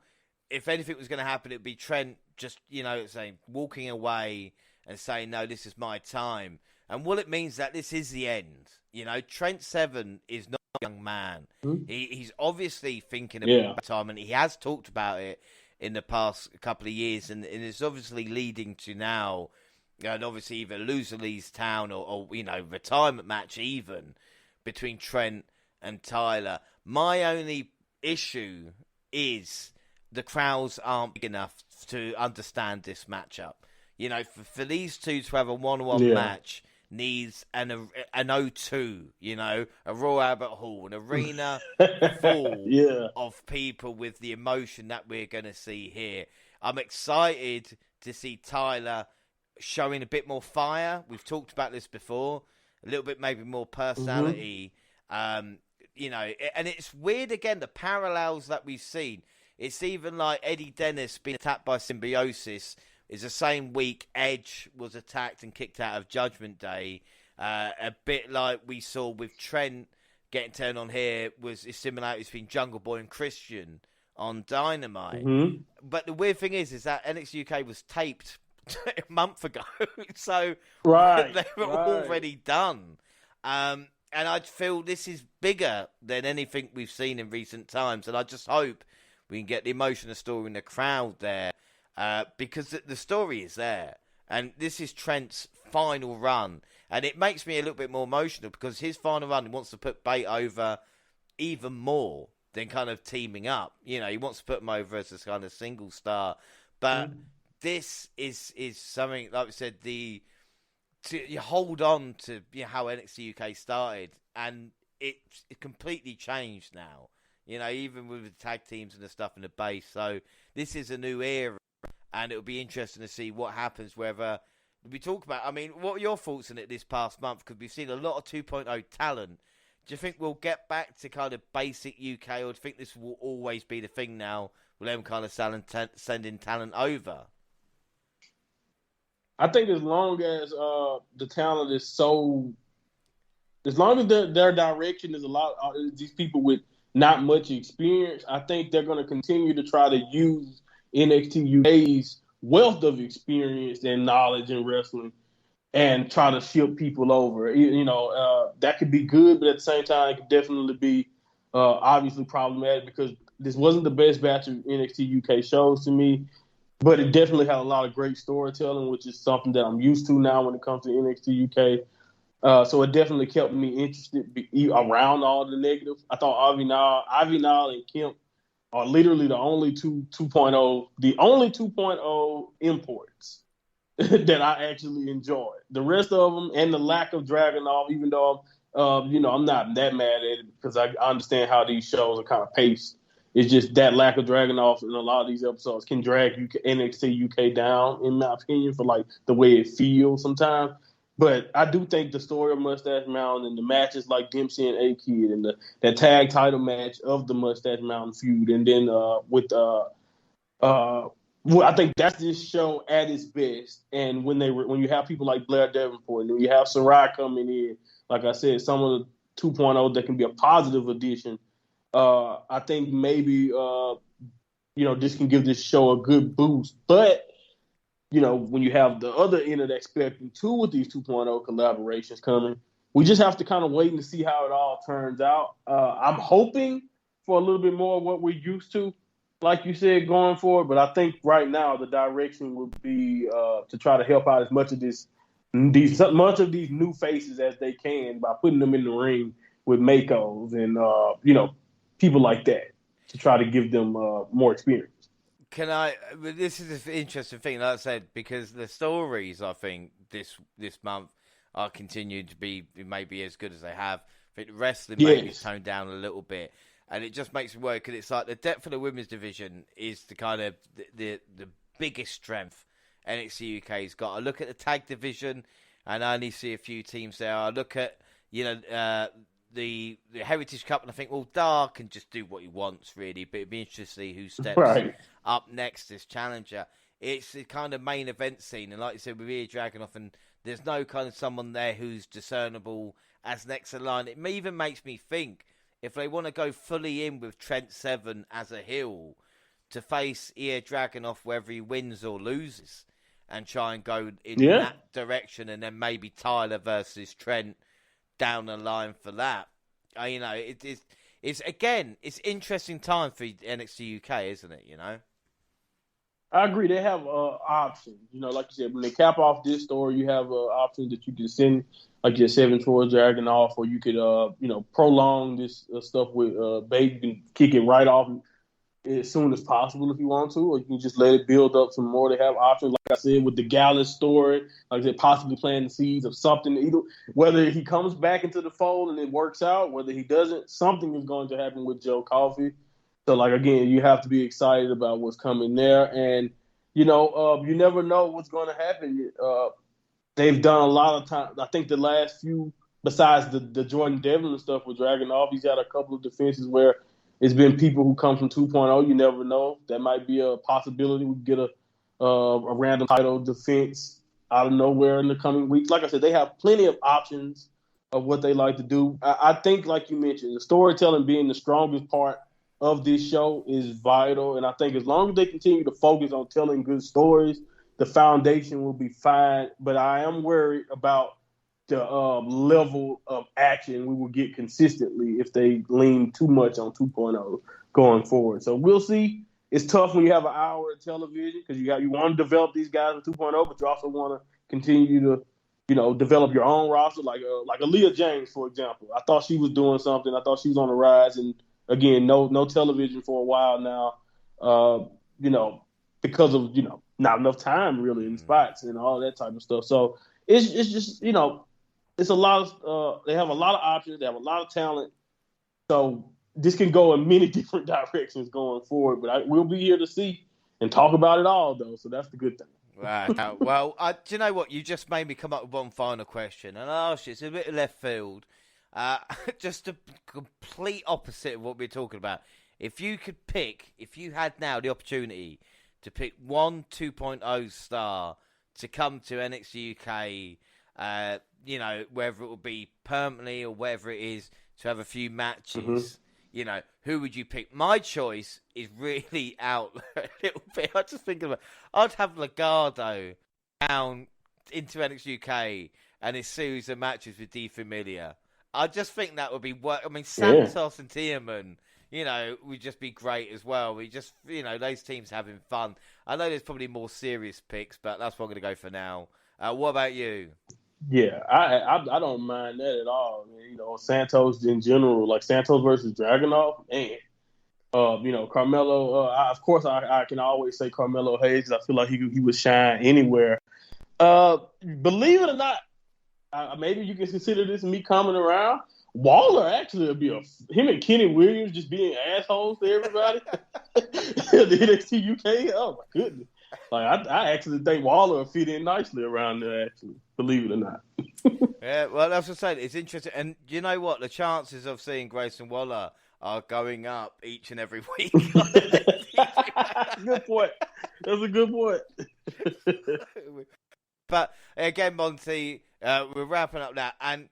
if anything was going to happen, it'd be Trent just, saying, walking away and saying, no, this is my time. And what it means that this is the end. Trent Seven is not a young man. He's obviously thinking about time, and he has talked about it in the past couple of years, and it's obviously leading to now, and obviously either loser leaves town or retirement match even between Trent and Tyler. My only issue is the crowds aren't big enough to understand this matchup. For these two to have a one-on-one match needs an O2, a Royal Albert Hall, an arena full of people with the emotion that we're going to see here. I'm excited to see Tyler showing a bit more fire. We've talked about this before. A little bit maybe more personality. And it's weird, again, the parallels that we've seen. It's even like Eddie Dennis being attacked by symbiosis is the same week Edge was attacked and kicked out of Judgment Day. A bit like we saw with Trent getting turned on here was a similarity between Jungle Boy and Christian on Dynamite. But the weird thing is that NXT UK was taped a month ago, so they were already done. And I feel this is bigger than anything we've seen in recent times, and I just hope we can get the emotional story in the crowd there, because the story is there, and this is Trent's final run, and it makes me a little bit more emotional because his final run, he wants to put Bate over even more than kind of teaming up. He wants to put him over as a kind of single star, but this is something, like we said, you hold on to how NXT UK started, and it completely changed now. Even with the tag teams and the stuff in the base. So this is a new era, and it'll be interesting to see what happens. Whether we talk about, what are your thoughts on it this past month? Because we've seen a lot of 2.0 talent. Do you think we'll get back to kind of basic UK, or do you think this will always be the thing now? Will them kind of sending talent over? I think as long as the talent is so as long as their direction is a lot, these people with not much experience, I think they're going to continue to try to use NXT UK's wealth of experience and knowledge in wrestling and try to ship people over. That could be good, but at the same time, it could definitely be obviously problematic because this wasn't the best batch of NXT UK shows to me, but it definitely had a lot of great storytelling, which is something that I'm used to now when it comes to NXT UK. So it definitely kept me interested around all the negatives. I thought Avinal and Kemp are literally the only 2.0 imports that I actually enjoyed. The rest of them and the lack of dragging off, even though I'm not that mad at it because I understand how these shows are kind of paced. It's just that lack of dragging off in a lot of these episodes can drag NXT UK down, in my opinion, for like the way it feels sometimes. But I do think the story of Mustache Mountain and the matches like Dempsey and A-Kid and that tag title match of the Mustache Mountain feud, and then I think that's this show at its best. And when you have people like Blair Davenport and when you have Sarai coming in, like I said, some of the 2.0 that can be a positive addition. I think maybe this can give this show a good boost. But when you have the other end of that spectrum too with these 2.0 collaborations coming, we just have to kind of wait and see how it all turns out. I'm hoping for a little bit more of what we're used to, like you said, going forward. But I think right now the direction would be to try to help out as much of these new faces as they can by putting them in the ring with Makos and people like that to try to give them more experience. This is an interesting thing, like I said, because the stories, I think, this month are continuing to be maybe as good as they have. I think the wrestling maybe toned down a little bit, and it just makes me worry because it's like the depth of the women's division is the kind of the biggest strength NXT UK's got. I look at the tag division, and I only see a few teams there. I look at the Heritage Cup, and I think, well, Dar can just do what he wants, really. But it'd be interesting to see who steps up next as challenger. It's the kind of main event scene, and like you said, with Ilya Dragunov, and there's no kind of someone there who's discernible as next in line. It even makes me think if they want to go fully in with Trent Seven as a heel to face Ilya Dragunov, whether he wins or loses, and try and go in that direction, and then maybe Tyler versus Trent down the line for that. It's interesting time for NXT UK, isn't it? I agree. They have options. Like you said, when they cap off this story, you have options that you can send, like your Seven Troy Dragunov, or you could prolong this stuff with Babe. You can kick it right off as soon as possible if you want to, or you can just let it build up some more. They have options, like I said, with the Gallus story, like I said, possibly planting the seeds of something. Either whether he comes back into the fold and it works out, whether he doesn't, something is going to happen with Joe Coffey. So, like, again, you have to be excited about what's coming there. And, you never know what's going to happen. They've done a lot of time. I think the last few, besides the Jordan Devlin stuff with Dragunov, he's had a couple of defenses where it's been people who come from 2.0. You never know. That might be a possibility. We get a random title defense out of nowhere in the coming weeks. Like I said, they have plenty of options of what they like to do. I think, like you mentioned, the storytelling being the strongest part of this show is vital. And I think as long as they continue to focus on telling good stories, the foundation will be fine. But I am worried about the level of action we will get consistently if they lean too much on 2.0 going forward. So we'll see. It's tough when you have an hour of television because you want to develop these guys in 2.0, but you also want to continue to develop your own roster, like Aaliyah James, for example. I thought she was doing something. I thought she was on the rise, and again, no television for a while now. Because of not enough time really in spots and all that type of stuff. So it's just it's a lot of they have a lot of options. They have a lot of talent. So this can go in many different directions going forward. But we'll be here to see and talk about it all, though. So that's the good thing. Right. Well, do you know what? You just made me come up with one final question. And I'll ask you, it's a bit of left field. Just the complete opposite of what we're talking about. If you had now the opportunity to pick one 2.0 star to come to NXT UK you know, whether it will be permanently or whether it is to have a few matches, you know, who would you pick? My choice is really out a little bit. I just think of it. I'd have Legado down into NXTUK and his series of matches with Di Familia. I just think that would be work. I mean, Santos and Damon, you know, would just be great as well. We just, you know, those teams having fun. I know there's probably more serious picks, but that's what I'm going to go for now. What about you? Yeah, I don't mind that at all. I mean, you know, Santos in general, like Santos versus Dragunov, man. You know, Carmelo. Of course, I can always say Carmelo Hayes. I feel like he would shine anywhere. Believe it or not, maybe you can consider this me coming around. Waller actually would be him and Kenny Williams just being assholes to everybody. The NXT UK. Oh my goodness! Like I actually think Waller will fit in nicely around there. Actually, believe it or not. Yeah, well, that's what I said. It's interesting, and you know what? The chances of seeing Grayson Waller are going up each and every week. Good point. That's a good point. But again, Monty, we're wrapping up now, and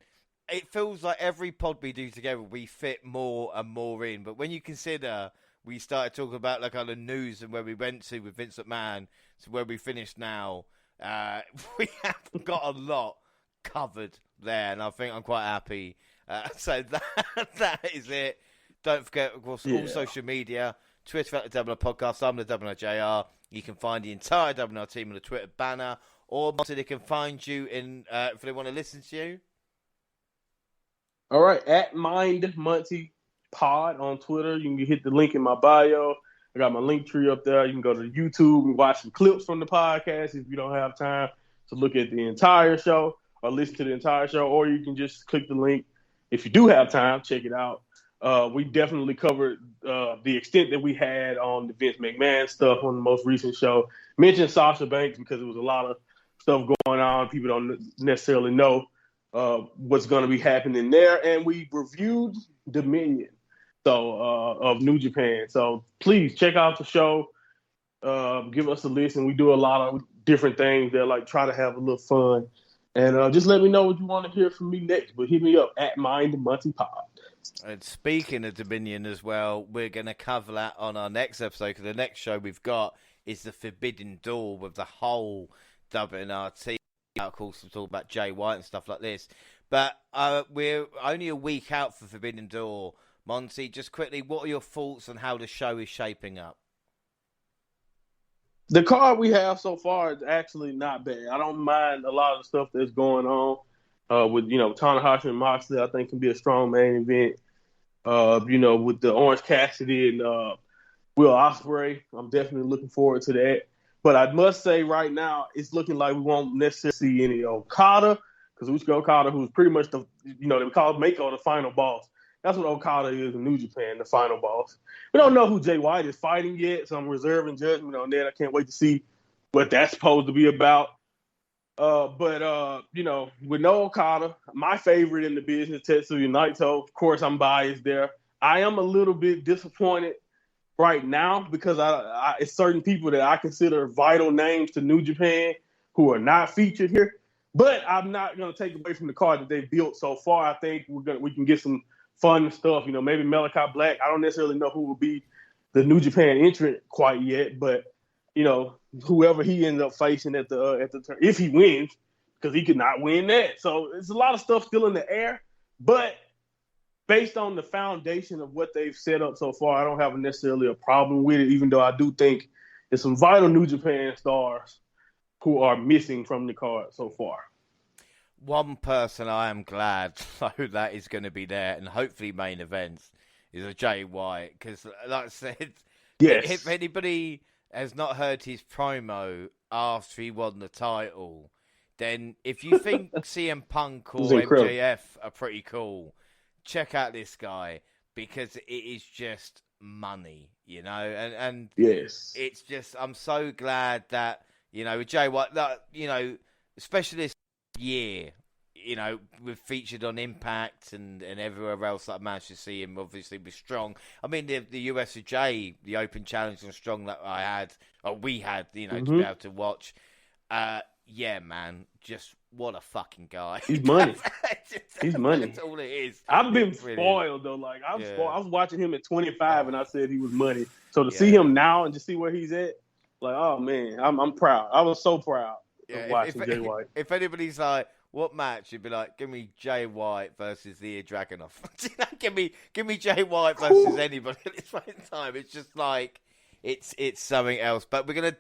it feels like every pod we do together, we fit more and more in. But when you consider we started talking about like kind of news and where we went to with Vince McMahon to where we finished now, we have got a lot covered there, and I think I'm quite happy. So that is it. Don't forget, of course, all social media, Twitter at the WNR Podcast. I'm the WNR JR. You can find the entire WNR team on the Twitter banner, or Monty, they can find you in if they want to listen to you. All right, at Mind Monty Pod on Twitter. You can hit the link in my bio. I got my link tree up there. You can go to YouTube and watch some clips from the podcast if you don't have time to look at the entire show or listen to the entire show, or you can just click the link. If you do have time, check it out. We definitely covered the extent that we had on the Vince McMahon stuff on the most recent show. Mentioned Sasha Banks because there was a lot of stuff going on. People don't necessarily know what's going to be happening there. And we reviewed Dominion of New Japan. So please check out the show. Give us a listen. We do a lot of different things that like try to have a little fun. And just let me know what you want to hear from me next. But hit me up at Mind Monty Pod. And speaking of Dominion as well, we're going to cover that on our next episode, because the next show we've got is the Forbidden Door with the whole WNR team. Of course, we'll talk about Jay White and stuff like this. But we're only a week out for Forbidden Door. Monty, just quickly, what are your thoughts on how the show is shaping up? The card we have so far is actually not bad. I don't mind a lot of the stuff that's going on with, you know, Tanahashi and Moxley. I think can be a strong main event. You know, with the Orange Cassidy and Will Ospreay, I'm definitely looking forward to that. But I must say right now, it's looking like we won't necessarily see any Okada, because Usuke Okada, who's pretty much the, you know, they call Mako the final boss. That's what Okada is in New Japan, the final boss. We don't know who Jay White is fighting yet, so I'm reserving judgment on that. I can't wait to see what that's supposed to be about. But you know, with no Okada, my favorite in the business, Tetsuya Naito. Of course, I'm biased there. I am a little bit disappointed right now because it's certain people that I consider vital names to New Japan who are not featured here. But I'm not going to take away from the card that they've built so far. I think we can get some fun stuff. You know, maybe Malachi Black. I don't necessarily know who will be the New Japan entrant quite yet, but you know, whoever he ends up facing at the turn, if he wins, because he could not win that. So it's a lot of stuff still in the air. But based on the foundation of what they've set up so far, I don't have necessarily a problem with it, even though I do think there's some vital New Japan stars who are missing from the card so far. One person I am glad that is going to be there, and hopefully main events, is a Jay White. Because, like I said, yes. If anybody has not heard his promo after he won the title, then if you think CM Punk or MJF are pretty cool, check out this guy, because it is just money, you know? And yes, it's just, I'm so glad that, you know, with Jay White, that, you know, especially this year, you know, we've featured on Impact and everywhere else that I managed to see him obviously be strong. I mean, the USJ, the Open Challenge on Strong that we had, you know, to be able to watch. yeah, man, just what a fucking guy. He's money. He's money. That's all it is. I've been spoiled though. Like spoiled. I was watching him at 25, and I said he was money. So to see him now and just see where he's at, like, oh man, I'm proud. I was so proud of watching Jay White. If anybody's like, what match? You'd be like, give me Jay White versus the Dragunov. give me Jay White versus anybody at this point in time. It's just like it's something else. But we're gonna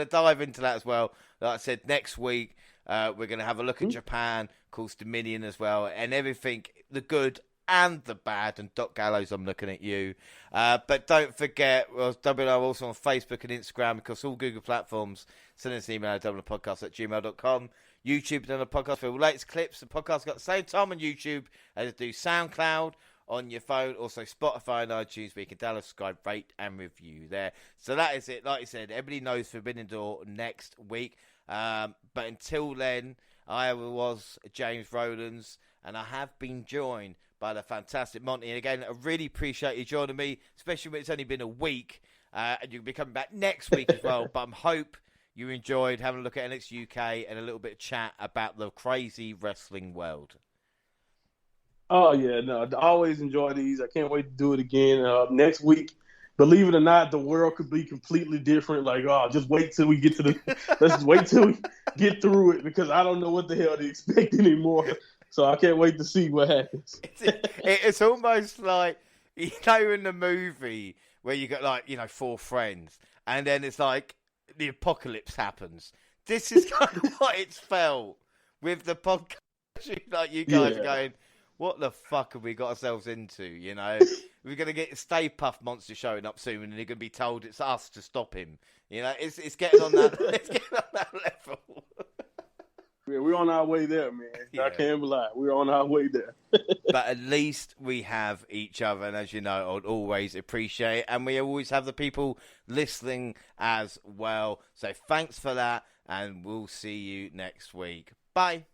dive into that as well. Like I said, next week we're gonna have a look at Japan, of course Dominion as well, and everything, the good and the bad. And Doc Gallows, I'm looking at you. But don't forget, WNR also on Facebook and Instagram, across all Google platforms. Send us an email at WNRpodcast@gmail.com. YouTube, done a podcast for all latest clips. The podcast got the same time on YouTube as do SoundCloud on your phone, also Spotify and iTunes, where you can download, subscribe, rate, and review there. So that is it. Like I said, everybody knows Forbidden Door next week. But until then, I was James Rowlands, and I have been joined by the fantastic Monty. And again, I really appreciate you joining me, especially when it's only been a week, and you'll be coming back next week as well. But I hope you enjoyed having a look at NXTUK and a little bit of chat about the crazy wrestling world. Oh, yeah. No, I always enjoy these. I can't wait to do it again. Next week, believe it or not, the world could be completely different. Like, just wait till we get to let's just wait till we get through it, because I don't know what the hell to expect anymore. So I can't wait to see what happens. It's almost like, in the movie where you got, like, 4 friends, and then it's like, the apocalypse happens. This is kind of what it's felt with the podcast. Like, you guys are going, what the fuck have we got ourselves into? We're going to get Stay Puft Monster showing up soon, and you're going to be told it's us to stop him. It's getting on that. It's getting on that level. Yeah, we're on our way there, man. Yeah. I can't lie. We're on our way there. But at least we have each other, and as you know, I'd always appreciate it. And we always have the people listening as well. So thanks for that, and we'll see you next week. Bye.